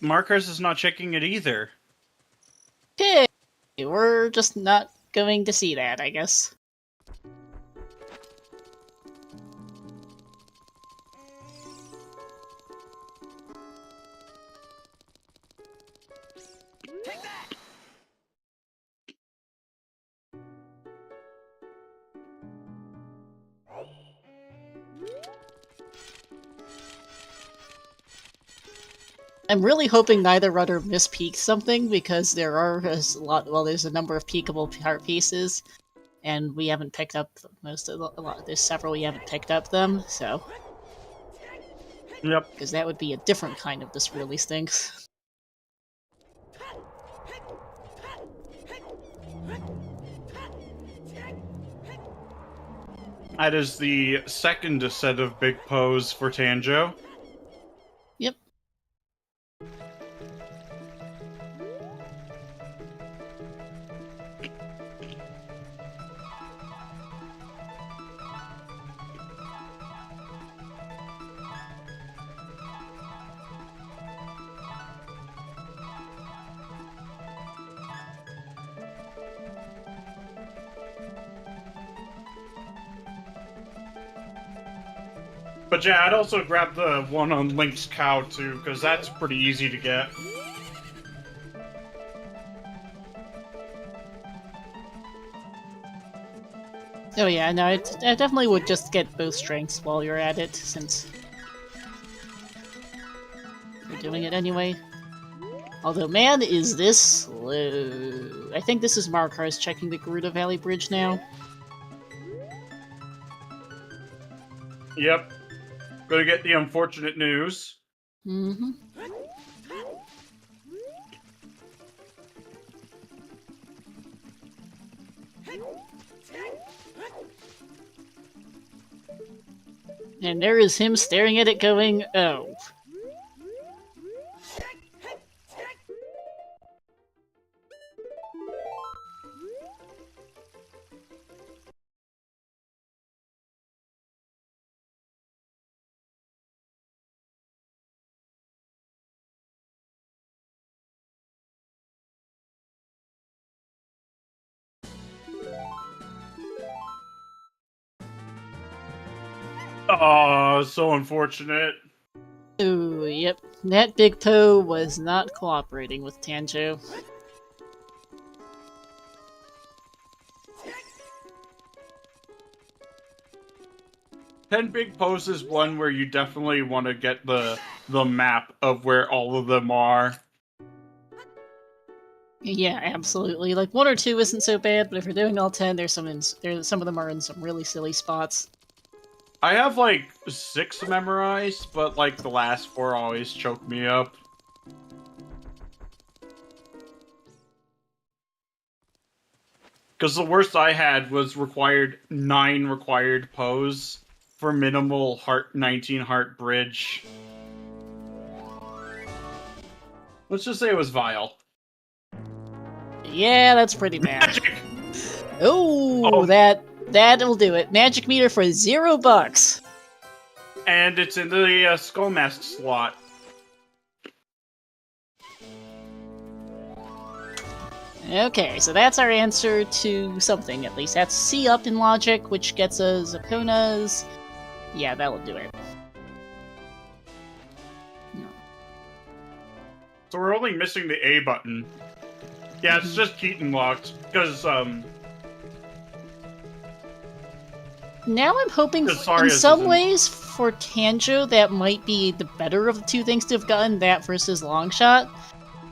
Markers is not checking it either. Okay, we're just not going to see that, I guess. I'm really hoping neither rudder mispeaks something because there's a number of peekable heart pieces, and we haven't picked up there's several we haven't picked up them, so. Yep. Because that would be a different kind of this really stinks. That is the second set of big Poes for Tanjo. Yep. But yeah, I'd also grab the one on Link's cow too, because that's pretty easy to get. Oh yeah, no, I definitely would just get both strengths while you're at it, since you're doing it anyway. Although, man, is this slow. I think this is Markars checking the Gerudo Valley Bridge now. Yep. Gonna get the unfortunate news. Mm-hmm. And there is him staring at it going, oh. Oh, so unfortunate. Ooh, yep. That big toe was not cooperating with Tanjo. Ten Big Pose is one where you definitely want to get the map of where all of them are. Yeah, absolutely. Like 1 or 2 isn't so bad, but if you're doing all 10, some of them are in some really silly spots. I have like 6 memorized, but like the last 4 always choke me up. Because the worst I had was required 9 required pose for minimal 19 heart bridge. Let's just say it was vile. Yeah, that's pretty bad. Magic! Oh, that'll do it. Magic meter for $0. And it's in the skull mask slot. Okay, so that's our answer to something, at least. That's C up in logic, which gets us Zapona's. Yeah, that'll do it. No. So we're only missing the A button. Yeah, it's just Keaton locked, because, Now I'm hoping, in some ways, for Tanjo, that might be the better of the 2 things to have gotten, that versus Longshot.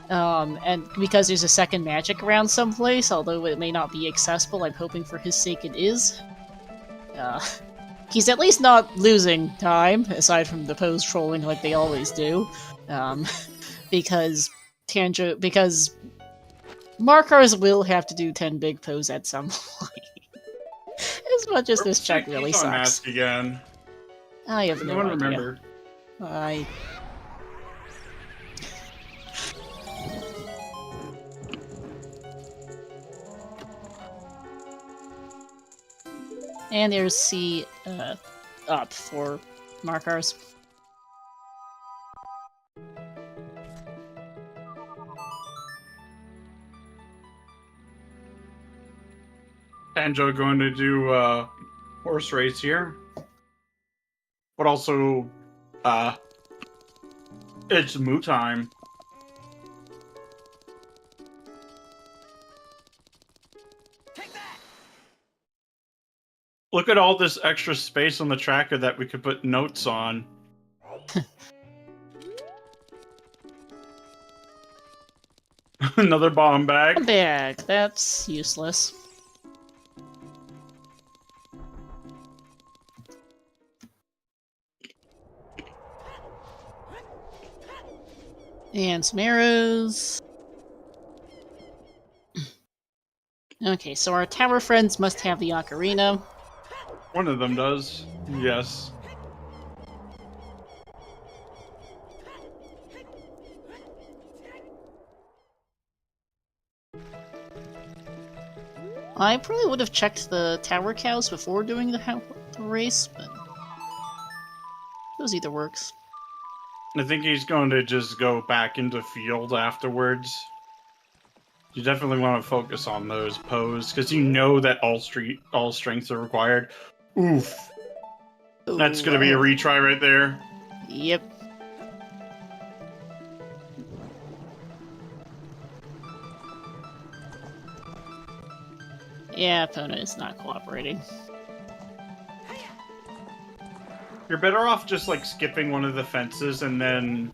And because there's a second magic around someplace, although it may not be accessible, I'm hoping for his sake it is. He's at least not losing time, aside from the pose trolling like they always do. Because Markars will have to do 10 big pose at some point. As much as this check really sucks. Mask again. I have no idea. Remember. And there's C up for Markars. Tanjo going to do horse race here. But also, it's moo time. Look at all this extra space on the tracker that we could put notes on. Another bomb bag. Bomb bag, that's useless. And some arrows. Okay, so our tower friends must have the ocarina. One of them does, yes. I probably would have checked the tower cows before doing the race, but those either works. I think he's going to just go back into field afterwards. You definitely want to focus on those pose, because you know that all strengths are required. Oof. That's gonna be a retry right there. Yep. Yeah, opponent is not cooperating. You're better off just, like, skipping one of the fences and then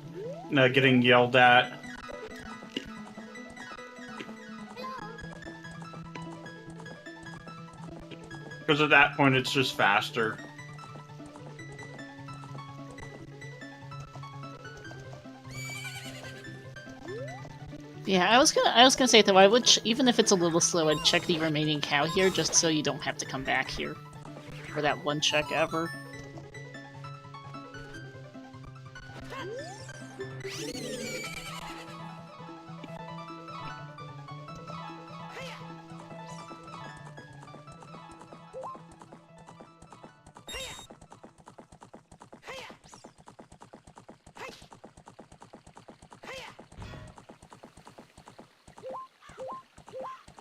getting yelled at. Because at that point, it's just faster. Yeah, I was gonna say though, I would even if it's a little slow, I'd check the remaining cow here just so you don't have to come back here for that one check ever.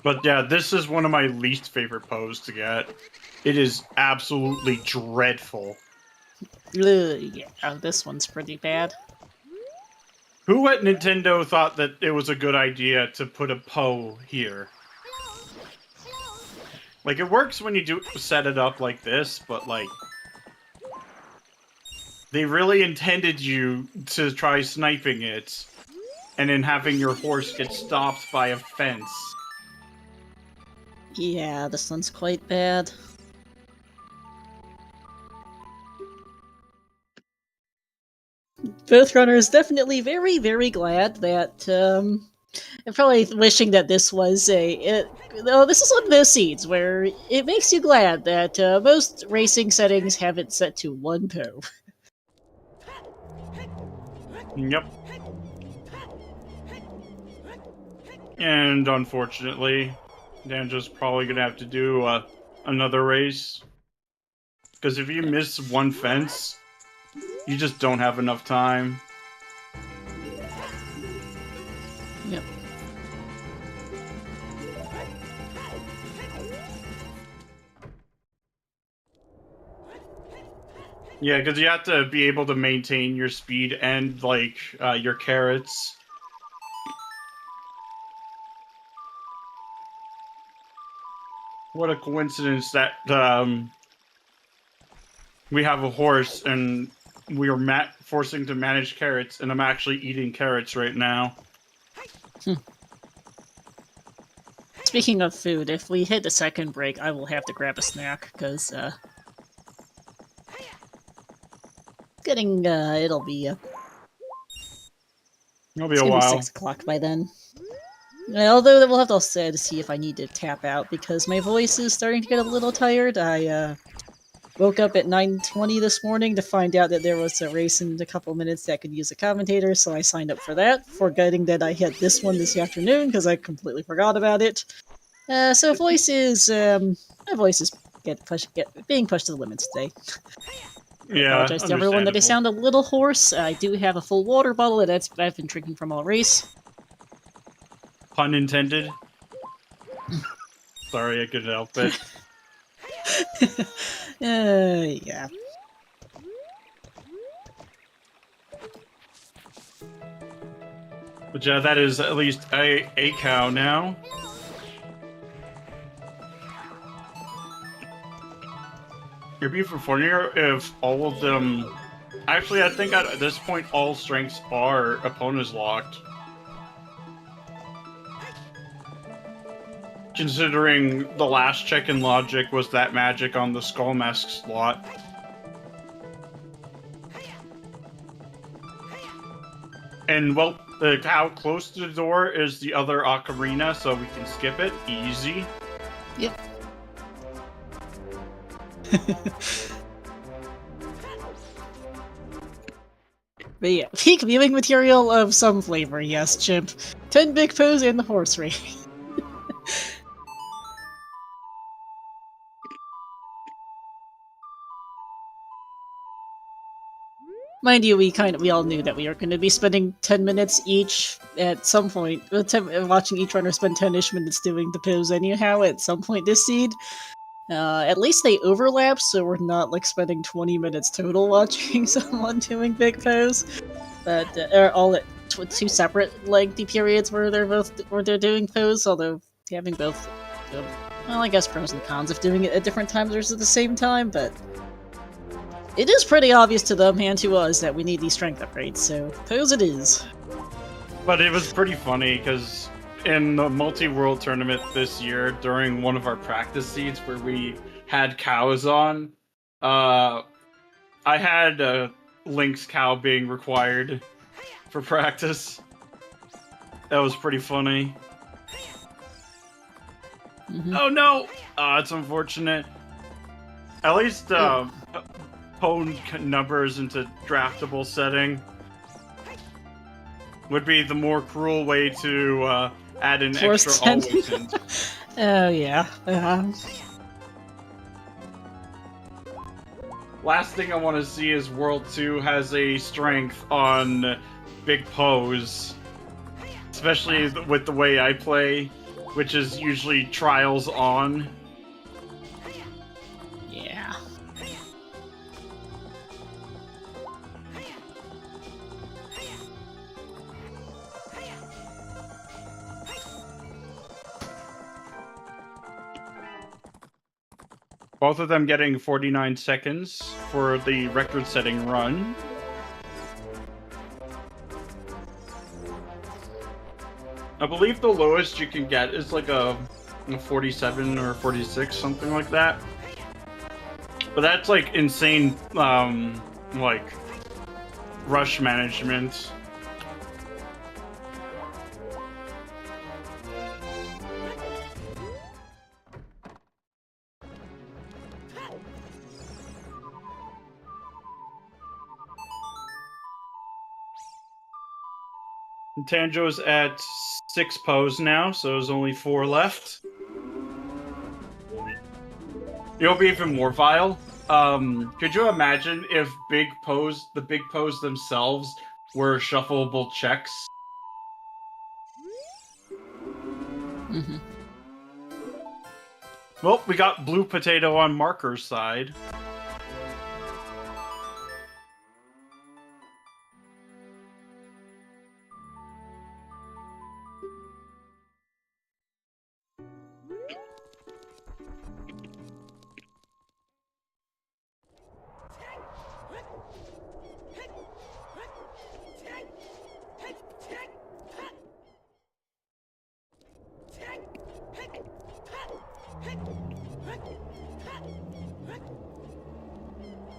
But yeah, this is one of my least favorite poses to get. It is absolutely dreadful. Yeah, this one's pretty bad. Who at Nintendo thought that it was a good idea to put a Poe here? Like, it works when you set it up like this, but like... They really intended you to try sniping it, and then having your horse get stopped by a fence. Yeah, this one's quite bad. Both runners definitely very, very glad that, I'm probably wishing that this was this is one of those seeds where it makes you glad that most racing settings have it set to 1 Poe. Yep. And unfortunately, Danjo's probably gonna have to do another race. Because if you miss one fence, you just don't have enough time. Yep. Yeah, because you have to be able to maintain your speed and, like, your carrots. What a coincidence that we have a horse and we are forcing to manage carrots, and I'm actually eating carrots right now. Speaking of food, if we hit the second break, I will have to grab a snack, because, it'll be a while. 6 o'clock by then. Although we'll have to also see if I need to tap out, because my voice is starting to get a little tired. I, woke up at 9:20 this morning to find out that there was a race in a couple minutes that could use a commentator, so I signed up for that, forgetting that I had this one this afternoon, because I completely forgot about it. So my voice is being pushed to the limits today. Yeah, I apologize to everyone that I sound a little hoarse. I do have a full water bottle that I've been drinking from all race. Pun intended. Sorry, I couldn't help it. Yeah. But yeah, that is at least a cow now. It'd be funnier if all of them... Actually, I think at this point all strengths are opponents locked. Considering the last check in logic was that magic on the Skull Mask slot. And, well, the cow close to the door is the other ocarina, so we can skip it. Easy. Yep. But yeah, peak viewing material of some flavor, yes, Chimp. 10 big Poes and the horse race. Mind you, we all knew that we were going to be spending 10 minutes each at some point, watching each runner spend 10-ish minutes doing the pose anyhow at some point this seed. At least they overlap, so we're not like spending 20 minutes total watching someone doing big pose. But or all at two separate lengthy periods where they're doing pose. Although having both, well, I guess pros and cons of doing it at different times versus at the same time. But it is pretty obvious to them and to us that we need these strength upgrades. So pose it is. But it was pretty funny because in the multi-world tournament this year, during one of our practice seeds where we had cows on, I had Link's cow being required for practice. That was pretty funny. Mm-hmm. Oh no! It's unfortunate. At least pwned numbers into draftable setting would be the more cruel way to add an extra always hint. Oh yeah. Last thing I want to see is World 2 has a strength on big pose. Especially with the way I play, which is usually trials on. Yeah. Both of them getting 49 seconds for the record-setting run. I believe the lowest you can get is like a 47 or 46, something like that. But that's like insane, like, rush management. Tanjo's at 6 pose now, so there's only 4 left. It'll be even more vile. Could you imagine if the big pose themselves were shuffleable checks? Mm-hmm. Well, we got blue potato on Markars' side.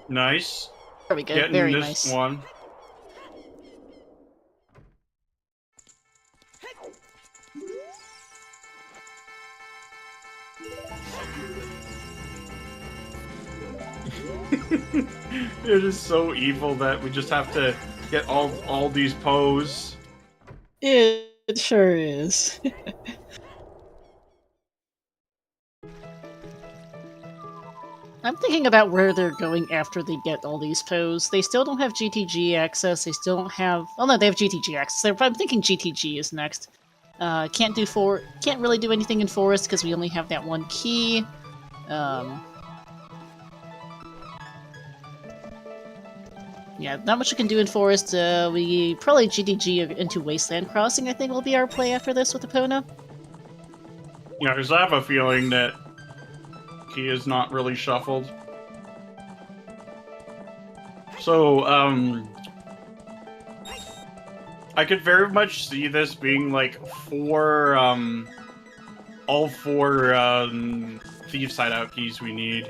Nice. There we go. Getting Very this nice. one. It is so evil that we just have to get all these pose. It sure is. I'm thinking about where they're going after they get all these pose. They still don't have GTG access. They still don't have. Oh no, they have GTG access. I'm thinking GTG is next. Can't really do anything in Forest because we only have that one key. Yeah, not much we can do in Forest. We probably GTG into Wasteland Crossing. I think will be our play after this with Epona. Yeah, because I have a feeling that he is not really shuffled. So, I could very much see this being like all four Thieves Hideout keys we need.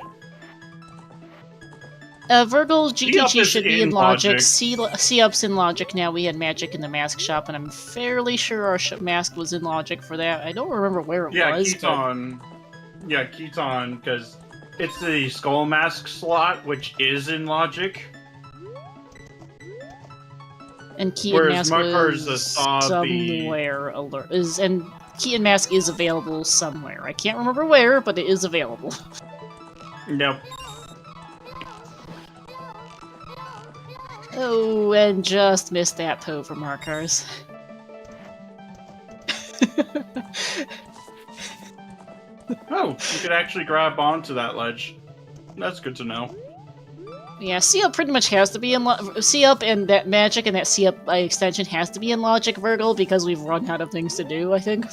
Virgil GTG should be in Logic. Logic. C-Up's in Logic now. We had Magic in the Mask Shop, and I'm fairly sure our mask was in Logic for that. I don't remember where it was. Keaton. Yeah, Keaton, because it's the Skull Mask slot, which is in Logic. And Key and Mask Markars was saw somewhere and Key and Mask is available somewhere. I can't remember where, but it is available. Nope. Oh, and just missed that Poe for Markars. Oh, you could actually grab onto that ledge. That's good to know. Yeah, C-Up pretty much has to be in C-Up, and that magic and that C-Up by extension has to be in Logic Virgil because we've run out of things to do, I think.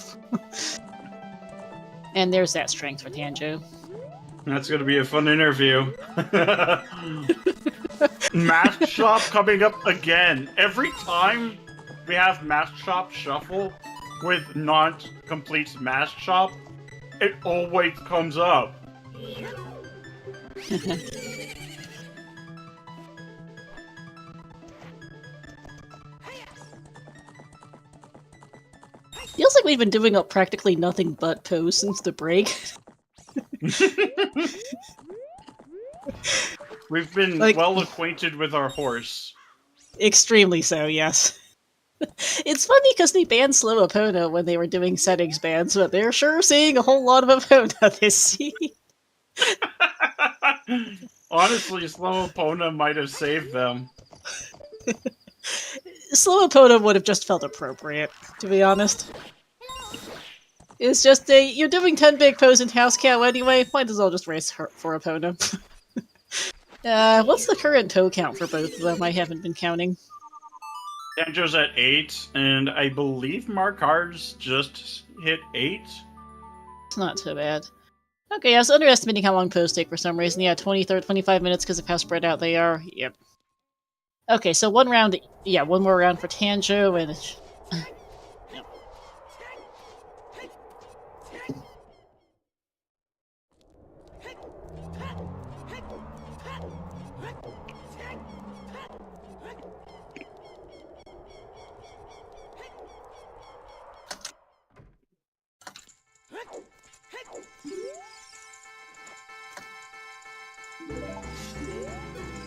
And there's that strength for Tanjo. That's gonna be a fun interview. Mask Shop coming up again. Every time we have Mask Shop Shuffle with not complete Mask Shop, it always comes up. Feels like we've been doing up practically nothing but pose since the break. We've been well acquainted with our horse. Extremely so, yes. It's funny because they banned Slow Epona when they were doing settings bans, but they're sure seeing a whole lot of Epona this season. Honestly, Slow Epona might have saved them. Slow Epona would have just felt appropriate, to be honest. It's just you're doing 10 big pose in House Cow anyway, might as well just race her for Epona. What's the current toe count for both of them? I haven't been counting. Tanjo's at 8, and I believe Markars just hit 8. It's not so bad. Okay, I was underestimating how long pose take for some reason. Yeah, 25 minutes because of how spread out they are. Yep. Okay, so one round, yeah, one more round for Tanjo, and... Yep.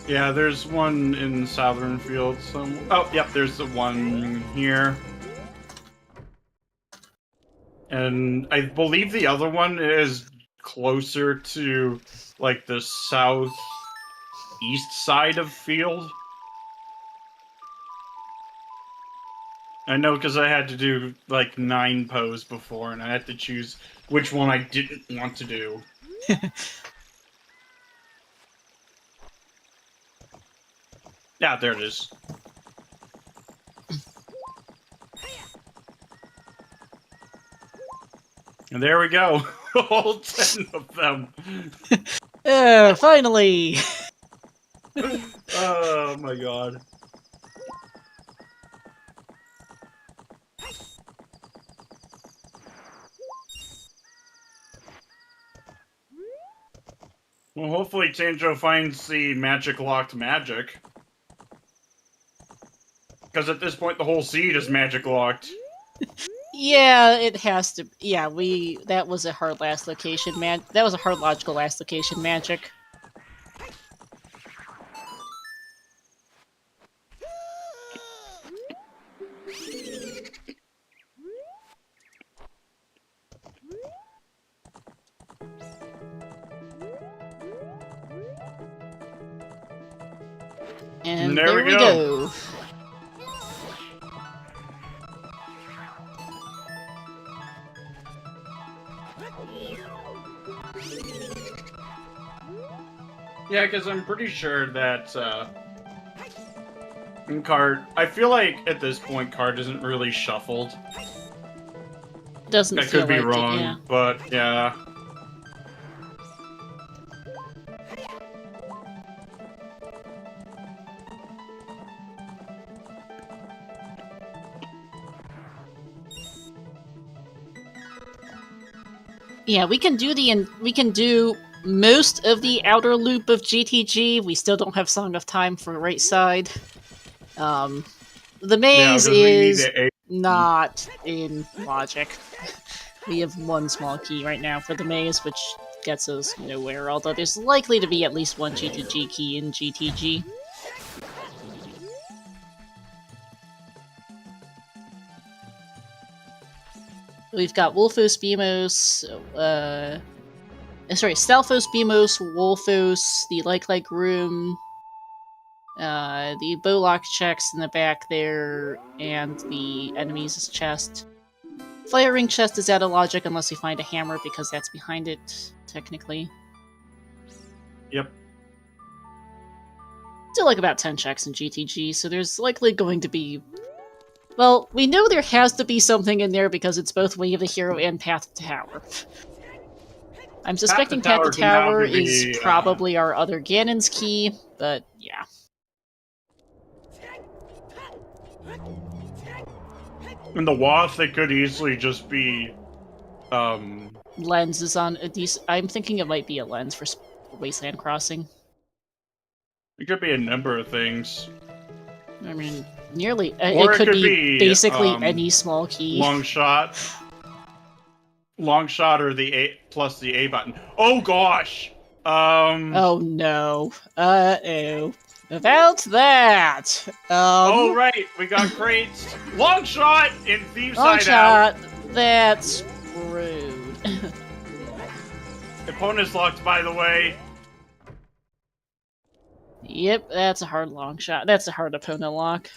Yeah, there's one in Southern Field. Oh, yep, there's the one here. And I believe the other one is closer to, like, the southeast side of Field. I know because I had to do, like, 9 pose before, and I had to choose which one I didn't want to do. Yeah, there it is. And there we go. All 10 of them. Finally! Oh my god. Well, hopefully Tanjo finds the magic-locked magic. Because at this point, the whole seed is magic-locked. Yeah, it has to. Yeah, that was a hard last location, man. That was a hard logical last location magic. And there we go. Yeah, because I'm pretty sure that, card... I feel like, at this point, card isn't really shuffled. Doesn't I feel could be like wrong, it, yeah. but, yeah. Yeah, we can do most of the outer loop of GTG. We still don't have Song of Time for right side. The maze is not in Logic. We have one small key right now for the maze, which gets us nowhere, although there's likely to be at least one GTG key in GTG. We've got Wolfos, Beamos, Stalfos, Beamos, Wolfos, the like room, the Bowlock checks in the back there, and the enemy's chest. Firing chest is out of logic unless we find a hammer because that's behind it, technically. Yep. Still like about 10 checks in GTG, so there's likely going to be... Well, we know there has to be something in there because it's both Way of the Hero and Path to Tower. I'm suspecting Path to Tower is probably our other Ganon's key, but yeah. In the Wath, it could easily just be... Lens is on a decent... I'm thinking it might be a lens for Wasteland Crossing. It could be a number of things. I mean, nearly... Or it could be basically any small key. Long shot. Long shot or the A plus the A button. Oh gosh! Oh no. Uh-oh. About that! Oh right, we got crates. Long shot in Thieves' Long Hideout. shot. That's rude. Opponent's locked, by the way. Yep, that's a hard long shot. That's a hard opponent lock.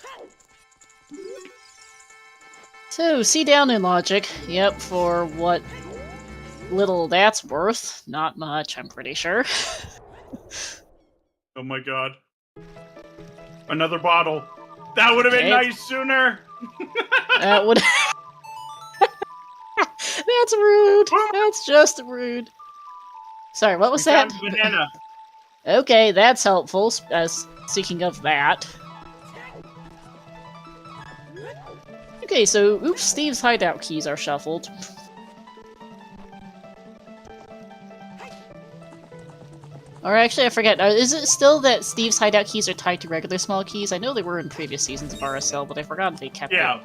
So, see down in logic. Yep, for what little that's worth. Not much, I'm pretty sure. Oh my god. Another bottle. That would have been nice sooner. That would... That's rude. That's just rude. Sorry, what was that? Banana. Okay, that's helpful, speaking of that. Okay, so, oops, Steve's hideout keys are shuffled. Or actually, I forget, is it still that Steve's hideout keys are tied to regular small keys? I know they were in previous seasons of RSL, but I forgot if they kept it.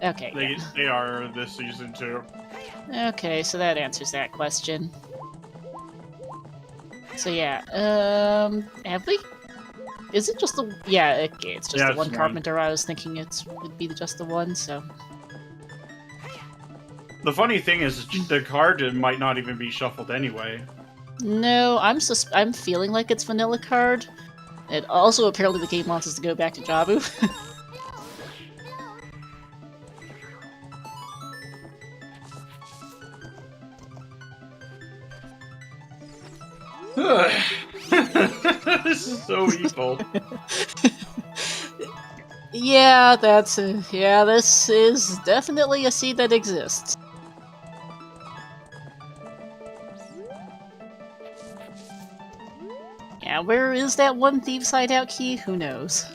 Okay. They are this season too. Okay, so that answers that question. So yeah, have we? Is it just the... Yeah, okay, it's just the one Carpenter. I was thinking it'd be just the one, so... The funny thing is, the card might not even be shuffled anyway. No, I'm feeling like it's vanilla card. And also, apparently the game wants us to go back to Jabu. This is so evil. Yeah, this is definitely a seed that exists. Yeah, where is that one Thieves' Hideout key? Who knows?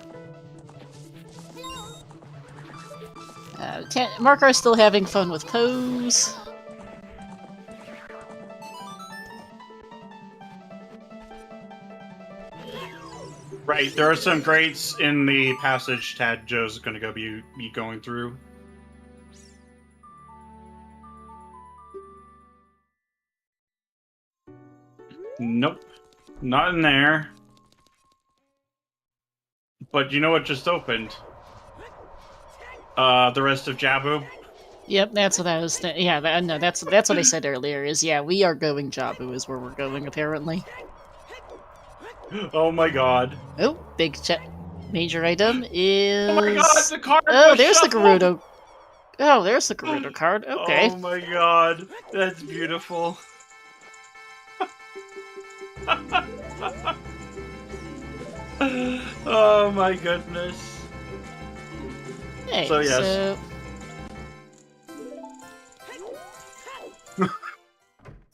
Markars still having fun with Pose. Right, there are some grates in the passage Tad Joe's going to be going through. Nope, not in there. But you know what just opened? The rest of Jabu. Yep, that's what I was. Yeah, no, that's what I said earlier. Is yeah, we are going Jabu is where we're going apparently. Oh my god. Oh, major item is... Oh my god, the card Oh, there's shuffled. the Gerudo. Oh, there's the Gerudo card. Okay. Oh my god, that's beautiful. Oh my goodness. Hey, so yes.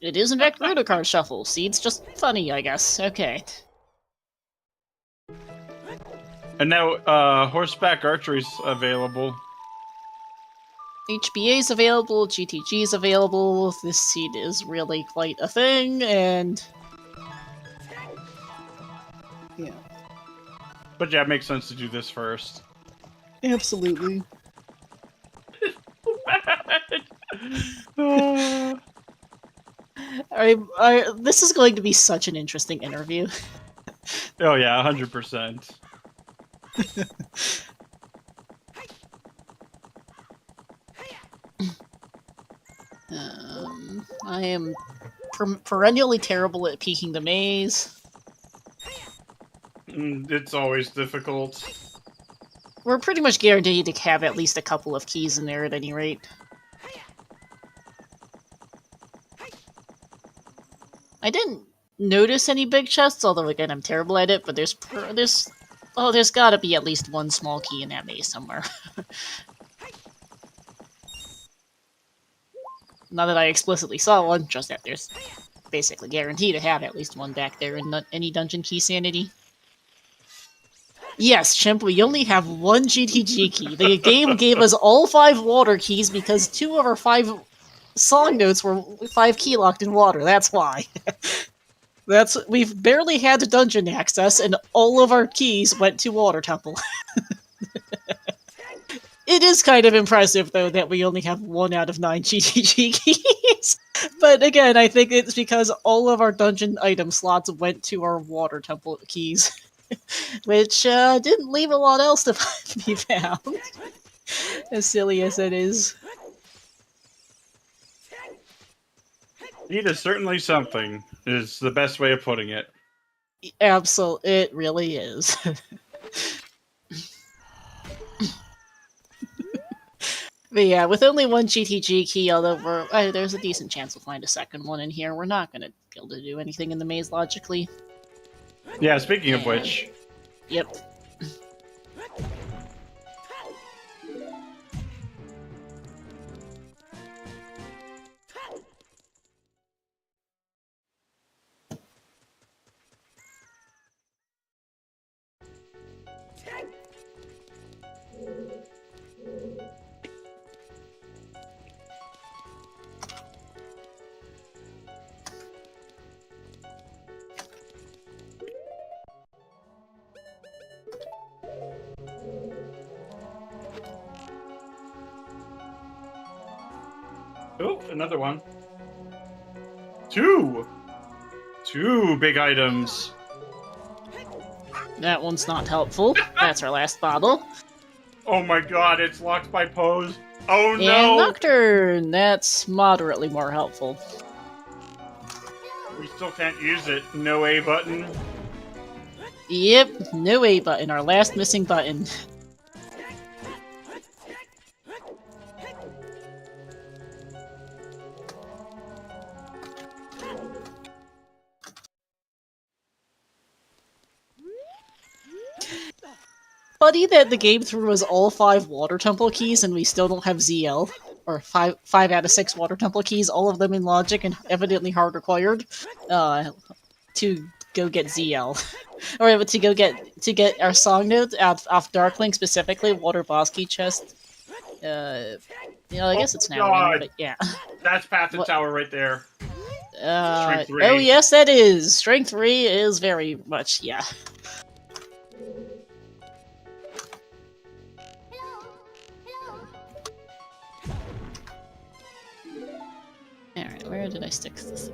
It is in fact Gerudo card shuffle. Seed's just funny, I guess. Okay. And now, horseback archery's available. HBA's available, GTG's available, this seed is really quite a thing, and... Yeah. But yeah, it makes sense to do this first. Absolutely. This is going to be such an interesting interview. Oh yeah, 100%. I am perennially terrible at peeking the maze. It's always difficult. We're pretty much guaranteed to have at least a couple of keys in there at any rate. I didn't notice any big chests, although again I'm terrible at it. But there's got to be at least one small key in that maze somewhere. Not that I explicitly saw one, just that there's basically guaranteed to have at least one back there in any dungeon key sanity. Yes, Chimp, we only have one GTG key. The game gave us all 5 water keys because 2 of our 5 song notes were 5 key locked in water. That's why. We've barely had dungeon access, and all of our keys went to Water Temple. It is kind of impressive, though, that we only have 1 out of 9 GTG keys. But again, I think it's because all of our dungeon item slots went to our Water Temple keys. Which didn't leave a lot else to be found. As silly as it is. Need is certainly something, is the best way of putting it. Absolutely, it really is. But yeah, with only 1 GTG key, although there's a decent chance we'll find a second one in here, we're not going to be able to do anything in the maze logically. Yeah, speaking of which... Yep. Oh, another one. 2! 2 big items. That one's not helpful. That's our last bottle. Oh my god, it's locked by pose. Oh no! And Nocturne! That's moderately more helpful. We still can't use it. No A button. Yep, no A button, our last missing button. Funny that the game threw us all 5 Water Temple keys and we still don't have ZL. Or 5 out of 6 Water Temple keys, all of them in Logic and evidently hard required, to go get ZL. Or to get our song notes off Darkling, specifically, Water Boss Key chest. I guess it's now in, but yeah. That's Path to Tower right there. Strength 3. Oh yes, that is! Strength 3 is very much, yeah. Alright, where did I stick this?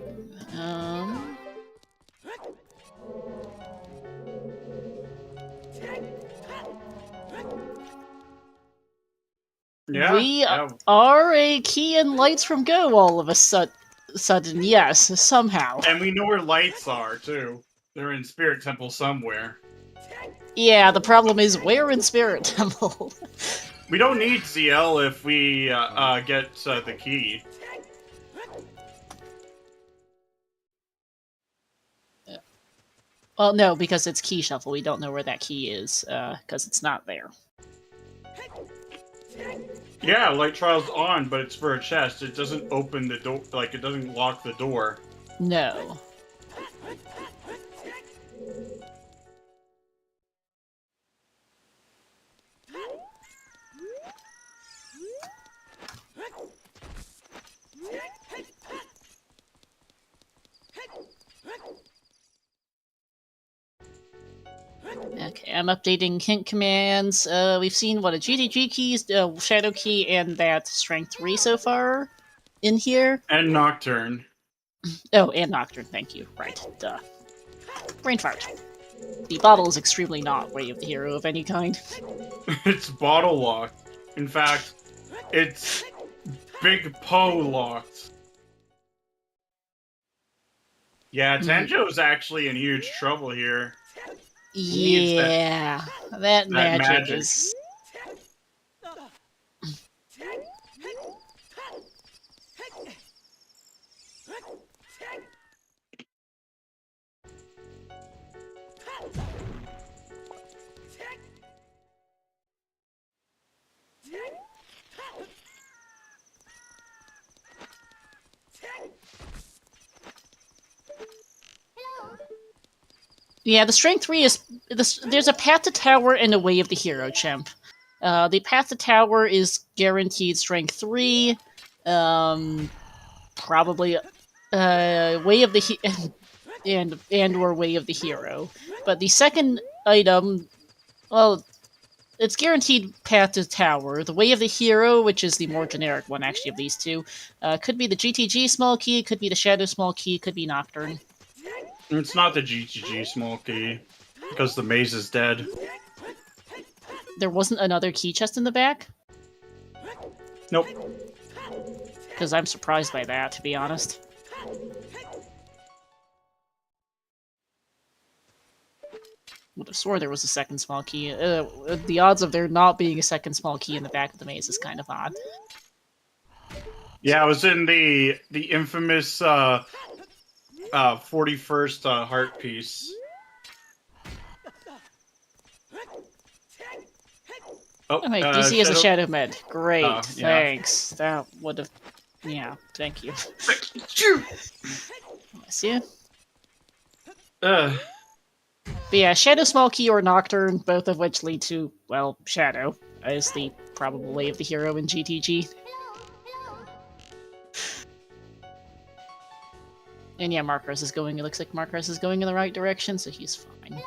Yeah, we are a key and lights from Go all of a sudden, yes, somehow. And we know where lights are, too. They're in Spirit Temple somewhere. Yeah, the problem is, where in Spirit Temple? We don't need ZL if we get the key. Well, no, because it's key shuffle. We don't know where that key is, because it's not there. Yeah, Light Trial's on, but it's for a chest. It doesn't open the door, like, it doesn't lock the door. No. Okay, I'm updating hint commands. We've seen, what, a GTG key, Shadow Key, and that Strength 3 so far in here. And Nocturne. Oh, and Nocturne, thank you. Right, duh. Brain fart. The bottle is extremely not Way of the Hero of any kind. It's bottle locked. In fact, it's Big Poe locked. Yeah, Tanjo's actually in huge trouble here. Yeah, that magic is... Yeah, the strength 3 is there's a path to tower and a way of the hero chimp. The path to tower is guaranteed strength 3. Probably way of the and or way of the hero. But the second item, well, it's guaranteed path to tower. The way of the hero, which is the more generic one actually of these two, could be the GTG small key, could be the Shadow small key, could be Nocturne. It's not the GTG small key, because the maze is dead. There wasn't another key chest in the back? Nope. Because I'm surprised by that, to be honest. Would have swore there was a second small key. The odds of there not being a second small key in the back of the maze is kind of odd. Yeah, it was in the infamous 41st heart piece. Oh, wait, DC has a Shadow Med. Great, yeah. thanks. That would have... Yeah, thank you. Bless you. But yeah, Shadow Small Key or Nocturne, both of which lead to, well, Shadow, as the probable way of the hero in GTG. And yeah, Markars is going, it looks like Markars is going in the right direction, so he's fine.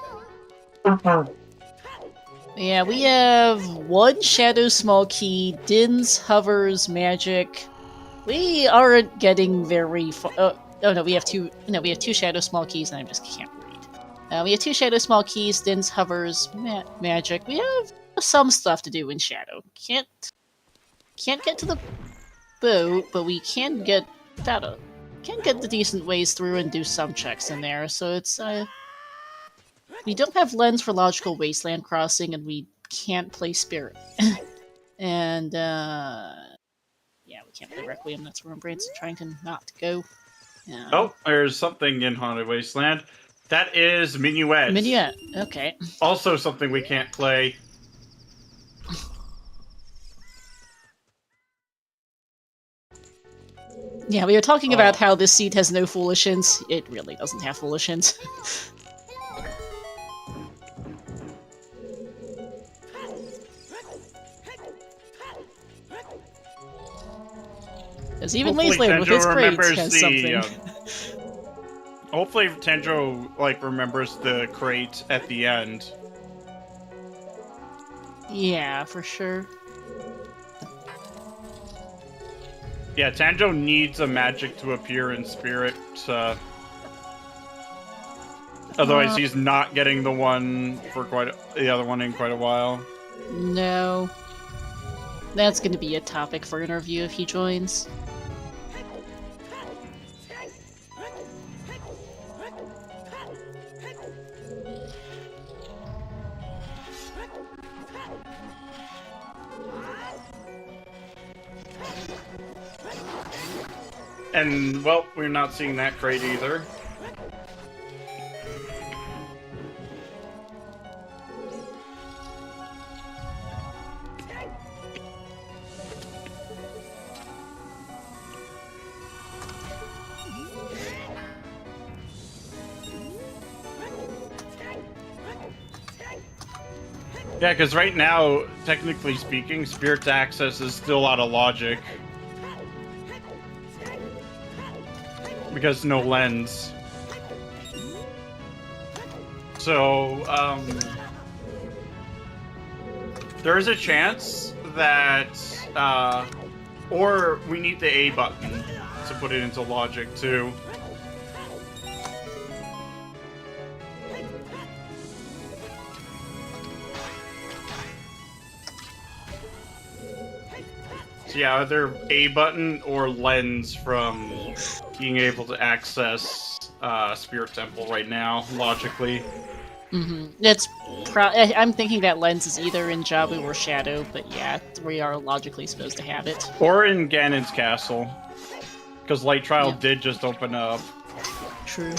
Yeah, we have one Shadow Small Key, Dins, Hovers, Magic. We aren't getting very far. Oh no, we have two. No, we have two Shadow Small Keys, and I just can't read. We have two Shadow Small Keys, Dins, Hovers, Magic. We have some stuff to do in Shadow. Can't get to the boat, but we can get the decent ways through and do some checks in there. So it's we don't have lens for logical wasteland crossing, and we can't play Spirit. And yeah, we can't play Requiem. That's where my brain's trying to not go. Oh, there's something in Haunted Wasteland. That is Minuet. Minuet, okay. Also something we can't play. Yeah, we were talking about how this seed has no foolish hints. It really doesn't have foolish hints. Because even Wasteland with his crates has something. Hopefully Tanjo remembers the crate at the end. Yeah, for sure. Yeah, Tanjo needs a magic to appear in Spirit. Otherwise, he's not getting the other one in quite a while. No. That's going to be a topic for interview if he joins. And, well, we're not seeing that crate either. Yeah, because right now, technically speaking, Spirit's access is still out of logic. Because no lens. So, there is a chance that, or we need the A button to put it into logic too. So yeah, either A button or lens from being able to access Spirit Temple right now, logically. Mm-hmm. I'm thinking that lens is either in Jabu or Shadow, but yeah, we are logically supposed to have it. Or in Ganon's castle. Because Light Trial did just open up. True.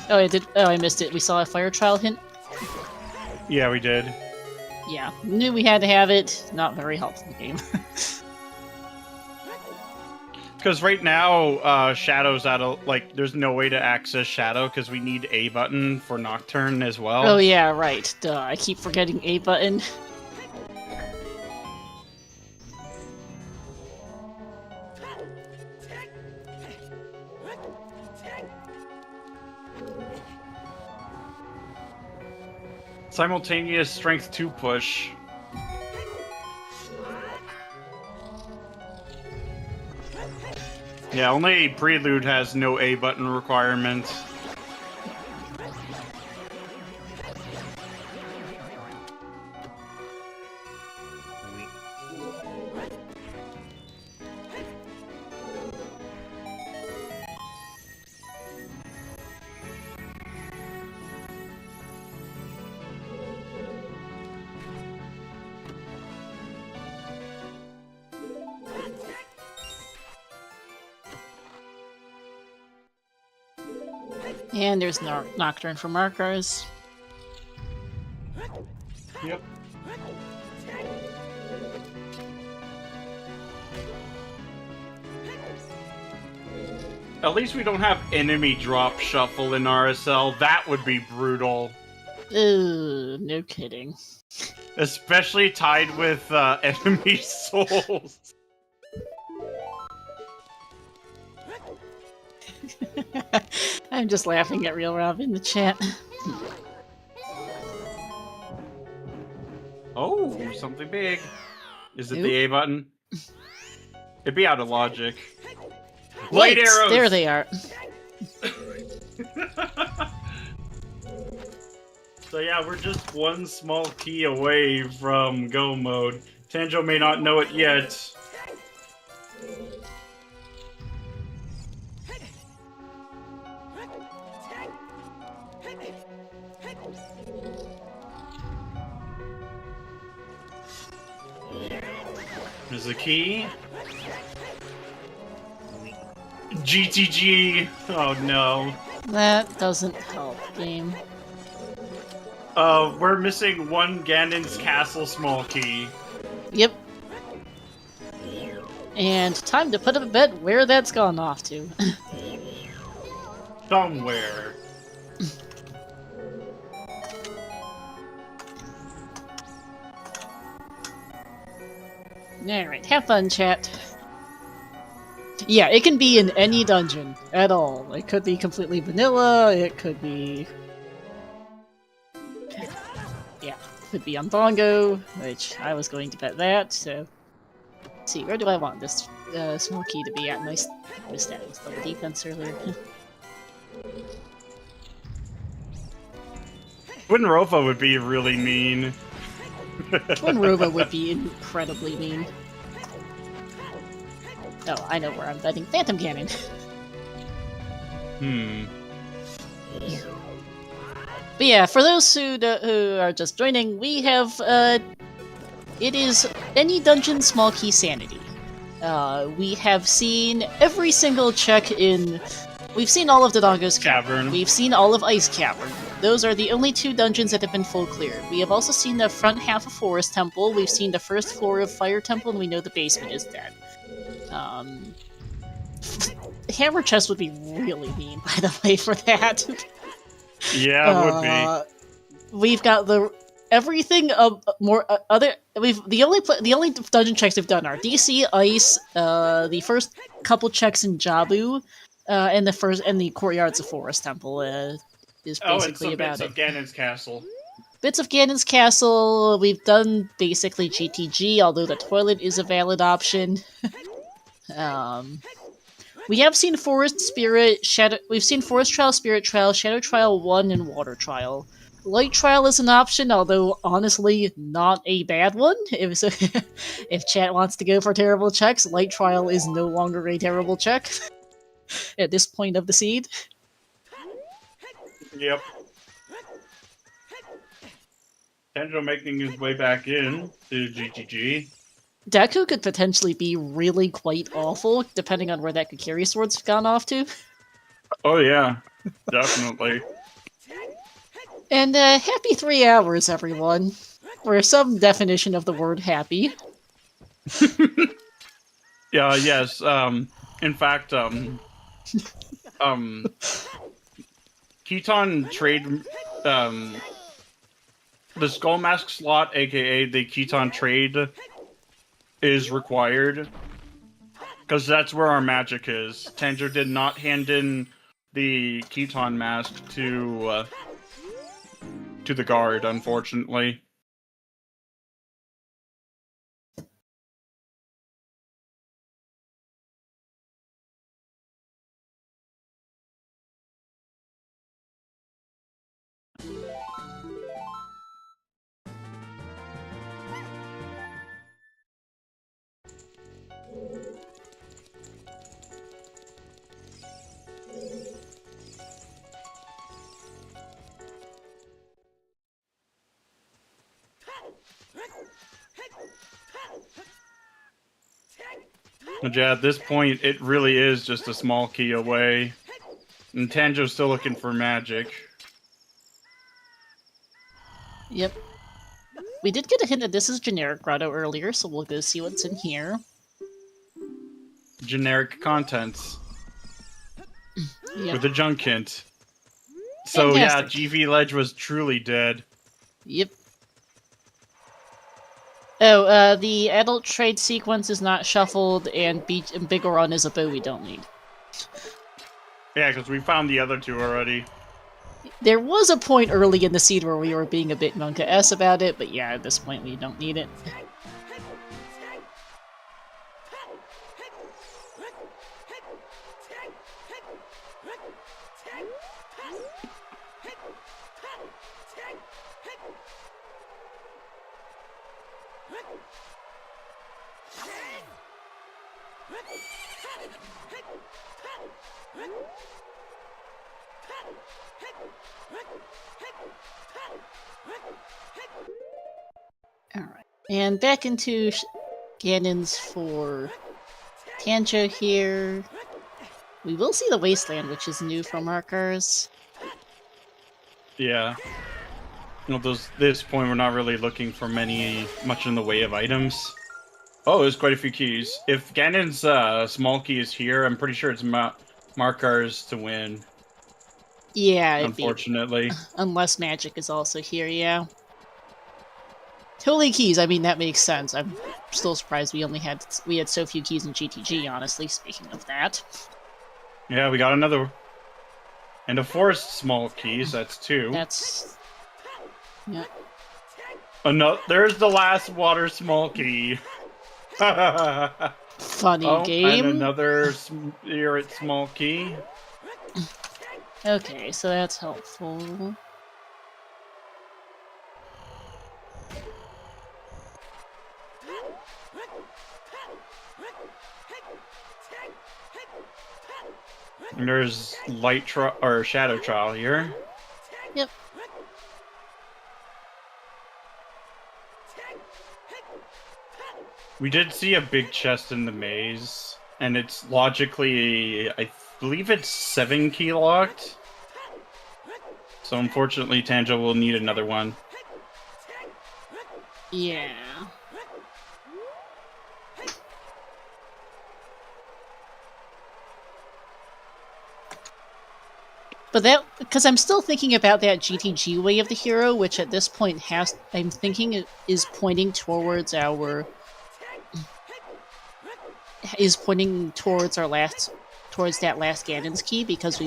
Oh, I did. Oh, I missed it. We saw a Fire Trial hint? Yeah, we did. Yeah, knew we had to have it. Not very helpful game. Because right now, Shadow's out of, like, there's no way to access Shadow because we need A button for Nocturne as well. Oh yeah, right. Duh, I keep forgetting A button. Simultaneous Strength 2 push. Yeah, only Prelude has no A button requirement. And there's Nocturne for Markars. Yep. At least we don't have enemy drop shuffle in RSL. That would be brutal. Ugh, no kidding. Especially tied with enemy souls. I'm just laughing at Real Rob in the chat. Oh, something big. Is it Nope. the A button? It'd be out of logic. Lights! Light arrows! There they are. So yeah, we're just one small key away from go mode. Tanjo may not know it yet. There's a key. GTG! Oh no. That doesn't help, game. We're missing one Ganon's Castle small key. Yep. And time to put up a bet where that's gone off to. Somewhere. Alright, have fun, chat. Yeah, it can be in any dungeon at all. It could be completely vanilla, it could be... Yeah, it could be on Bongo, which I was going to bet that, so... Let's see, where do I want this small key to be at? Nice, missed that with double defense earlier. Twin Rofa would be really mean. Twin Roba would be incredibly mean. Oh, I know where I'm betting. Phantom Cannon! But yeah, for those who are just joining, we have, it is any dungeon small key sanity. We have seen every single check in... We've seen all of Dodongo's Cavern. We've seen all of Ice Cavern. Those are the only two dungeons that have been full cleared. We have also seen the front half of Forest Temple, we've seen the first floor of Fire Temple, and we know the basement is dead. Hammer Chest would be really mean, by the way, for that. Yeah, it would be. We've got the everything more other. The only dungeon checks we've done are DC, Ice, the first couple checks in Jabu, and the courtyards of Forest Temple. Is basically about it. Bits of Ganon's Castle. Bits of Ganon's Castle. We've done basically GTG, although the toilet is a valid option. We have seen Forest Spirit, Shadow. We've seen Forest Trial, Spirit Trial, Shadow Trial 1, and Water Trial. Light Trial is an option, although honestly not a bad one. If chat wants to go for terrible checks, Light Trial is no longer a terrible check at this point of the seed. Yep. Tanjo making his way back in to GTG. Deku could potentially be really quite awful, depending on where that Kukiri sword's gone off to. Oh yeah, definitely. And happy 3 hours, everyone. Or some definition of the word happy. Yeah, yes. In fact, Keton trade, the Skull Mask slot, aka the Keton trade, is required. Because that's where our magic is. Tanjo did not hand in the Keton Mask to the guard, unfortunately. But yeah, at this point, it really is just a small key away. And Tanjo's still looking for magic. Yep. We did get a hint that this is generic grotto earlier, so we'll go see what's in here. Generic contents. Yep. With a junk hint. So Fantastic. yeah, GV Ledge was truly dead. Yep. Oh, the adult trade sequence is not shuffled, and Bigoron is a bow we don't need. Yeah, because we found the other two already. There was a point early in the seed where we were being a bit Monka-S about it, but yeah, at this point we don't need it. Alright, and back into Ganon's for Tanjo here. We will see the Wasteland, which is new from Markars. Yeah. You know, this point we're not really looking for much in the way of items. Oh, there's quite a few keys. If Ganon's small key is here, I'm pretty sure it's Markars to win. Yeah, unfortunately. Unless magic is also here, yeah. Holy keys, I mean, that makes sense. I'm still surprised we had so few keys in GTG, honestly, speaking of that. Yeah, we got another. And a forest small keys, that's two. That's... yeah. There's the last water small key. Funny game. And another spirit small key. Okay, so that's helpful. And there's shadow trial here. Yep. We did see a big chest in the maze, and it's logically, I believe it's 7 key locked. So unfortunately, Tanjo will need another one. Yeah. But that, because I'm still thinking about that GTG way of the hero, which at this point I'm thinking is pointing towards our towards that last Ganon's key, because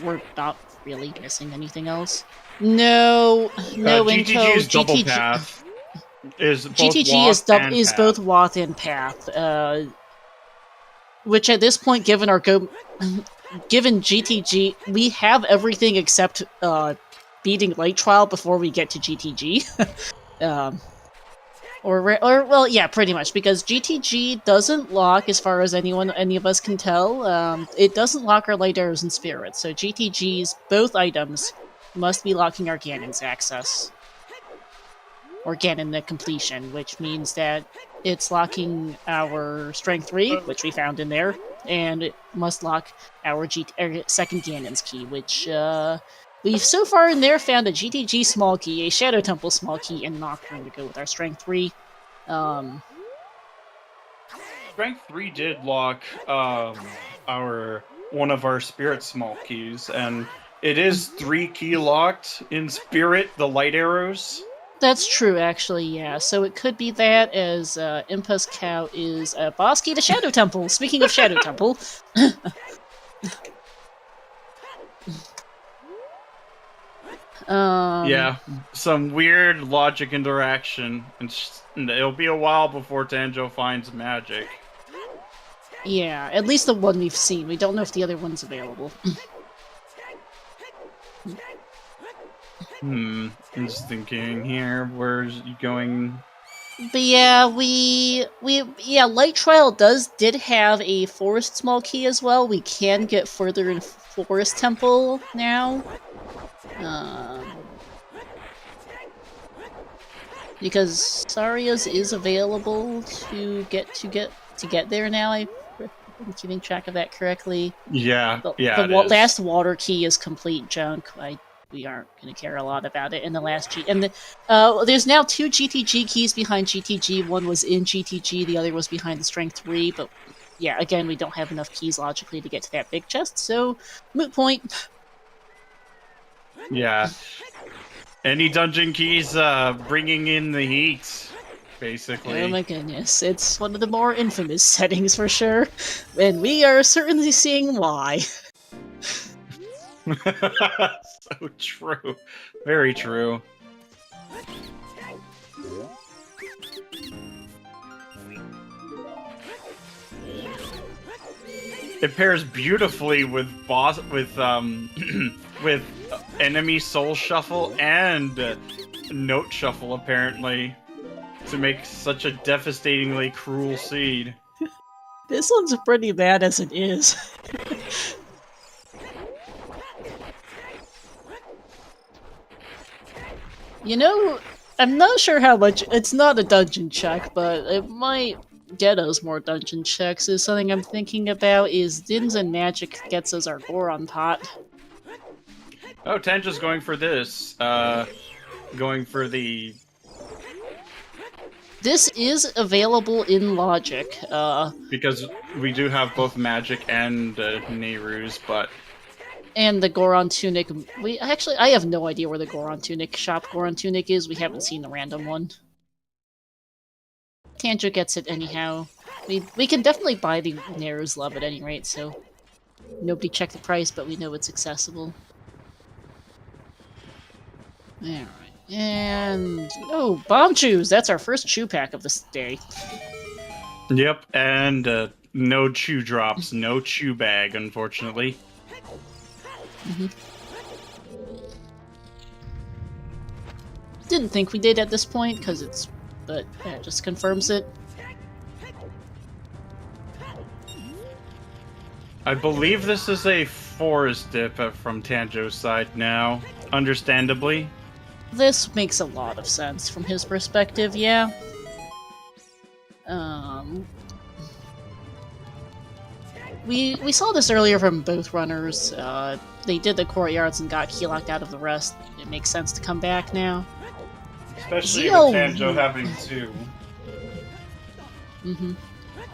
we're not really missing anything else. No, GTG is double path. GTG is both Wath and Path. Which at this point, given GTG, we have everything except beating Light Trial before we get to GTG. Well, yeah, pretty much, because GTG doesn't lock, as far as any of us can tell. It doesn't lock our Light Arrows and Spirits, so GTG's both items must be locking our Ganon's access. Or Ganon the completion, which means that it's locking our Strength 3, which we found in there, and it must lock our second Ganon's key, which we've so far in there found a GTG small key, a Shadow Temple small key, and Nocturne to go with our Strength 3. Strength 3 did lock one of our spirit small keys, and it is 3 key locked in spirit, the light arrows. That's true, actually, yeah. So it could be that, as Impa's Cow is a boss key to Shadow Temple. Speaking of Shadow Temple... Yeah, some weird logic interaction, and it'll be a while before Tanjo finds magic. Yeah, at least the one we've seen. We don't know if the other one's available. I'm just thinking here, where's you going? But yeah, Light Trial did have a Forest Small Key as well. We can get further in Forest Temple now. Because Saria's is available to get there now. I'm keeping track of that correctly. Yeah, the last water key is complete junk. We aren't going to care a lot about it in the last there's now 2 GTG keys behind GTG. One was in GTG, the other was behind the Strength 3, but yeah, again, we don't have enough keys logically to get to that big chest, so moot point. Yeah. Any dungeon keys bringing in the heat, basically. Oh my goodness, it's one of the more infamous settings for sure, and we are certainly seeing why. So true. Very true. It pairs beautifully with with enemy soul shuffle and note shuffle, apparently, to make such a devastatingly cruel seed. This one's pretty bad as it is. You know, I'm not sure how much. It's not a dungeon check, but it might get us more dungeon checks. Is something I'm thinking about. Is Dins and Magic gets us our Goron pot. Oh, Tanja's going for this. Going for the... This is available in Logic. Because we do have both Magic and Nehru's, but... And the Goron Tunic. I have no idea where the Goron Tunic is. We haven't seen the random one. Tanjo gets it anyhow. We can definitely buy the Nehru's Love at any rate, so... Nobody checked the price, but we know it's accessible. Alright. And... Oh, Bomb Chews! That's our first chew pack of this day. Yep, and no chew drops, no chew bag, unfortunately. Didn't think we did at this point, but it just confirms it. I believe this is a forest dip from Tanjo's side now, understandably. This makes a lot of sense from his perspective, yeah. We saw this earlier from both runners. They did the courtyards and got key locked out of the rest. It makes sense to come back now. Especially with Tanjo having 2.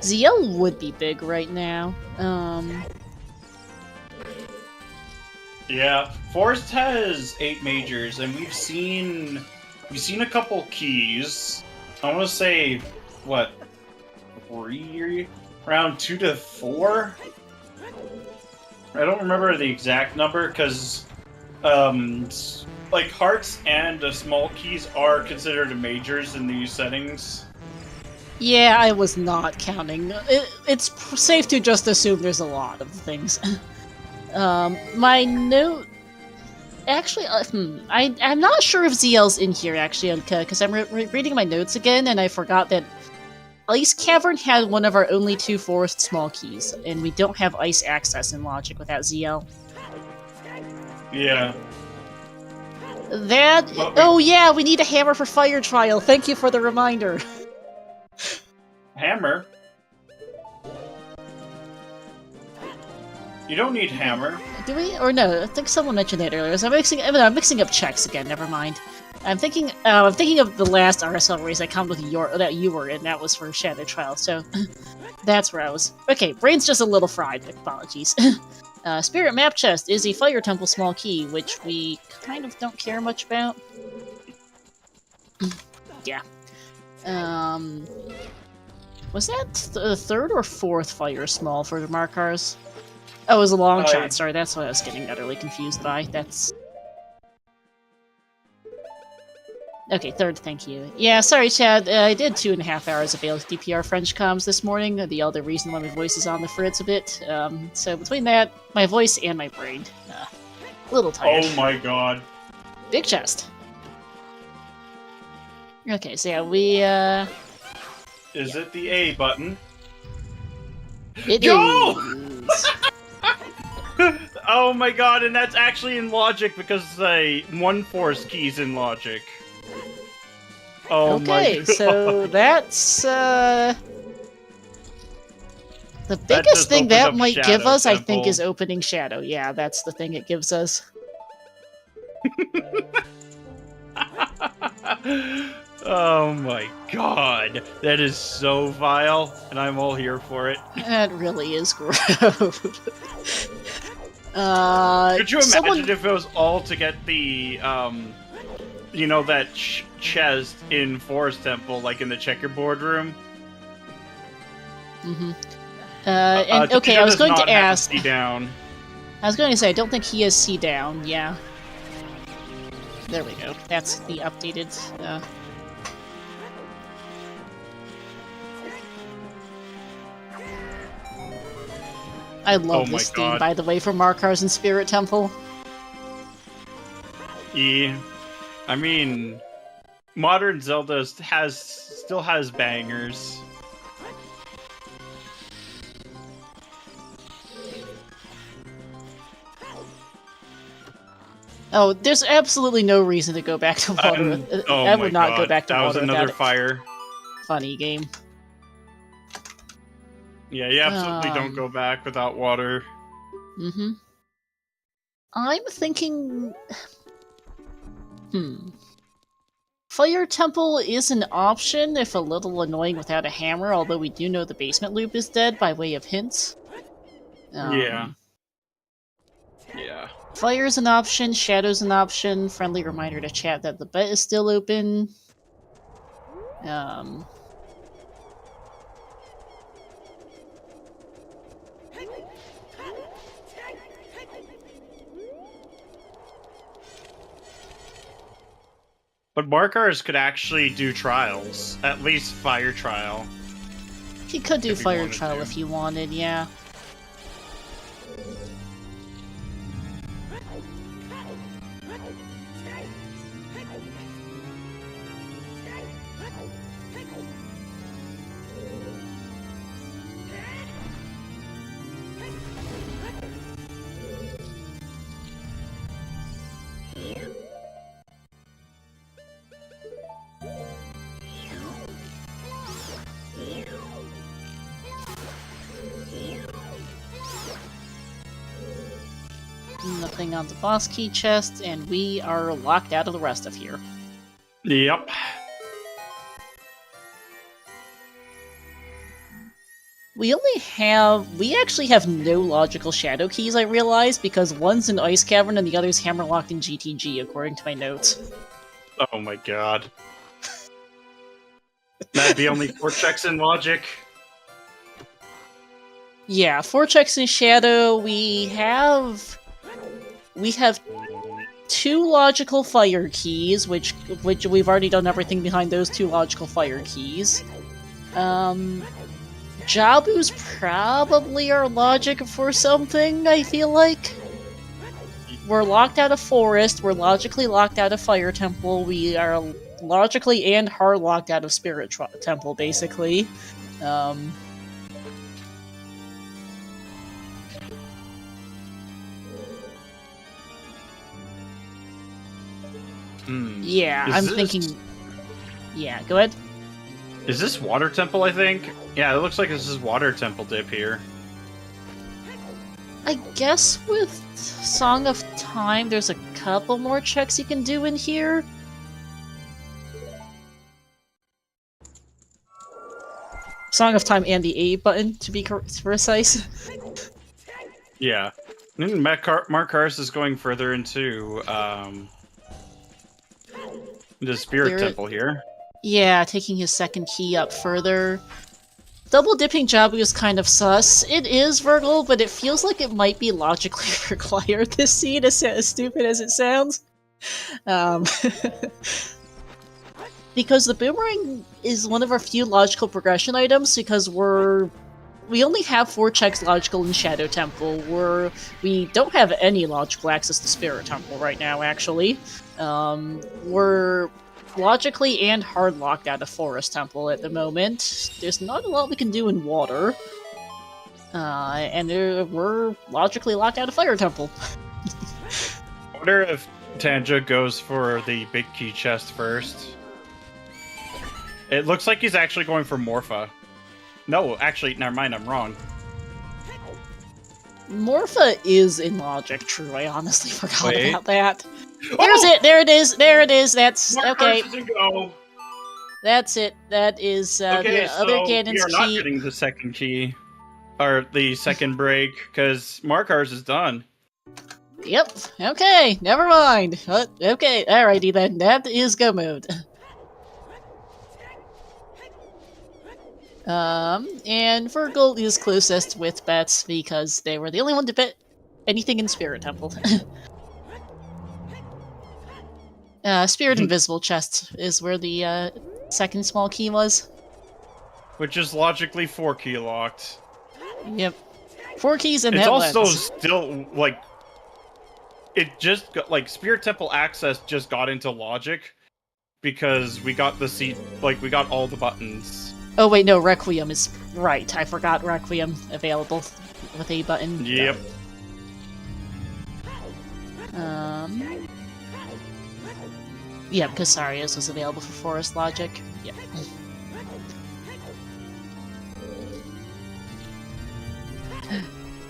ZL would be big right now. Yeah, Forest has 8 majors, and we've seen a couple keys. I want to say, what, 3? Around 2 to 4? I don't remember the exact number, because, like, hearts and small keys are considered majors in these settings. Yeah, I was not counting. It's safe to just assume there's a lot of things. My note... Actually, I'm not sure if ZL's in here, actually, because I'm reading my notes again, and I forgot that Ice Cavern had one of our only 2 forest small keys, and we don't have ice access in Logic without ZL. Yeah. Oh yeah, we need a hammer for Fire Trial. Thank you for the reminder. Hammer? You don't need hammer. Do we? Or no, I think someone mentioned that earlier. So I'm mixing up checks again, never mind. I'm thinking of the last RSL race I commented with that you were in. That was for Shadow Trial, so that's where I was. Okay, brain's just a little fried. Apologies. Spirit Map Chest is a Fire Temple small key, which we kind of don't care much about. Yeah. Was that the third or fourth fire small for the Markars? Oh, it was a long shot. Sorry, that's what I was getting utterly confused by. That's... Okay, third, thank you. Yeah, sorry, Chad. I did 2.5 hours of DPR French comms this morning. The other reason why my voice is on the fritz a bit. So between that, my voice and my brain, a little tired. Oh my god. Big chest. Okay, so yeah, we, Is it the A button? It Go! is. Oh my god, and that's actually in logic because one force key's in logic. Oh my god. Okay, so that's, the biggest thing that might give us, I think, is opening Shadow. Yeah, that's the thing it gives us. Oh my god, that is so vile, and I'm all here for it. That really is gross. Could you imagine if it was all to get the, you know, that chest in Forest Temple, like in the checkerboard room? Mm-hmm. And okay, I was going to ask. C down. I was going to say, I don't think he has C down. Yeah. There we go. That's the updated. I love this theme, by the way, for Markars and Spirit Temple. Yeah. I mean, modern Zelda still has bangers. Oh, there's absolutely no reason to go back to water. I would not go back to water. That was another fire. Funny game. Yeah, you absolutely don't go back without water. Mm-hmm. I'm thinking... Fire Temple is an option, if a little annoying without a hammer, although we do know the basement loop is dead by way of hints. Yeah. Fire's an option, Shadow's an option, friendly reminder to chat that the bet is still open. But Markars could actually do trials. At least Fire Trial. He could do Fire Trial if he wanted, yeah. Nothing on the boss key chest, and we are locked out of the rest of here. Yep. We actually have no logical shadow keys, I realize, because one's in Ice Cavern and the other's hammerlocked in GTG, according to my notes. Oh my god. That'd be only 4 checks in logic. Yeah, 4 checks in Shadow. We have 2 logical fire keys, which we've already done everything behind those 2 logical fire keys. Jabu's probably our logic for something, I feel like. We're locked out of Forest, we're logically locked out of Fire Temple, we are logically and hard locked out of Spirit Temple, basically. Yeah, I'm thinking... Yeah, go ahead. Is this Water Temple, I think? Yeah, it looks like this is Water Temple dip here. I guess with Song of Time, there's a couple more checks you can do in here. Song of Time and the A button, to be precise. Yeah. And Markars is going further into the Spirit Temple here. Yeah, taking his second key up further. Double dipping Jabu is kind of sus. It is Virgil, but it feels like it might be logically required this scene, as stupid as it sounds. Because the boomerang is one of our few logical progression items, because we only have 4 checks logical in Shadow Temple, we don't have any logical access to Spirit Temple right now, actually. We're logically and hard locked out of Forest Temple at the moment. There's not a lot we can do in water. And we're logically locked out of Fire Temple. I wonder if Tanja goes for the big key chest first. It looks like he's actually going for Morpha. No, actually, never mind, I'm wrong. Morpha is in logic, true. I honestly forgot about that. Oh! There's it! There it is! There it is! That's okay. Go. That's it. That is okay, the other Ganon's key. We are not getting the second key. Or the second break, because Markars is done. Yep. Okay, never mind. Okay, alrighty then. That is go mode. And Virgil is closest with bets because they were the only one to bet anything in Spirit Temple. Spirit Invisible Chest is where the second small key was. Which is logically 4 key locked. Yep. 4 keys and it's that also lens. still, like... It just got, like, Spirit Temple access just got into logic. Because we got the seat, like, we got all the buttons. Oh wait, no, Requiem is right. I forgot Requiem available with a button. Yep. Yeah, because Sarios was available for Forest Logic. Yep.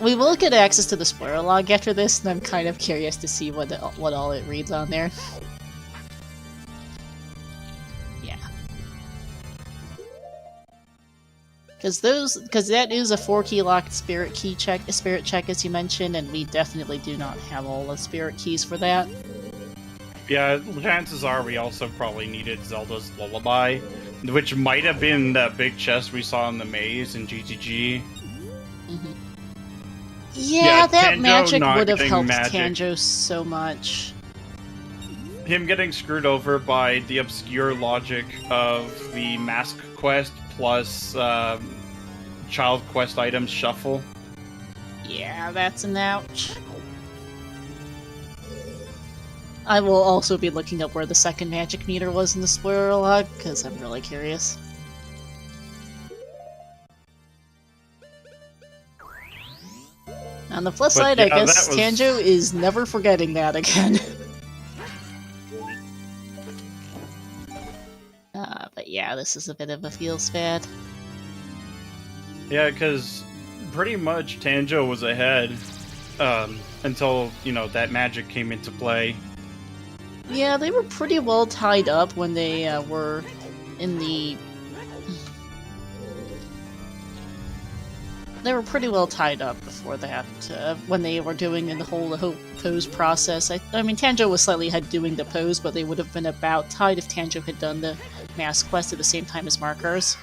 We will get access to the spoiler log after this, and I'm kind of curious to see what all it reads on there. Yeah. Because that is a 4-key locked spirit check, as you mentioned, and we definitely do not have all the spirit keys for that. Yeah, chances are we also probably needed Zelda's Lullaby, which might have been that big chest we saw in the maze in GTG. Mm-hmm. Yeah, that Tanjo magic would have helped magic. Tanjo so much. Him getting screwed over by the obscure logic of the mask quest plus child quest items shuffle. Yeah, that's an ouch. I will also be looking up where the second magic meter was in the spoiler log, because I'm really curious. On the plus side, yeah, I guess Tanjo is never forgetting that again. But yeah, this is a bit of a feels bad. Yeah, because pretty much Tanjo was ahead until, you know, that magic came into play. Yeah, they were pretty well tied up when they were in the... They were pretty well tied up before that, when they were doing the whole pose process. I mean, Tanjo was slightly ahead doing the pose, but they would have been about tied if Tanjo had done the mask quest at the same time as Markars.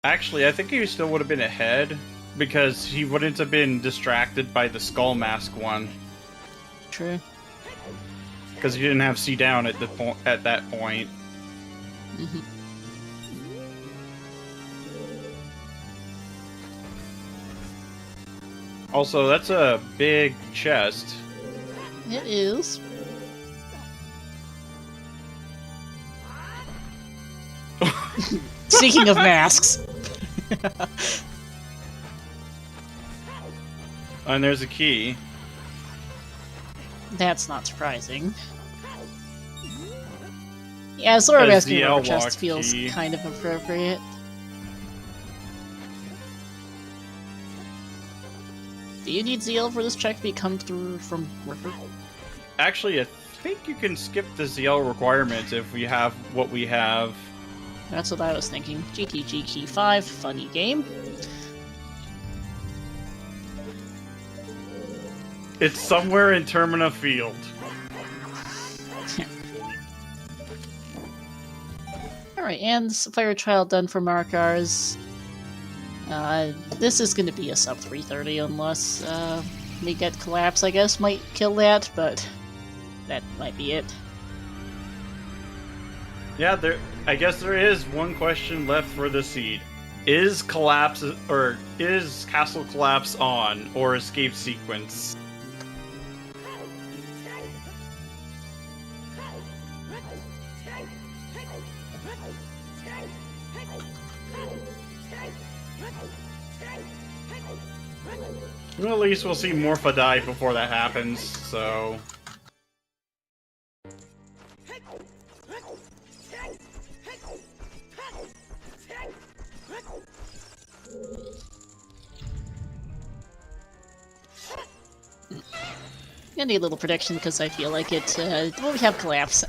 Actually, I think he still would have been ahead, because he wouldn't have been distracted by the skull mask one. True. Because he didn't have C down at that point. Mm-hmm. Also, that's a big chest. It is. Speaking of masks. And there's a key. That's not surprising. Yeah, Zora asking ZL for chest feels key. kind of appropriate. Do you need ZL for this check to be come through from Ripper? Actually, I think you can skip the ZL requirements if we have what we have. That's what I was thinking. GTG Key 5, funny game. It's somewhere in Termina Field. Alright, and fire trial done for Markars. This is going to be a sub 330 unless we get collapse, I guess, might kill that, but that might be it. Yeah, I guess there is one question left for the seed. Is collapse, or is castle collapse on, or escape sequence? Well, at least we'll see Morpha die before that happens, so... I need a little prediction because I feel like it will have collapse.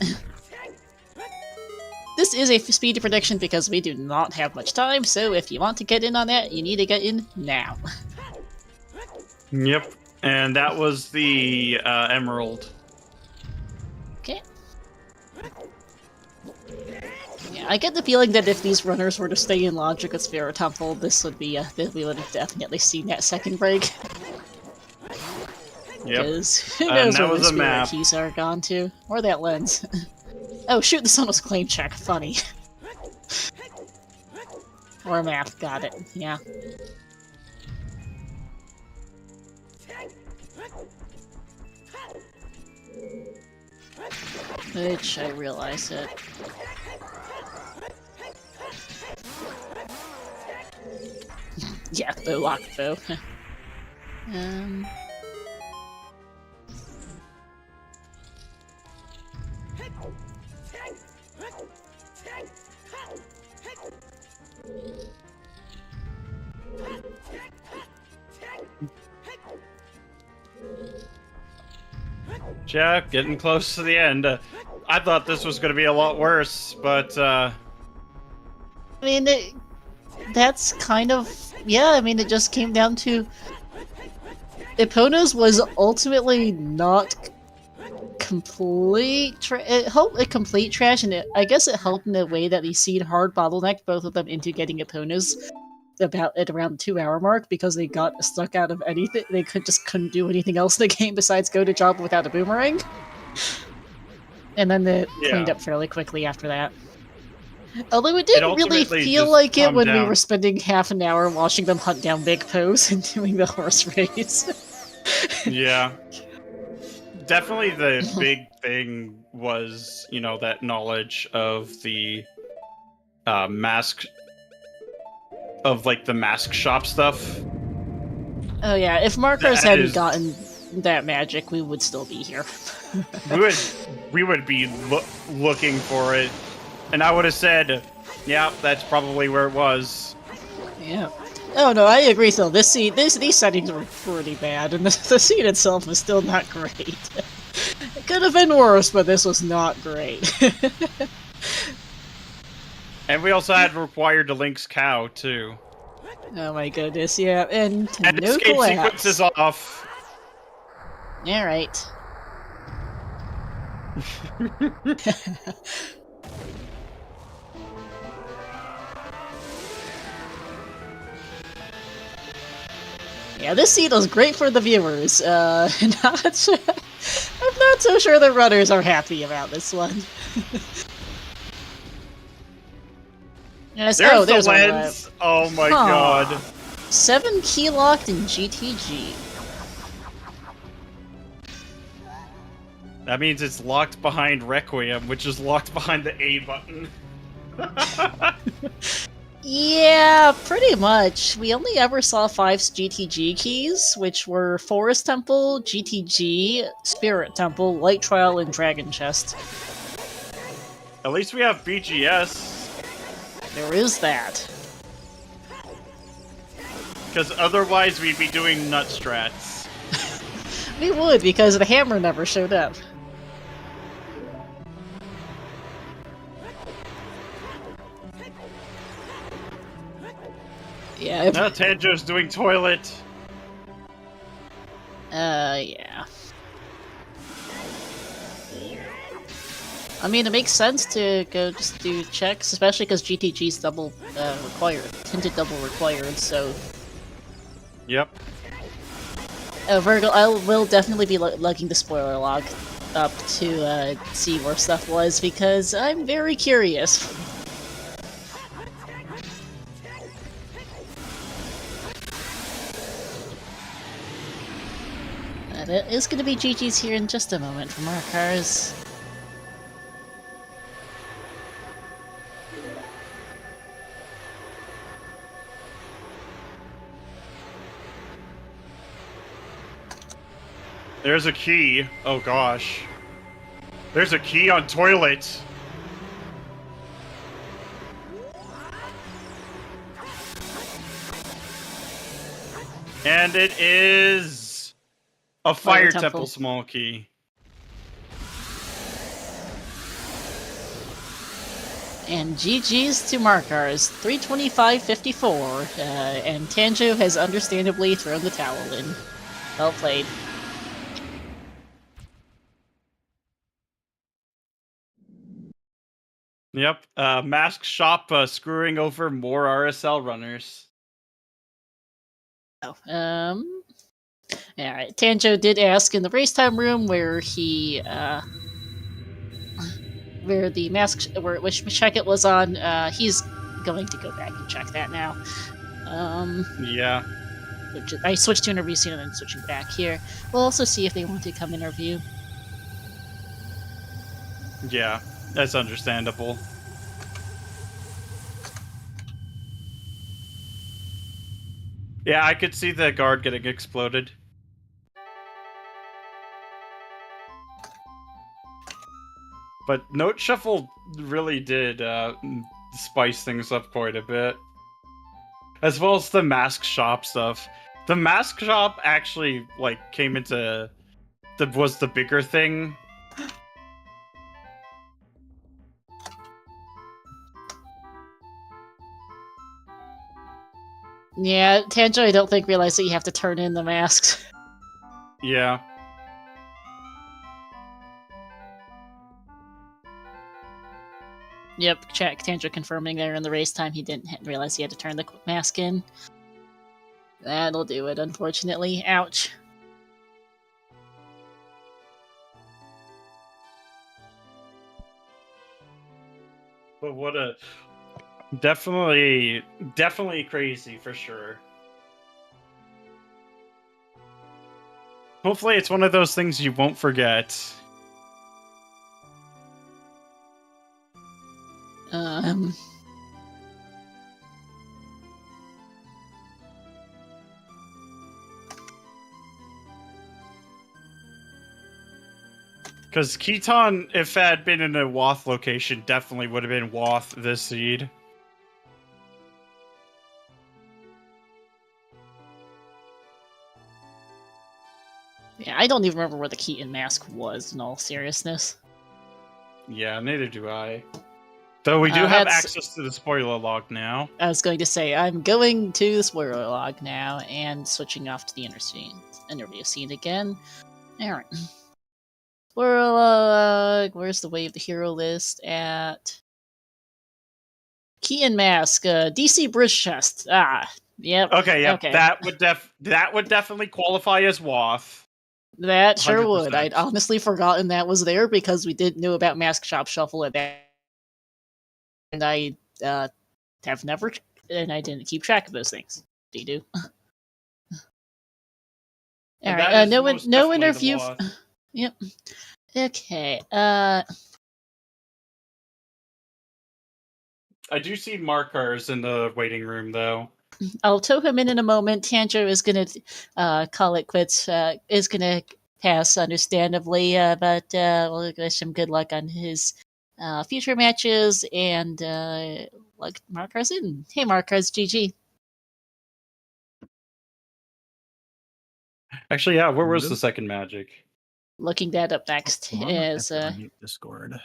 This is a speedy prediction because we do not have much time, so if you want to get in on that, you need to get in now. Yep, and that was the Emerald. Okay. Yeah, I get the feeling that if these runners were to stay in Logic with Sphere Temple, this would be we would have definitely seen that second break. Yep. Because who knows where the spirit map. keys are gone to, or that lens. Oh shoot, the sun was claim check. Funny. Or a map. Got it. Yeah. Which I realize it. Yeah, bow lock bow. Yeah, getting close to the end. I thought this was going to be a lot worse, but I mean, that's kind of... Yeah, I mean, it just came down to... Epona's was ultimately not complete complete trash, and I guess it helped in a way that the Seed hard bottlenecked both of them into getting Epona's at around the 2-hour mark because they got stuck out of anything. They couldn't do anything else in the game besides go to job without a boomerang. And then they cleaned up fairly quickly after that. Although it didn't really feel like it when we were spending half an hour watching them hunt down Big Pose and doing the horse race. Yeah. Definitely the big thing was, you know, that knowledge of the mask... of, like, the mask shop stuff. Oh yeah, if Markars hadn't gotten that magic, we would still be here. we would be looking for it, and I would have said, yeah, that's probably where it was. Yeah. Oh no, I agree though. These settings were pretty bad, and the scene itself was still not great. It could have been worse, but this was not great. And we also had required to Link's cow, too. Oh my goodness, yeah, and no escape collapse. sequence is off. Alright. Yeah, this scene was great for the viewers. I'm not so sure the runners are happy about this one. Yes, there's there's the lens. Oh my god. 7 key locked in GTG. That means it's locked behind Requiem, which is locked behind the A button. Yeah, pretty much. We only ever saw 5 GTG keys, which were Forest Temple, GTG, Spirit Temple, Light Trial, and Dragon Chest. At least we have BGS. There is that. Because otherwise we'd be doing nut strats. We would, because the hammer never showed up. Yeah. No, Tanjo's doing toilet. Yeah. I mean, it makes sense to go just do checks, especially because GTG's double required, tinted double required. So, Yep. Virgil, I will definitely be lugging the spoiler log up to see where stuff was because I'm very curious. And it is going to be GG's here in just a moment for Markars. There's a key. Oh gosh. There's a key on toilet. And it is a fire temple small key. And GG's to Markars, 325.54, and Tanjo has understandably thrown the towel in. Well played. Yep, Mask Shop screwing over more RSL runners. Oh, alright, Tanjo did ask in the race time room where he, where the mask, which check it was on, he's going to go back and check that now. Yeah. I switched to interview scene and then switching back here. We'll also see if they want to come interview. Yeah, that's understandable. Yeah, I could see the guard getting exploded. But Note Shuffle really did spice things up quite a bit. As well as the Mask Shop stuff. The Mask Shop actually, like, came into... was the bigger thing. Yeah, Tanjo, I don't think realized that you have to turn in the masks. Yeah. Yep, check. Tanjo confirming there in the race time he didn't realize he had to turn the mask in. That'll do it, unfortunately. Ouch. But what a... Definitely crazy, for sure. Hopefully it's one of those things you won't forget. Because Keaton, if it had been in a Woth location, definitely would have been Woth this seed. Yeah, I don't even remember where the Keaton mask was, in all seriousness. Yeah, neither do I. Though we do have access to the spoiler log now. I was going to say, I'm going to the spoiler log now and switching off to the interview scene again. Alright. Spoiler log, where's the Wave the Hero list at? Keaton mask, DC bridge chest. Ah, yep. Okay, yep. Okay. That would definitely qualify as Woth. That sure 100%. would. I'd honestly forgotten that was there because we didn't know about Mask Shop Shuffle at that. And I have never, and I didn't keep track of those things. Do you do? All right. No interview. Yep. Okay. I do see Markars in the waiting room, though. I'll tow him in a moment. Tanjo is going to call it quits. Is going to pass, understandably, but we'll wish him good luck on his future matches and like Markars in. Hey, Markars, GG. Actually, yeah. Where was the second magic? Looking that up next is Discord.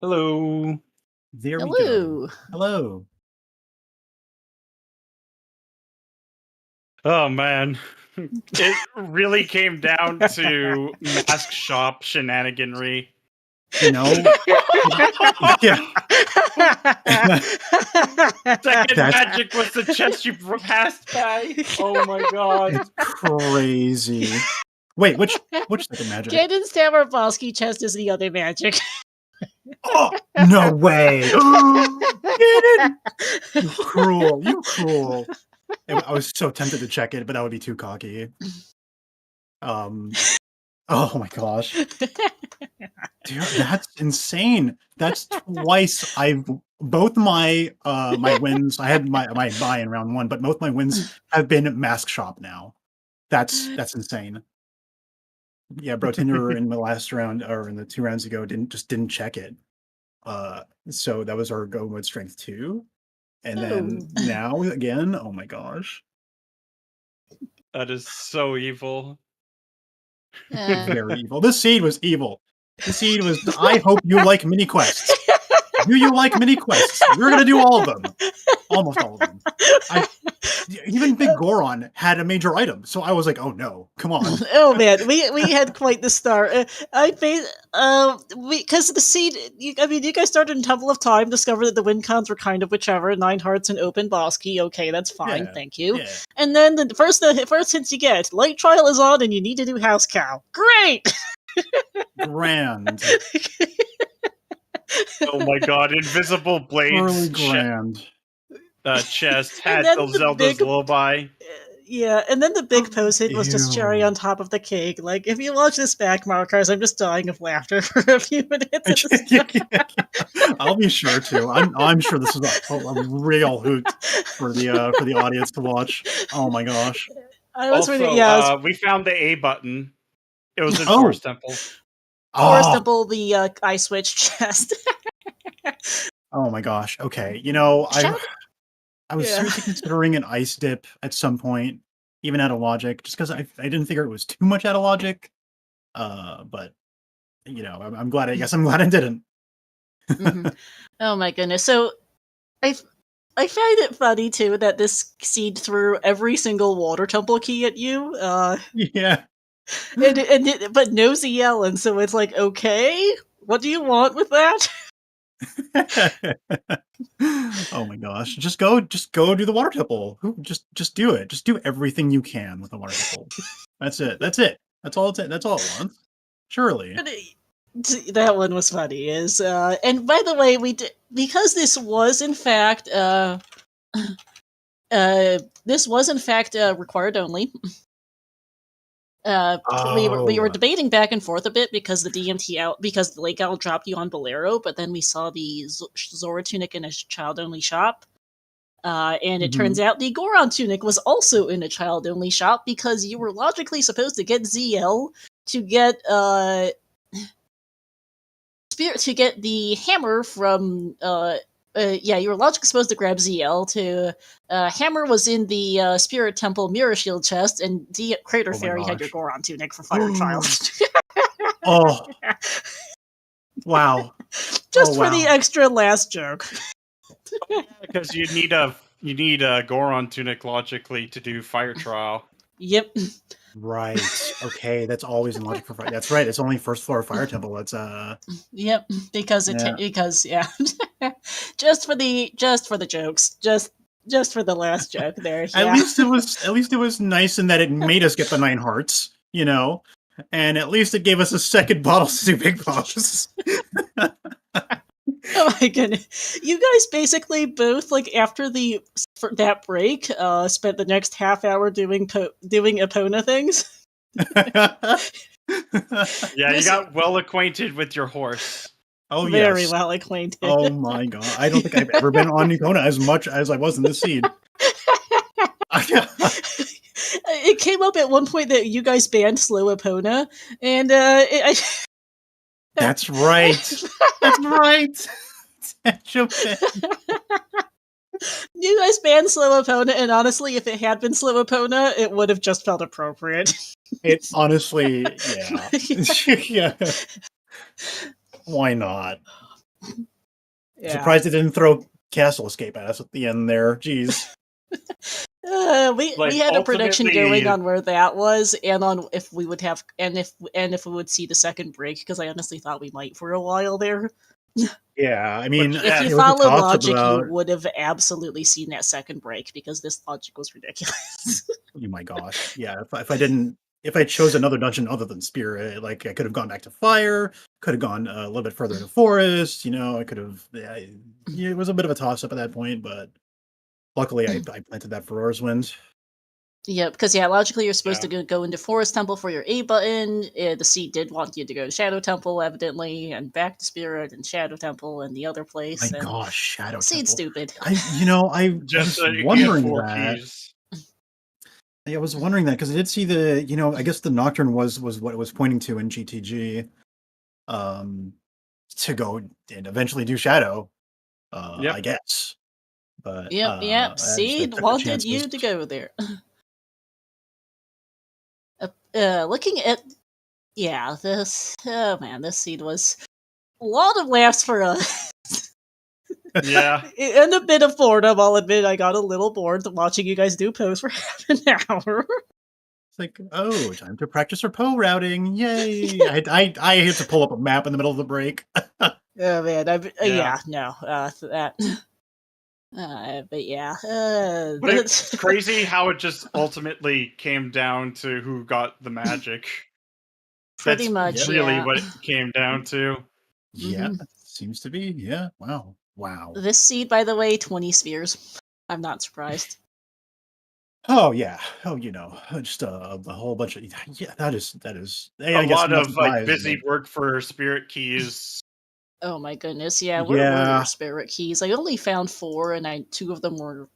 Hello. There we go. Hello. Oh man. It really came down to mask shop shenaniganry. You know? Yeah. Second That's magic was the chest you passed by. Oh my god. it's crazy. Wait, which second magic? Ganon's Tower Bosky chest is the other magic. Oh, no way! Ganon! You cruel! You cruel! I was so tempted to check it, but that would be too cocky. Oh my gosh. Dude, that's insane. That's twice both my my wins. I had my buy in round 1, but both my wins have been mask shop now. That's insane. Yeah, bro, Tinder in the last round or in the 2 rounds ago didn't check it. So that was our go mode strength 2. And then now again, oh my gosh. That is so evil. Very evil. This seed was evil. The seed was, I hope you like mini quests. Do you like mini quests? We're gonna do all of them. Almost all of them. Even Big Goron had a major item, so I was like, "Oh no, come on!" Oh man, we had quite the start. Because the seed. You guys started in Temple of Time, discovered that the win cons were kind of whichever, 9 hearts and open boss key. Okay, that's fine, Yeah, thank you. yeah. And then the first hints you get: light trial is on, and you need to do house cow. Great, Grand, Oh my god, invisible blades. really grand. Chest had then the the Zelda's big- lullaby. Yeah, and then the big post hit was just cherry Ew. on top of the cake. Like, if you watch this back, Markars, I'm just dying of laughter for a few minutes at the start. I'll be sure to. I'm sure this is a real hoot for the audience to watch. Oh my gosh. I was Also, reading, yeah, we found the A button. It was in Oh. Forest Temple. Forest Oh, Temple, the eye switch chest. oh my gosh. Okay, you know, I was Yeah. seriously considering an ice dip at some point, even out of logic, just because I didn't figure it was too much out of logic. But you know, I'm glad. I guess I'm glad I didn't. Mhm. Oh my goodness! So I find it funny too that this seed threw every single water temple key at you. Yeah. But no ZL, and so it's like, okay, what do you want with that? Oh my gosh! Just go do the water temple. Just do it. Just do everything you can with the water temple. That's it. That's it. That's all it wants. Surely. That one was funny. And by the way, because this was in fact required only. We were debating back and forth a bit because the Lake Owl dropped you on Bolero, but then we saw the Zora tunic in a child only shop. And it turns out the Goron tunic was also in a child only shop because you were logically supposed to get ZL to get the hammer from you were logically supposed to grab ZL to hammer was in the Spirit Temple Mirror Shield chest, and Crater Fairy had your Goron tunic for fire trials. Oh. Wow. Just for the extra last joke. Because you need a Goron tunic logically to do fire trial. Yep. Right. Okay, that's always in logic for fire. That's right. It's only first floor fire temple. That's Yep, because just for the jokes, just for the last joke there. Yeah. At least it was nice in that it made us get the 9 hearts, you know, and at least it gave us a second bottle to do big boss. Oh my goodness! You guys basically both after that break, spent the next half hour doing Epona things. Yeah, you got well acquainted with your horse. Oh, very yes. well acquainted. Oh my god! I don't think I've ever been on Epona as much as I was in this seed. It came up at one point that you guys banned slow Epona, and That's right. That's right. You guys banned slow Epona, and honestly, if it had been slow Epona, it would have just felt appropriate. It honestly, yeah. Yeah. Why not? Yeah. Surprised it didn't throw Castle Escape at us at the end there. Jeez. We had a prediction ultimately- going on where that was, and on if we would have, and if we would see the second break, because I honestly thought we might for a while there. Yeah, I mean, Which- If it you was a follow toss-up logic, about- you would have absolutely seen that second break because this logic was ridiculous. Oh my gosh, yeah. If I chose another dungeon other than Spirit, like I could have gone back to Fire, could have gone a little bit further into Forest. I could have. Yeah, it was a bit of a toss-up at that point, but luckily I planted that for Aurora's Wind. Yep, because logically you're supposed to go into Forest Temple for your A button. The seed did want you to go to Shadow Temple, evidently, and back to Spirit and Shadow Temple and the other place. My and gosh, Shadow seed's Temple. stupid. I Just was so you can get wondering 4 that. keys. Yeah, I was wondering that because I did see I guess the Nocturne was what it was pointing to in GTG, to go and eventually do Shadow, Yep. I guess. But Yep, I just seed took the wanted you chances. to go there. Looking at this. Oh man, this seed was a lot of laughs for us. Yeah. And a bit of boredom. I'll admit I got a little bored watching you guys do pose for half an hour. It's like, oh, time to practice for Poe routing! Yay! I had to pull up a map in the middle of the break. Oh man, Yeah. that. But yeah, But it's crazy how it just ultimately came down to who got the magic. pretty That's much. really Yeah. what it came down to. Yeah, Mhm. seems to be. Yeah, wow. This seed, by the way, 20 spheres. I'm not surprised. Oh yeah. Oh, just a whole bunch of yeah. That is. Hey, A I guess lot I'm not of like surprised, busy but- work for spirit keys. Oh my goodness, yeah. Where were Yeah. your spirit keys? I only found 4, and 2 of them were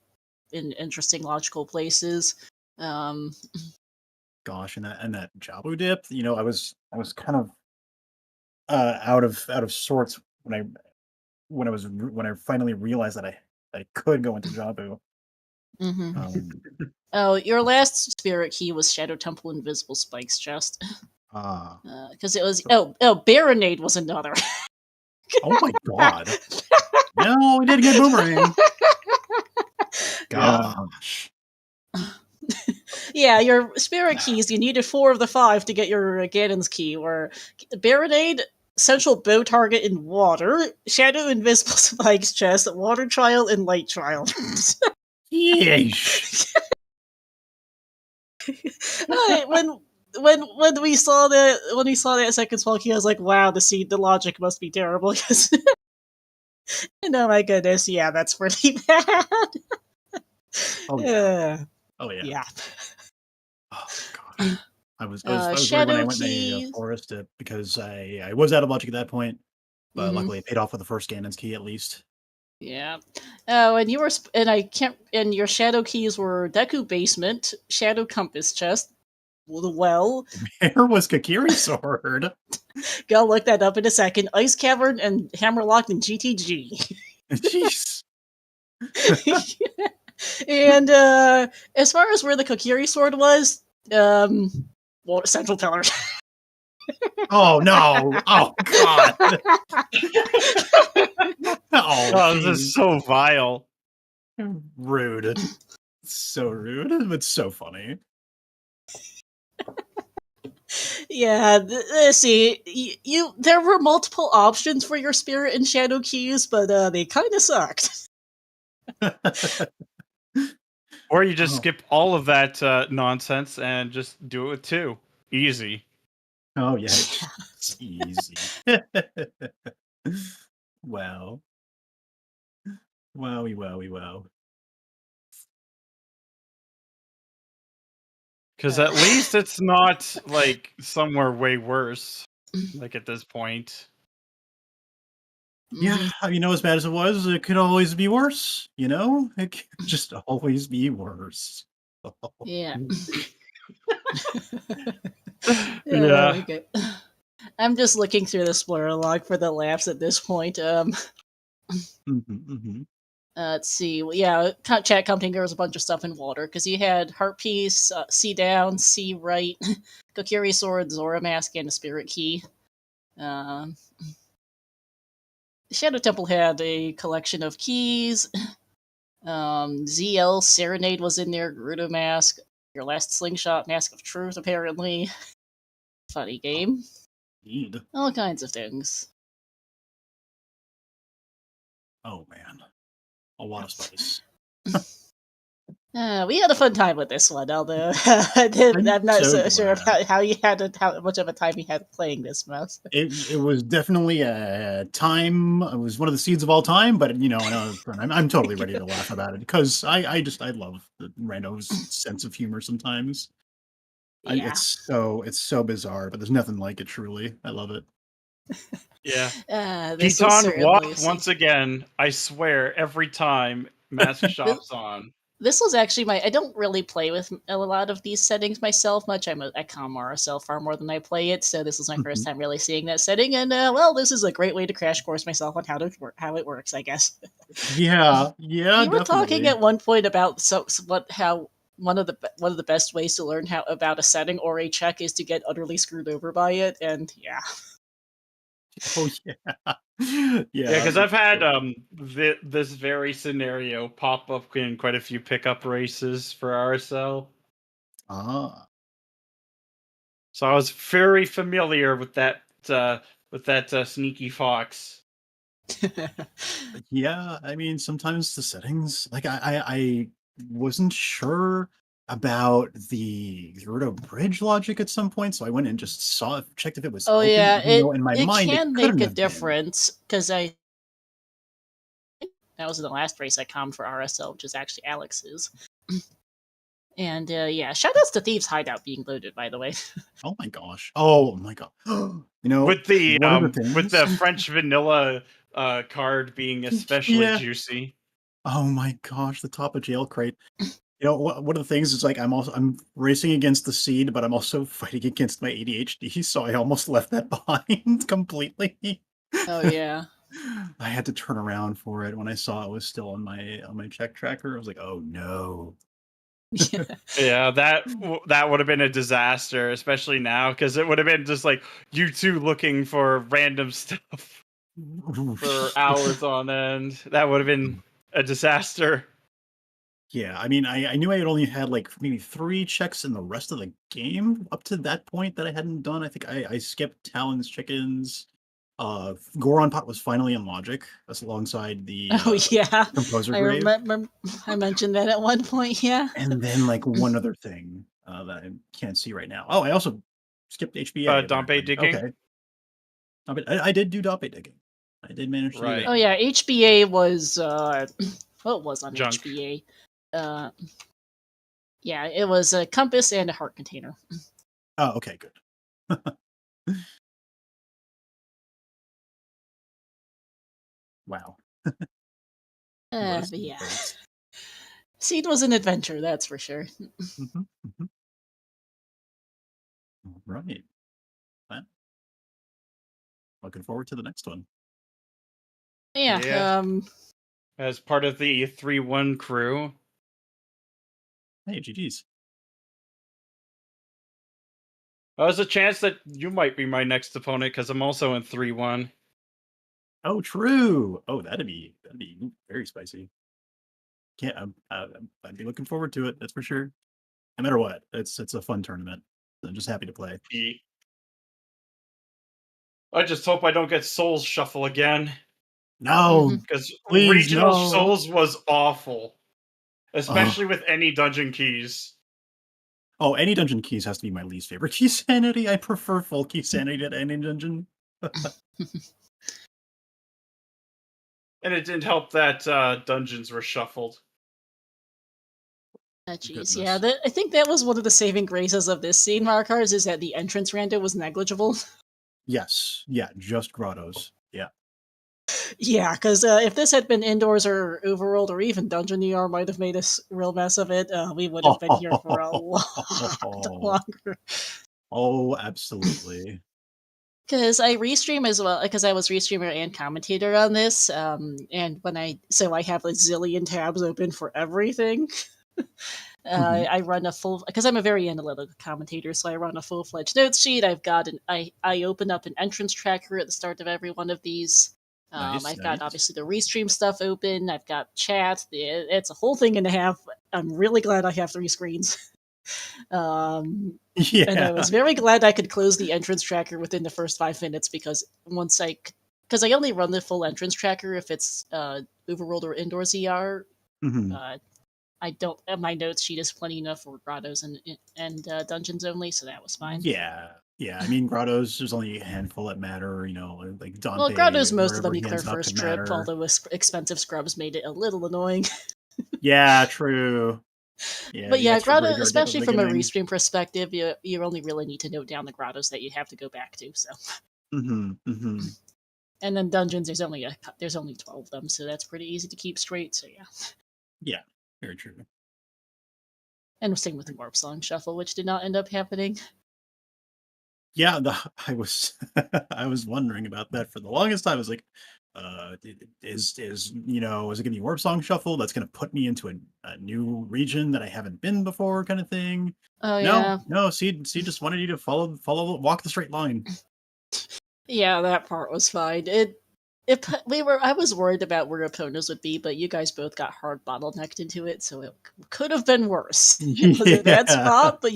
in interesting logical places. Gosh, and that Jabu dip. I was kind of out of sorts when I finally realized that I could go into Jabu. Mhm. Um, Oh, your last spirit key was Shadow Temple Invisible Spikes chest. ah. Because it was Baronade was another. Oh my god. No, we did get Boomerang. Yeah. Gosh. Yeah, your spirit keys, you needed 4 of the 5 to get your Ganon's key, where Baronade, Central Bow Target in Water, Shadow Invisible Spikes chest, Water Trial, and Light Trial. Yeesh. When we saw that second spell key, I was like, wow, the logic must be terrible, because and oh my goodness, yeah, that's pretty bad. Oh yeah. Oh yeah. Yeah. Oh gosh. I was worried when I Shadow went in the keys. forest because I was out of logic at that point, but Mhm. luckily it paid off with the first Ganon's key at least. Yeah. Oh, and you were, and I can't, and your shadow keys were Deku Basement, Shadow Compass Chest, the Well. Where was Kakiri's sword? Go look that up in a second. Ice Cavern and Hammerlock and GTG. Jeez. And as far as where the Kokiri sword was, Central Pillar. Oh no! Oh god! Oh, this is so vile. Rude. So rude, but so funny. Yeah, see, there were multiple options for your Spirit and Shadow keys, but they kind of sucked. Or you just Oh. skip all of that nonsense and just do it with 2. Easy. Oh yeah, it's easy. Wow. Wowie wowie wow. Because at least it's not like somewhere way worse. Like at this point. Yeah, as bad as it was, it could always be worse. It could just always be worse. Yeah. Yeah. Okay. I'm just looking through the spoiler log for the laughs at this point. Let's see. Well, yeah, chat commenting there was a bunch of stuff in water because you had Heart Piece, Sea Down, Sea Right, Kokiri Sword, Zora Mask, and a Spirit Key. Shadow Temple had a collection of keys. ZL Serenade was in there. Gerudo Mask. Your Last Slingshot, Mask of Truth, apparently. Funny game. Indeed. All kinds of things. Oh man, a lot of spice. We had a fun time with this one, although I'm not so sure glad. about how much of a time you had playing this mess. It was definitely a time. It was one of the seeds of all time, but you know, I'm totally ready to laugh about it because I love the Rando's sense of humor sometimes. Yeah. It's so bizarre, but there's nothing like it. Truly, I love it. Yeah. This was Piton certainly walked once again. I swear, every time Mask Shop's on. This was actually I don't really play with a lot of these settings myself much. I calm RSL far more than I play it, so this was my first time really seeing that setting, and well, this is a great way to crash course myself on how it works, I guess. Yeah, We were definitely. talking at one point about how one of the best ways to learn how about a setting or a check is to get utterly screwed over by it, and yeah. Oh yeah, Yeah, yeah. because I've had this very scenario pop up in quite a few pickup races for RSL. Ah, So I was very familiar with that sneaky fox. yeah. I mean, sometimes the settings, like I wasn't sure about the Gerudo bridge logic at some point, so I went and just checked if it was Oh open, yeah, even though in my it mind it can couldn't make a have been. difference because that was in the last race I commed for RSL, which is actually Alex's. And yeah, shoutouts to Thieves Hideout being loaded, by the way. Oh my gosh. Oh my god. You know, With the one of the things. French vanilla card being especially Yeah. juicy. Oh my gosh, the top of jail crate. You know, one of the things is like I'm racing against the seed, but I'm also fighting against my ADHD, so I almost left that behind completely. Oh yeah. I had to turn around for it when I saw it was still on my check tracker. I was like, "Oh no." Yeah, that would have been a disaster, especially now, because it would have been just like you two looking for random stuff for hours on end. That would have been a disaster. Yeah, I mean, I knew I had only had like maybe 3 checks in the rest of the game up to that point that I hadn't done. I think I skipped Talon's chickens. Goron Pot was finally in Logic. That's alongside the Oh yeah. Composer I Grave. remember I mentioned that at one point. Yeah. And then like one other thing that I can't see right now. Oh, I also skipped HBA. Dompe digging. Okay, I did do Dompe digging. I did manage to do Right. that. Oh yeah. HBA was what was on Junk. HBA? Yeah, it was a compass and a heart container. Oh, okay, good. Wow. But yeah. Seed was an adventure, that's for sure. Mhm, mhm. Right. Well, looking forward to the next one. Yeah. Yeah. As part of the 3-1 crew. Hey, GG's. There's a chance that you might be my next opponent because I'm also in 3-1. Oh, true. Oh, that'd be very spicy. Can't. I'd be looking forward to it. That's for sure. No matter what, it's a fun tournament. I'm just happy to play. I just hope I don't get Souls Shuffle again. No, Because please, Regional no. Souls was awful. Especially with any dungeon keys. Oh, any dungeon keys has to be my least favorite key sanity. I prefer full key sanity to any dungeon. And it didn't help that dungeons were shuffled. Jeez, yeah, I think that was one of the saving graces of this scene, Markars, is that the entrance rando was negligible. Yes, yeah, just grottos. Yeah. Yeah, because if this had been indoors or overworld or even Dungeon ER might have made a real mess of it, we would have been here for a lot longer. Oh, absolutely. Because I restream as well, because I was restreamer and commentator on this, and I have a zillion tabs open for everything. I run a full, because I'm a very analytical commentator, so I run a full-fledged notes sheet. I open up an entrance tracker at the start of every one of these. Nice, I've got nice. obviously the restream stuff open. I've got chat. It's a whole thing and a half. I'm really glad I have 3 screens. And I was Yeah. very glad I could close the entrance tracker within the first 5 minutes because because I only run the full entrance tracker if it's overworld or indoor ZR. Mhm. I don't. My notes sheet is plenty enough for grottos and dungeons only, so that was fine. Yeah. Yeah. I mean, grottos, there's only a handful that matter, like Well, Dante, grottos, most of wherever them he you clear ends up first could trip, matter. although expensive scrubs made it a little annoying. Yeah, true. Yeah, But the yeah, extra grotto, graveyard hit at the especially from a beginning. restream perspective, you only really need to note down the grottos that you have to go back to. So, Mhm. Mhm. and then dungeons, there's only 12 of them, so that's pretty easy to keep straight. So yeah, Yeah. Very true. and same with the warp song shuffle, which did not end up happening. Yeah, I was I was wondering about that for the longest time. I was like, is it gonna be Warp Song Shuffle that's gonna put me into a new region that I haven't been before, kind of thing? Oh No, yeah, no, see, just wanted you to walk the straight line. yeah, that part was fine. I was worried about where opponents would be, but you guys both got hard bottlenecked into it, so it could have been worse. It was a bad Yeah. spot, but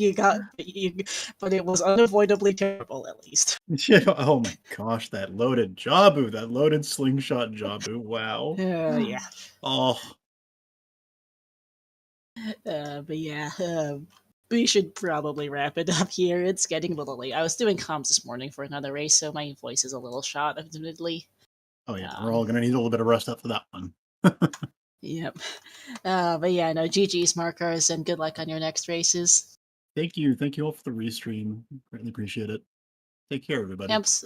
it was unavoidably terrible at least. Yeah. Oh my gosh, that loaded Jabu, that loaded slingshot Jabu. Wow. Yeah. Oh, But yeah, we should probably wrap it up here. It's getting a little late. I was doing comms this morning for another race, so my voice is a little shot, admittedly. oh yeah. We're Um, all gonna need a little bit of rest after that one. yep. But yeah, no, GG's Markars, and good luck on your next races. Thank you all for the restream. Greatly appreciate it. Take care, everybody. Abs-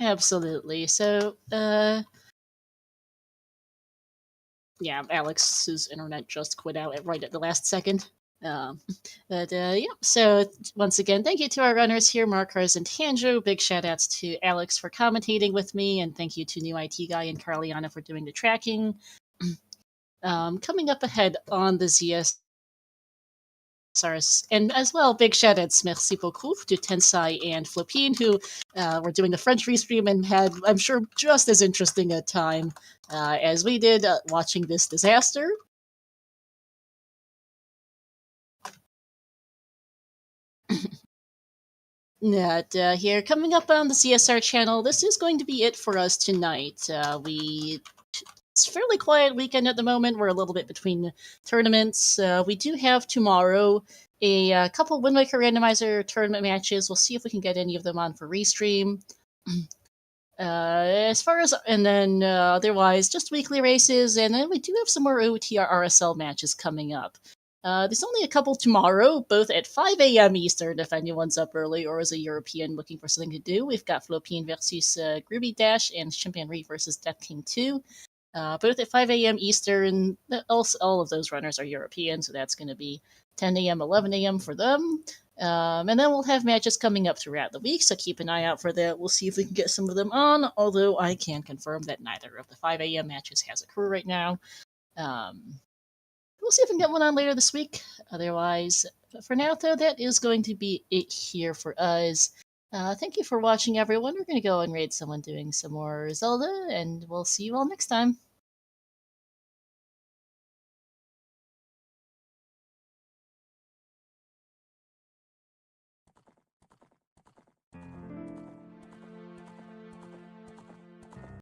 Absolutely. So, yeah, Alex's internet just quit out right at the last second. Um, yeah, so once again, thank you to our runners here, Markars and Tanjo. Big shout outs to Alex for commentating with me, and thank you to New IT Guy and Carliana for doing the tracking. Coming up ahead on the ZS and as well, big shout outs, merci beaucoup to Tensai and Flopine, who were doing the French restream and had, I'm sure, just as interesting a time as we did watching this disaster. Here, coming up on the CSR channel, this is going to be it for us tonight. It's a fairly quiet weekend at the moment. We're a little bit between tournaments. We do have tomorrow a couple Wind Waker Randomizer tournament matches. We'll see if we can get any of them on for restream. And then otherwise, just weekly races, and then we do have some more OoTR RSL matches coming up. There's only a couple tomorrow, both at 5 a.m. Eastern, if anyone's up early or is a European looking for something to do. We've got Flopine versus Groovy Dash and Chimpanree versus Death King 2. Both at 5 a.m. Eastern. All of those runners are European, so that's going to be 10 a.m., 11 a.m. for them. And then we'll have matches coming up throughout the week, so keep an eye out for that. We'll see if we can get some of them on, although I can confirm that neither of the 5 a.m. matches has a crew right now. We'll see if we can get one on later this week. Otherwise, for now, though, that is going to be it here for us. Thank you for watching, everyone. We're going to go and raid someone doing some more Zelda, and we'll see you all next time.